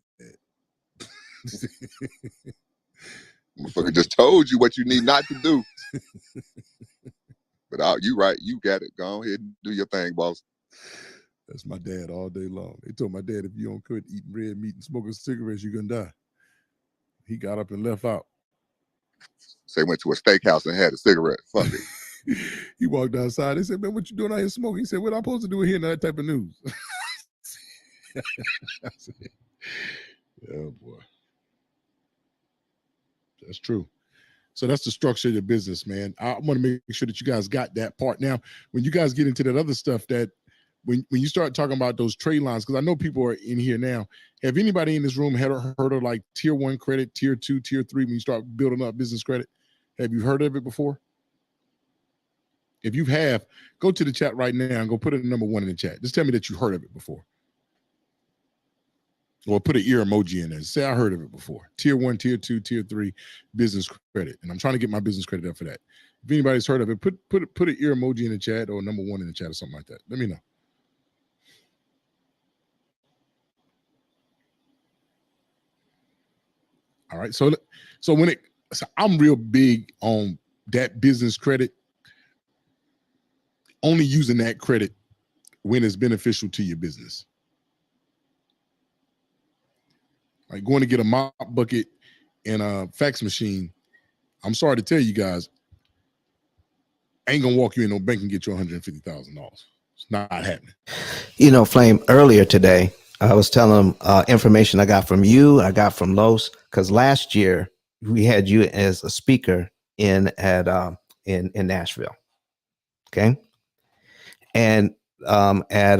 Motherfucker just told you what you need not to do. But you right, you got it. Go ahead and do your thing, boss. That's my dad all day long. They told my dad, if you don't quit eating red meat and smoking cigarettes, you're gonna die. He got up and left out. So he went to a steakhouse and had a cigarette. Fuck it. He walked outside. They said, man, what you doing out here smoking? He said, what am I supposed to do here in that type of news? I said, yeah, boy. That's true. So that's the structure of your business, man. I want to make sure that you guys got that part. Now, when you guys get into that other stuff, that when you start talking about those trade lines, because I know people are in here now. Have anybody in this room heard of like tier 1 credit, tier 2, tier 3, when you start building up business credit? Have you heard of it before? If you have, go to the chat right now and go put a number 1 in the chat. Just tell me that you heard of it before. Or put an ear emoji in there. Say, I heard of it before. Tier 1, tier 2, tier 3 business credit. And I'm trying to get my business credit up for that. If anybody's heard of it, put an ear emoji in the chat or number 1 in the chat or something like that. Let me know. All right. So I'm real big on that business credit, only using that credit when it's beneficial to your business. Like going to get a mop bucket and a fax machine. I'm sorry to tell you guys, I ain't gonna walk you in no bank and get you $150,000. It's not happening. Flame, earlier today, I was telling them information I got from you, I got from Los, because last year we had you as a speaker in Nashville. Okay. And at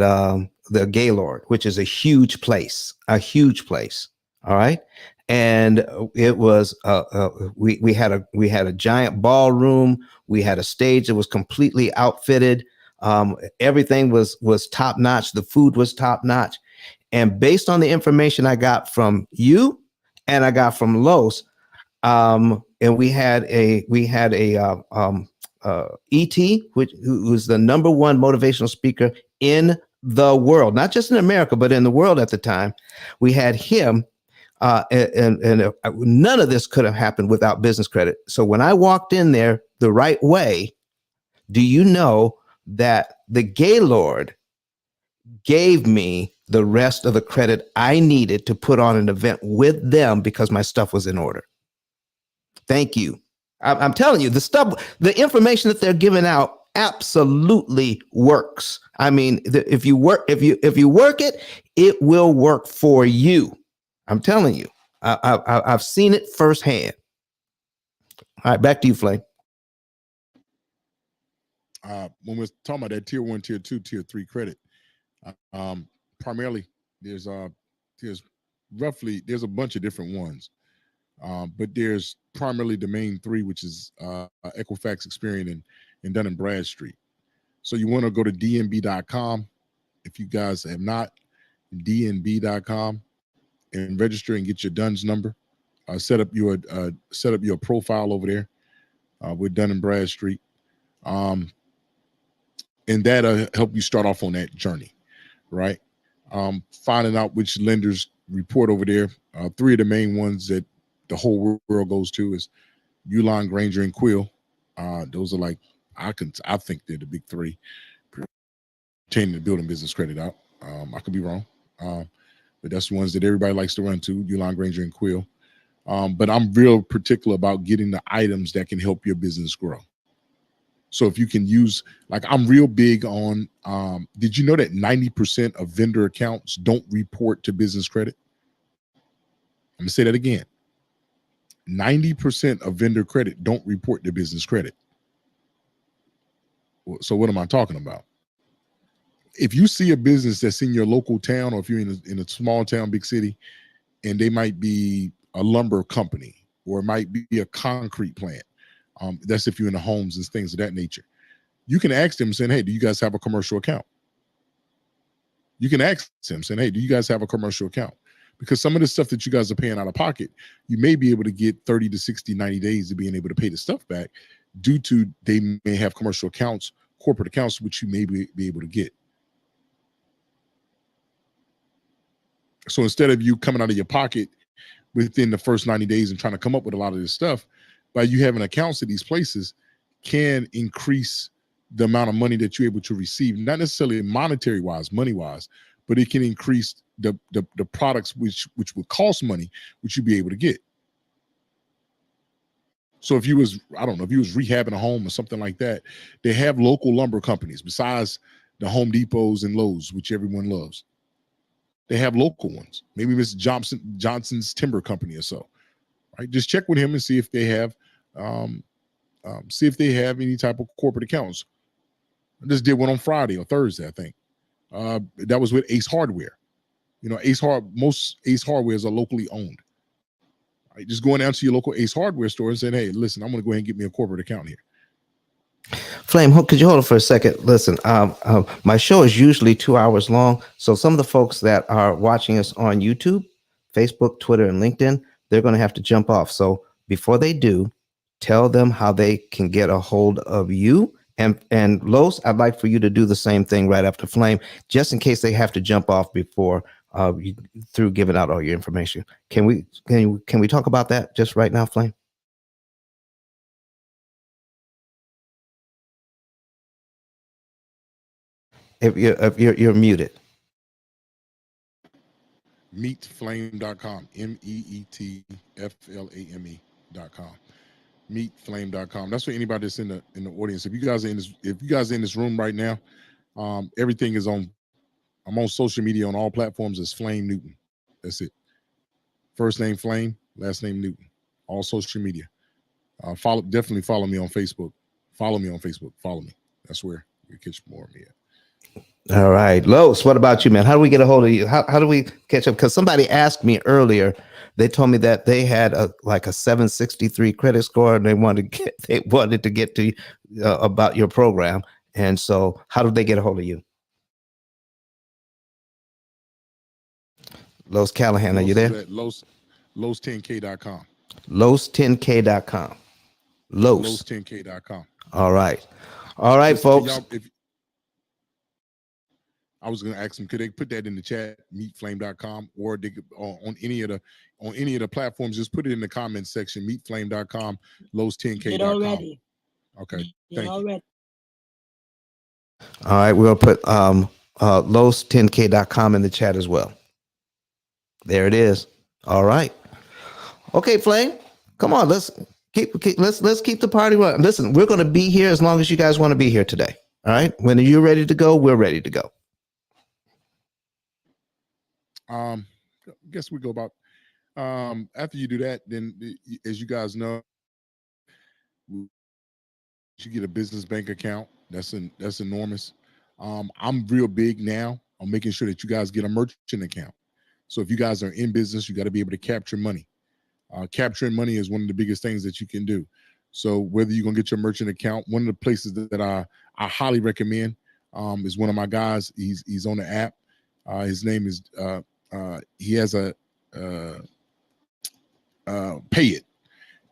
the Gaylord, which is a huge place. All right. And it was we had a giant ballroom. We had a stage that was completely outfitted. Everything was top notch. The food was top notch. And based on the information I got from you and I got from Los, and we had a ET, who was the number 1 motivational speaker in the world, not just in America, but in the world at the time. We had him, and none of this could have happened without business credit. So when I walked in there the right way, Do you know that the Gaylord gave me the rest of the credit I needed to put on an event with them because my stuff was in order? Thank you. I'm telling you, the information that they're giving out absolutely works. I mean, if you work it, it will work for you. I'm telling you, I've seen it firsthand. All right, back to you, Flame. When we're talking about that tier 1, tier 2, tier 3 credit, primarily there's a bunch of different ones, but there's primarily the main three, which is Equifax, Experian, and Dun and Bradstreet. So you want to go to dnb.com if you guys have not, dnb.com, and register and get your DUNS number. Set up your profile over there with Dun and Bradstreet, and that'll help you start off on that journey, right? Finding out which lenders report over there. Three of the main ones that the whole world goes to is Uline, Granger, and Quill. Those are like I think they're the big three pertaining to building business credit out. I could be wrong, but that's the ones that everybody likes to run to: Uline, Granger, and Quill. But I'm real particular about getting the items that can help your business grow. So if you can use, like, I'm real big on, did you know that 90% of vendor accounts don't report to business credit? I'm gonna say that again. 90% of vendor credit don't report to business credit. So what am I talking about? If you see a business that's in your local town, or if you're in a small town, big city, and they might be a lumber company, or it might be a concrete plant, that's if you're in the homes and things of that nature. You can ask them saying, hey, do you guys have a commercial account? You can ask them saying, hey, do you guys have a commercial account? Because some of the stuff that you guys are paying out of pocket, you may be able to get 30 to 60, 90 days of being able to pay the stuff back due to they may have commercial accounts, corporate accounts, which you may be able to get. So instead of you coming out of your pocket within the first 90 days and trying to come up with a lot of this stuff, by you having accounts at these places can increase the amount of money that you're able to receive, not necessarily monetary wise, money wise, but it can increase the products which would cost money, which you'd be able to get. So if you was, I don't know, if you was rehabbing a home or something like that, they have local lumber companies besides the Home Depots and Lowe's, which everyone loves. They have local ones. Maybe Mr. Johnson's Timber Company or so. Right? Just check with him and see if they have any type of corporate accounts. I just did one on Friday or Thursday, I think. That was with Ace Hardware. You know, most Ace Hardwares are locally owned. Right? Just going down to your local Ace Hardware store and saying, hey, listen, I'm going to go ahead and get me a corporate account here. Flame, could you hold it for a second? Listen, my show is usually 2 hours long. So some of the folks that are watching us on YouTube, Facebook, Twitter, and LinkedIn, they're going to have to jump off. So before they do, tell them how they can get a hold of you. And Los, I'd like for you to do the same thing right after Flame, just in case they have to jump off before through giving out all your information. Can we talk about that just right now, Flame? If you're muted. Meetflame.com, meetflame.com. Meetflame.com. That's for anybody that's in the audience. If you guys are in this room right now, everything is on. I'm on social media on all platforms as Flame Newton. That's it. First name Flame, last name Newton. All social media. Definitely follow me on Facebook. Follow me. That's where you catch more of me at. All right, Los, what about you, man? How do we get a hold of you? How do we catch up? Because somebody asked me earlier. They told me that they had a 763 credit score, and they wanted to get to about your program. And so, how did they get a hold of you? Los Callahan, are you there? Los10k.com. Los10k.com. Los10k.com. All right, folks. I was going to ask them, could they put that in the chat, meetflame.com, or they could, on any of the platforms, just put it in the comments section, meetflame.com, Los10k.com. Did already. Okay, Did already. All right, we're gonna put los10k.com in the chat as well. There it is. All right. Okay, Flame. Come on, let's keep the party running. Listen, we're gonna be here as long as you guys want to be here today. All right. When you're ready to go, we're ready to go. I guess we go about after you do that, then as you guys know, you get a business bank account. That's enormous. I'm real big now on making sure that you guys get a merchant account. So if you guys are in business, you got to be able to capture money. Capturing money is one of the biggest things that you can do. So whether you're gonna get your merchant account, one of the places that I highly recommend is one of my guys. He's on the app. His name is he has a Pay It.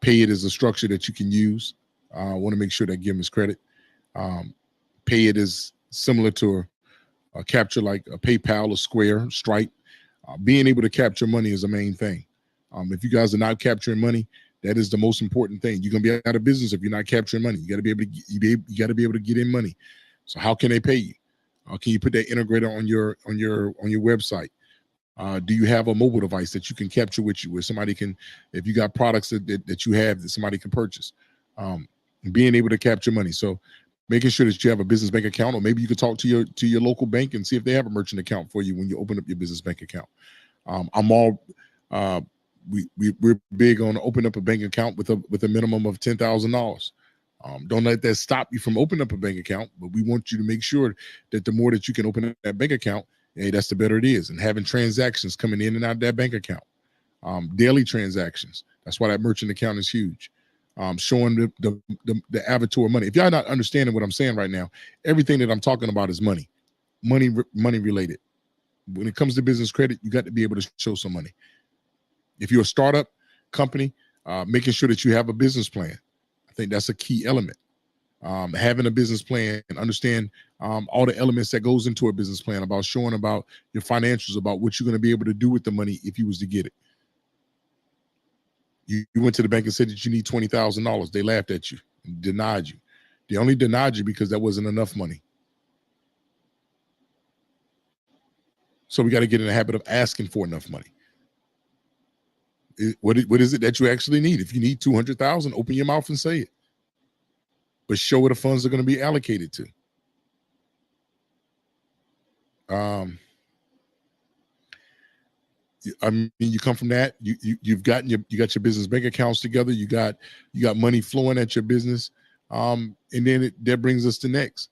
Pay It is a structure that you can use. I want to make sure that I give him his credit. Pay It is similar to a capture like a PayPal, a Square, Stripe. Being able to capture money is the main thing. If you guys are not capturing money, that is the most important thing. You're gonna be out of business if you're not capturing money. You got to be able to you got to be able to get in money. So how can they pay you? Can you put that integrator on your website? Do you have a mobile device that you can capture with you, where somebody can, if you got products that you have that somebody can purchase, being able to capture money. So making sure that you have a business bank account, or maybe you could talk to your local bank and see if they have a merchant account for you when you open up your business bank account. I'm all we're big on opening up a bank account with a minimum of $10,000. Don't let that stop you from opening up a bank account, but we want you to make sure that the more that you can open up that bank account, hey, that's the better it is. And having transactions coming in and out of that bank account, daily transactions. That's why that merchant account is huge. Showing the avatar money. If y'all not understanding what I'm saying right now, everything that I'm talking about is money related. When it comes to business credit, you got to be able to show some money. If you're a startup company, making sure that you have a business plan. I think that's a key element. Having a business plan and understand all the elements that goes into a business plan, about showing about your financials, about what you're going to be able to do with the money if you was to get it. You went to the bank and said that you need $20,000. They laughed at you and denied you. They only denied you because that wasn't enough money. So we got to get in the habit of asking for enough money. What is it that you actually need? If you need 200,000, open your mouth and say it. But show where the funds are going to be allocated to. I mean, you come from that. You got your business bank accounts together. You got money flowing at your business, and then that brings us to next.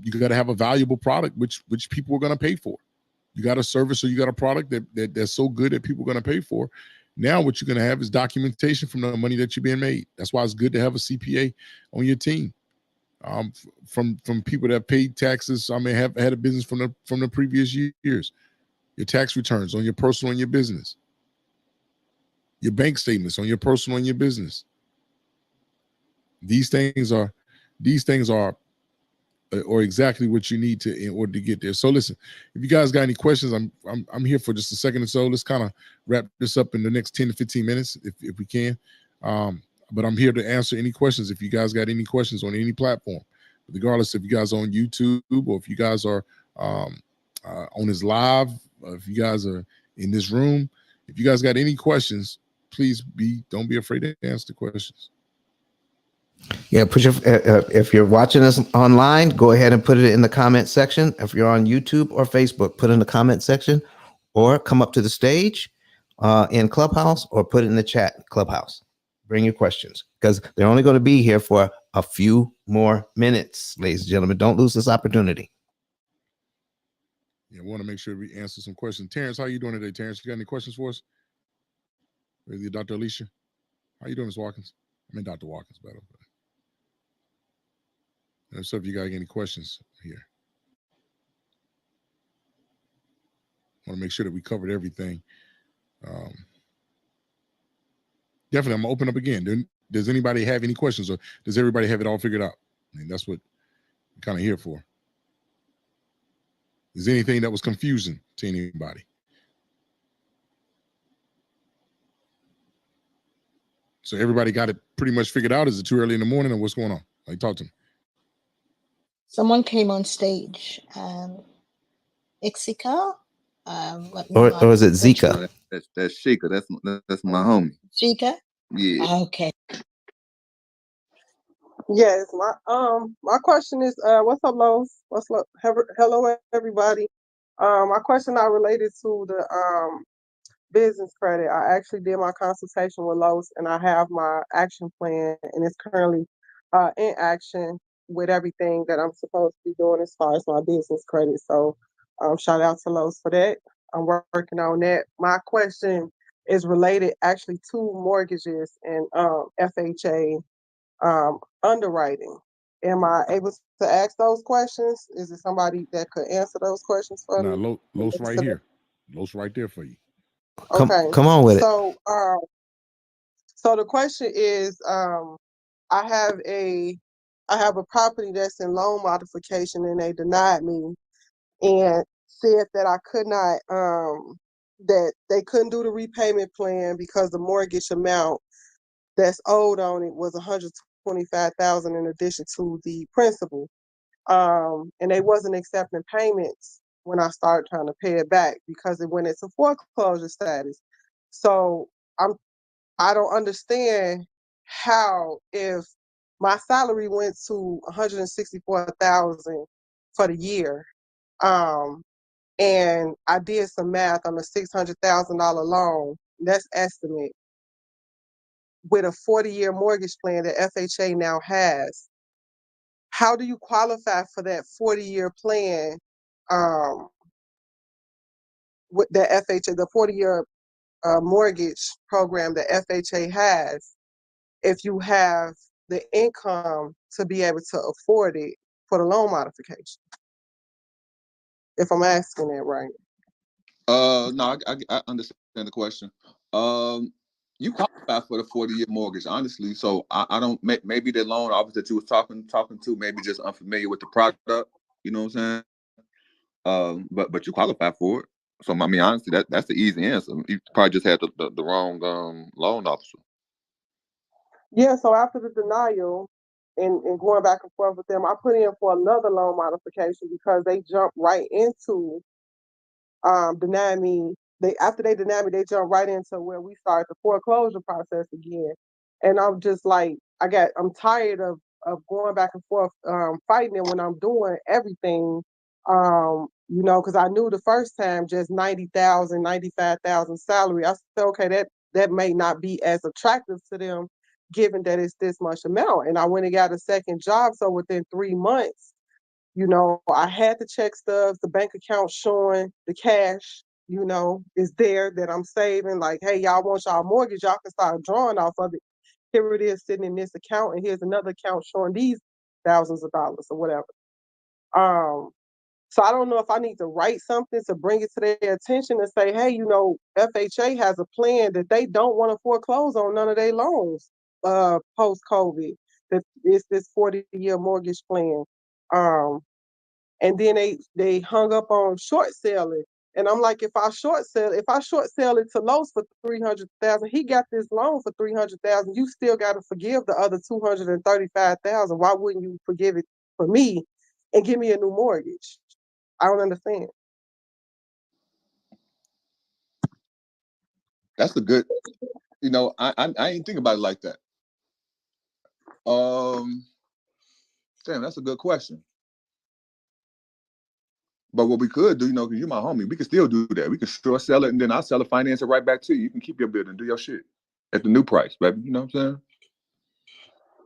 You got to have a valuable product which people are going to pay for. You got a service or you got a product that's so good that people are going to pay for. Now what you're going to have is documentation from the money that you're being made. That's why it's good to have a CPA on your team. From people that paid taxes. I mean, have had a business from the previous years. Your tax returns on your personal and your business. Your bank statements on your personal and your business. These things are exactly what you need to in order to get there. So listen, if you guys got any questions, I'm here for just a second or so. Let's kind of wrap this up in the next 10 to 15 minutes if we can. But I'm here to answer any questions if you guys got any questions on any platform, regardless if you guys are on YouTube or if you guys are on this live, if you guys are in this room. If you guys got any questions, please don't be afraid to ask the questions. Yeah, put your if you're watching us online, go ahead and put it in the comment section. If you're on YouTube or Facebook, put it in the comment section, or come up to the stage in Clubhouse, or put it in the chat Clubhouse. Bring your questions, because they're only going to be here for a few more minutes, ladies and gentlemen. Don't lose this opportunity. Yeah, we want to make sure we answer some questions. Terrence, how you doing today, Terrence? You got any questions for us? With you, Dr. Alicia? How you doing, Ms. Watkins? I mean, Dr. Watkins, better. So if you got any questions here. Want to make sure that we covered everything. Definitely, I'm going to open up again. Does anybody have any questions, or does everybody have it all figured out? I mean, that's what I'm kind of here for. Is there anything that was confusing to anybody? So everybody got it pretty much figured out? Is it too early in the morning, or what's going on? Like, talk to me. Someone came on stage. Ixika. Let me or is it butcher Zika? That's Sheikah. That's my homie. Chika. Yeah. Okay. Yes, my question is, what's up, Lowe's? What's up? Hello, everybody. My question I related to the business credit. I actually did my consultation with Lowe's, and I have my action plan, and it's currently in action with everything that I'm supposed to be doing as far as my business credit. So, shout out to Lowe's for that. I'm working on that. My question is related actually to mortgages and FHA underwriting. Am I able to ask those questions? Is it somebody that could answer those questions for Nah, me? Los right here. Los right there for you. Okay. Come on with it. So the question is, I have a property that's in loan modification, and they denied me and said that I could not that they couldn't do the repayment plan because the mortgage amount that's owed on it was $125,000 in addition to the principal. And they wasn't accepting payments when I started trying to pay it back because it went into foreclosure status. So I don't understand how, if my salary went to 164,000 for the year, and I did some math on a $600,000 loan, that's estimate, with a 40-year mortgage plan that FHA now has. How do you qualify for that 40-year plan with the FHA, the 40-year mortgage program that FHA has, if you have the income to be able to afford it for the loan modification? If I'm asking that right. No, I understand the question. You qualify for the 40-year mortgage, honestly. So I don't. Maybe the loan officer that you was talking to, maybe just unfamiliar with the product. You know what I'm saying? But you qualify for it. So I mean, honestly, that's the easy answer. You probably just had the wrong loan officer. Yeah. So after the denial and going back and forth with them, I put in for another loan modification because they jumped right into denied me. After they denied me, they jumped right into where we started the foreclosure process again. And I'm just like, I'm tired of going back and forth, fighting it when I'm doing everything. Because I knew the first time just 90,000, 95,000 salary. I said, okay, that may not be as attractive to them, given that it's this much amount. And I went and got a second job. So within 3 months, I had the check stubs, the bank account showing the cash, is there that I'm saving. Like, hey, y'all want y'all mortgage, y'all can start drawing off of it. Here it is sitting in this account, and here's another account showing these thousands of dollars or whatever. So I don't know if I need to write something to bring it to their attention and say, hey, FHA has a plan that they don't want to foreclose on none of their loans post-COVID. That it's this 40-year mortgage plan. And then they hung up on short selling. And I'm like, if I short sell it to Lowe's for 300,000, he got this loan for 300,000. You still got to forgive the other 235,000. Why wouldn't you forgive it for me and give me a new mortgage? I don't understand. That's a good. I ain't think about it like that. Damn, that's a good question. But what we could do, because you're my homie, we can still do that. We can short sell it, and then I'll sell it, finance it right back to you. You can keep your building, do your shit at the new price, baby. You know what I'm saying?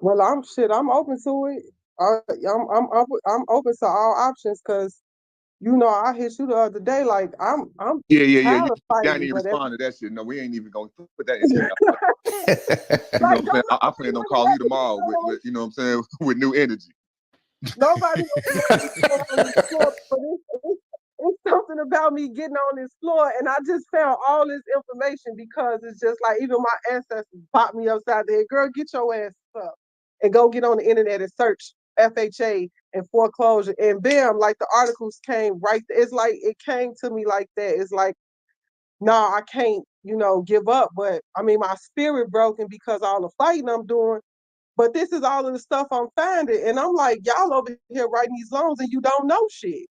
Well, I'm open to it. I'm open to all options because I hit you the other day. Like I'm Yeah. tired of I ain't fighting, even but respond to that shit. No, we ain't even gonna put that in here. You know like what I'm saying? I plan on calling you tomorrow with you know what I'm saying, with new energy. nobody was on this floor, but it's something about me getting on this floor, and I just found all this information because it's just like even my ancestors popped me upside the head. Girl, get your ass up and go get on the internet and search FHA and foreclosure, and bam, like the articles came right there. It's like it came to me like that. It's like, nah, I can't, give up. But I mean, my spirit broken because all the fighting I'm doing. But this is all of the stuff I'm finding. And I'm like, y'all over here writing these loans and you don't know shit.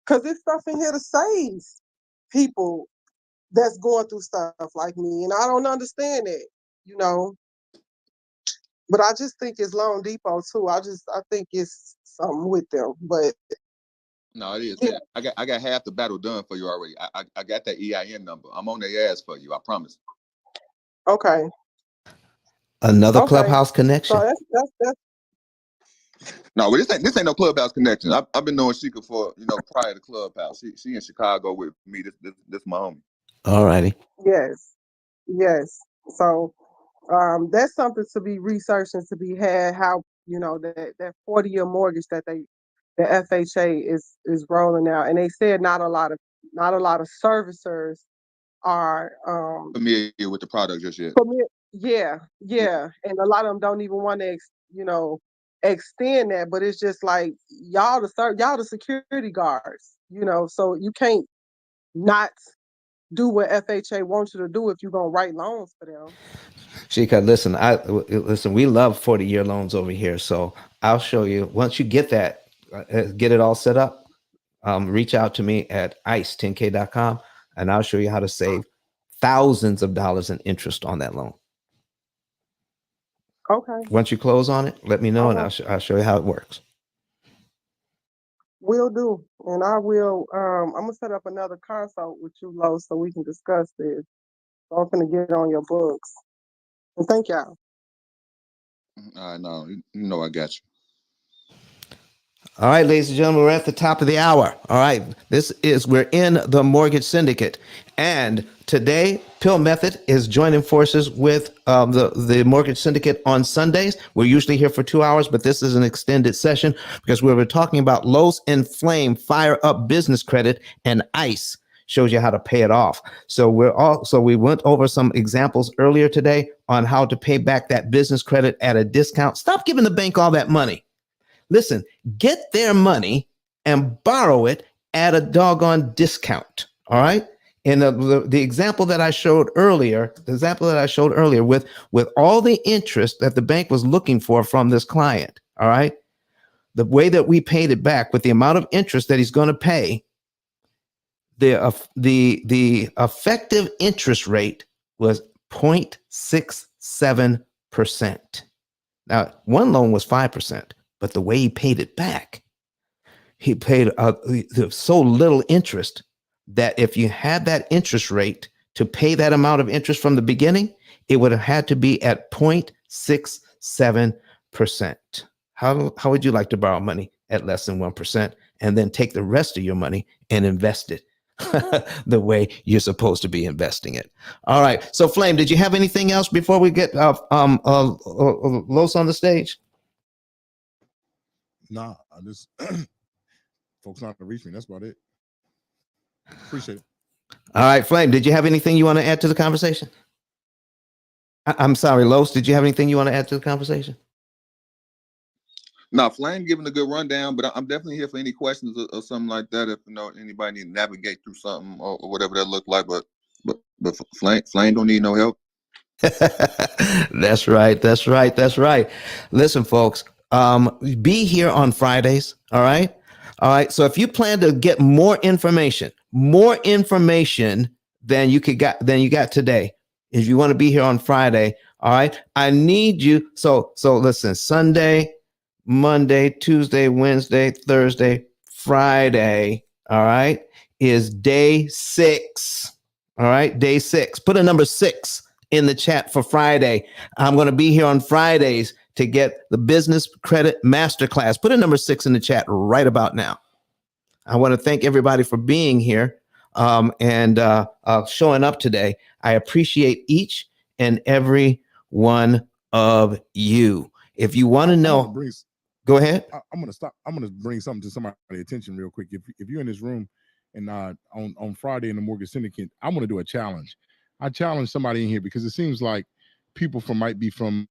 Because there's stuff in here to save people that's going through stuff like me. And I don't understand it, you know. But I just think it's Loan Depot too. I think it's something with them. But No, it is. yeah. I got half the battle done for you already. I got that EIN number. I'm on their ass for you. I promise. Okay. Another Okay. Clubhouse connection. So that's No, but this ain't no Clubhouse connection. I've been knowing Sheikah for prior to Clubhouse. She in Chicago with me. This my homie. All righty. yes. So that's something to be researched and to be had. How that 40-year mortgage that the FHA is rolling out, and they said not a lot of servicers are Familiar with the product just yet. yeah, and a lot of them don't even want to extend that, but it's just like y'all the security guards, so you can't not do what FHA wants you to do if you're gonna write loans for them. Sheikah, listen, we love 40-year loans over here. So I'll show you once you get that, get it all set up. Reach out to me at ice10k.com and I'll show you how to save thousands of dollars in interest on that loan. Okay. Once you close on it, let me know and I'll show you how it works. Will do. And I will, I'm going to set up another consult with you, Lo, so we can discuss this. So I'm going to get on your books. And thank y'all. I know. I got you. All right, ladies and gentlemen, we're at the top of the hour. All right, we're in the Mortgage Syndicate. And today, P.I.L.L Method is joining forces with the Mortgage Syndicate on Sundays. We're usually here for 2 hours, but this is an extended session because we were talking about Los Inflame Fire Up Business Credit, and ICE shows you how to pay it off. So we went over some examples earlier today on how to pay back that business credit at a discount. Stop giving the bank all that money. Listen, get their money and borrow it at a doggone discount. All right. And the example that I showed earlier, with all the interest that the bank was looking for from this client. All right. The way that we paid it back with the amount of interest that he's going to pay, the effective interest rate was 0.67%. Now, one loan was 5%. But the way he paid it back, he paid so little interest that if you had that interest rate to pay that amount of interest from the beginning, it would have had to be at 0.67%. How would you like to borrow money at less than 1% and then take the rest of your money and invest it the way you're supposed to be investing it? All right. So, Flame, did you have anything else before we get Los on the stage? Nah, I just folks not to reach me. That's about it. Appreciate it. All right, Flame, did you have anything you want to add to the conversation? I'm sorry, Los, did you have anything you want to add to the conversation? No, Flame giving a good rundown, but I'm definitely here for any questions or something like that. If anybody need to navigate through something or whatever that look like, but Flame don't need no help. That's right. Listen, folks, be here on Fridays. All right. So if you plan to get more information than you got today, if you want to be here on Friday, all right, I need you. So listen, Sunday, Monday, Tuesday, Wednesday, Thursday, Friday, all right, is day 6. All right, day 6. Put a number 6 in the chat for Friday. I'm going to be here on Fridays to get the Business Credit Masterclass. Put a number 6 in the chat right about now. I want to thank everybody for being here and showing up today. I appreciate each and every one of you. If you want to know, go ahead. I'm going to bring something to somebody's attention real quick. If you're in this room and on Friday in the Mortgage Syndicate, I'm going to do a challenge. I challenge somebody in here because it seems like people somebody might be from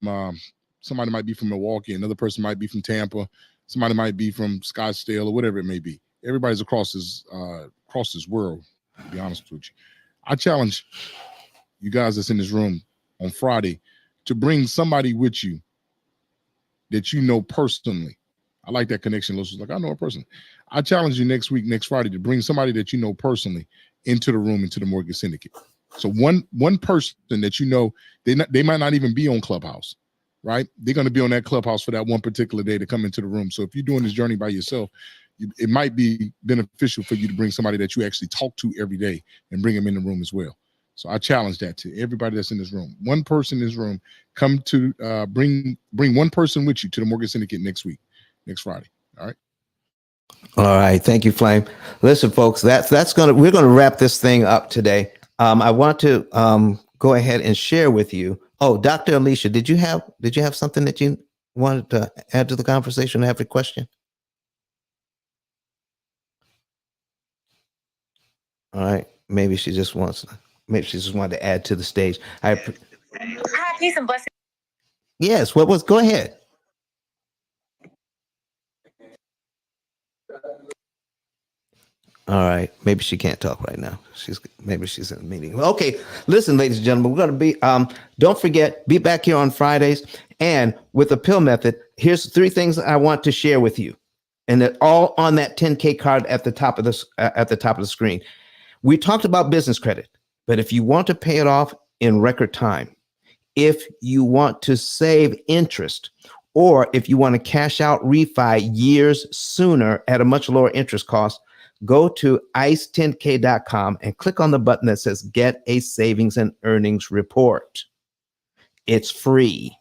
Milwaukee, another person might be from Tampa, somebody might be from Scottsdale or whatever it may be. Everybody's across this world, to be honest with you. I challenge you guys that's in this room on Friday to bring somebody with you that you know personally. I like that connection. Los was like, I know her personally. I challenge you next week, next Friday, to bring somebody that you know personally into the room, into the mortgage syndicate. So one person that you know, they might not even be on Clubhouse, right? They're going to be on that Clubhouse for that one particular day to come into the room. So if you're doing this journey by yourself, it might be beneficial for you to bring somebody that you actually talk to every day and bring them in the room as well. So I challenge that to everybody that's in this room. One person in this room, come to bring one person with you to the mortgage syndicate next week, next Friday. All right. All right. Thank you, Flame. Listen, folks, we're gonna wrap this thing up today. I want to go ahead and share with you. Oh, Dr. Alicia, did you have something that you wanted to add to the conversation? Have a question? All right. Maybe she just wanted to add to the stage. Hi, peace and blessings. Yes. Go ahead. All right. Maybe she can't talk right now. Maybe she's in a meeting. Okay. Listen, ladies and gentlemen, we're going to be, don't forget, be back here on Fridays. And with the P.I.L.L method, here's 3 things I want to share with you. And they're all on that 10K card at the top of the screen. We talked about business credit, but if you want to pay it off in record time, if you want to save interest, or if you want to cash out refi years sooner at a much lower interest cost, go to ice10k.com and click on the button that says Get a Savings and Earnings Report. It's free.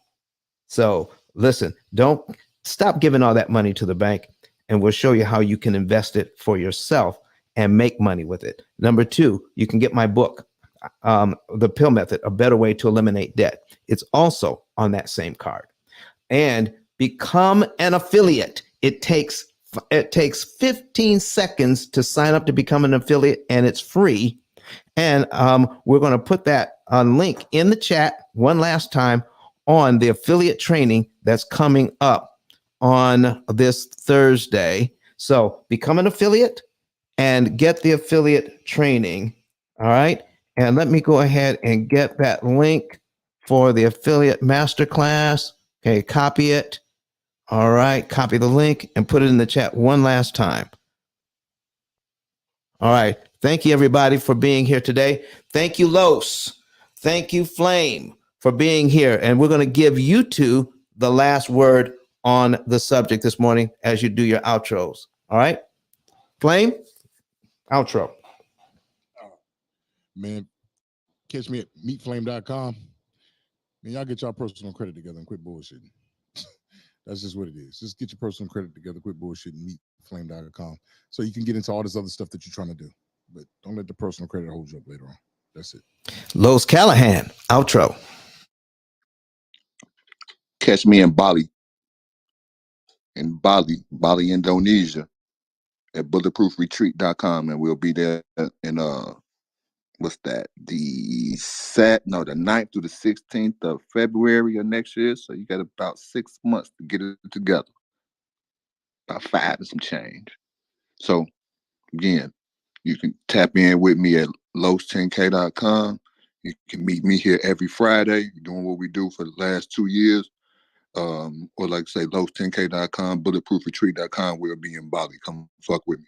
So listen, don't stop giving all that money to the bank, and we'll show you how you can invest it for yourself and make money with it. Number 2, you can get my book, The P.I.L.L Method, A Better Way to Eliminate Debt. It's also on that same card. And become an affiliate. It takes 15 seconds to sign up to become an affiliate, and it's free. And we're going to put that link in the chat one last time on the affiliate training that's coming up on this Thursday. So become an affiliate and get the affiliate training. All right. And let me go ahead and get that link for the affiliate masterclass. Okay, copy it. All right, copy the link and put it in the chat one last time. All right. Thank you, everybody, for being here today. Thank you, Los. Thank you, Flame, for being here. And we're going to give you 2 the last word on the subject this morning as you do your outros. All right. Flame, outro. Man, catch me at meetflame.com. Man, y'all get y'all personal credit together and quit bullshitting. That's just what it is. Just get your personal credit together, quit bullshitting, meetflame.com, so you can get into all this other stuff that you're trying to do. But don't let the personal credit hold you up later on. That's it. Los Callahan, outro. Catch me in Bali, Indonesia, at bulletproofretreat.com, and we'll be there in what's that? The 9th through the 16th of February of next year. So you got about 6 months to get it together. About 5 and some change. So again, you can tap in with me at los10k.com. You can meet me here every Friday, doing what we do for the last 2 years. Or like I say, los10k.com, bulletproofretreat.com. We'll be in Bali. Come fuck with me.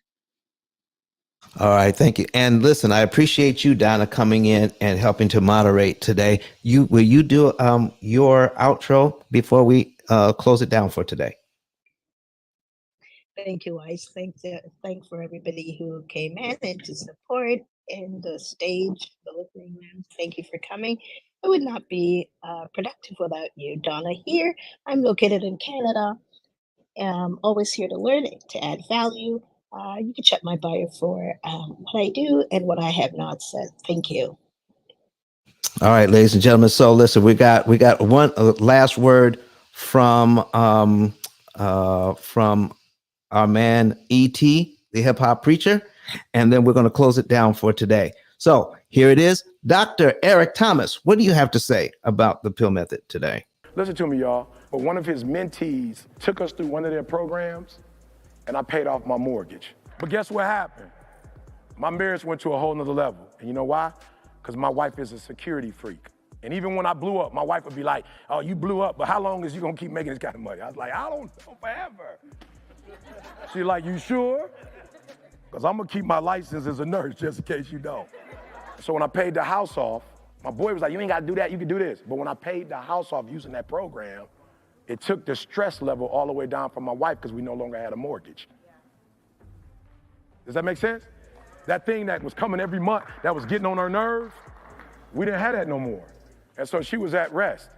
All right, thank you. And listen, I appreciate you, Donna, coming in and helping to moderate today. Will you do your outro before we close it down for today? Thank you, Ice. Thanks for everybody who came in and to support and the stage, the listening room. Thank you for coming. It would not be productive without you, Donna. Here, I'm located in Canada. Always here to learn, to add value. You can check my bio for what I do and what I have not said. Thank you. All right, ladies and gentlemen. So listen, we got one last word from our man E.T., the hip hop preacher, and then we're going to close it down for today. So here it is, Dr. Eric Thomas. What do you have to say about the P.I.L.L method today? Listen to me, y'all. But one of his mentees took us through one of their programs, and I paid off my mortgage. But guess what happened? My marriage went to a whole nother level. And you know why? Because my wife is a security freak. And even when I blew up, my wife would be like, oh, you blew up, but how long is you gonna keep making this kind of money? I was like, I don't know, forever. She's like, you sure? Because I'm gonna keep my license as a nurse just in case you don't. So when I paid the house off, my boy was like, you ain't gotta do that, you can do this. But when I paid the house off using that program, it took the stress level all the way down for my wife because we no longer had a mortgage. Does that make sense? That thing that was coming every month, that was getting on her nerves, we didn't have that no more. And so she was at rest.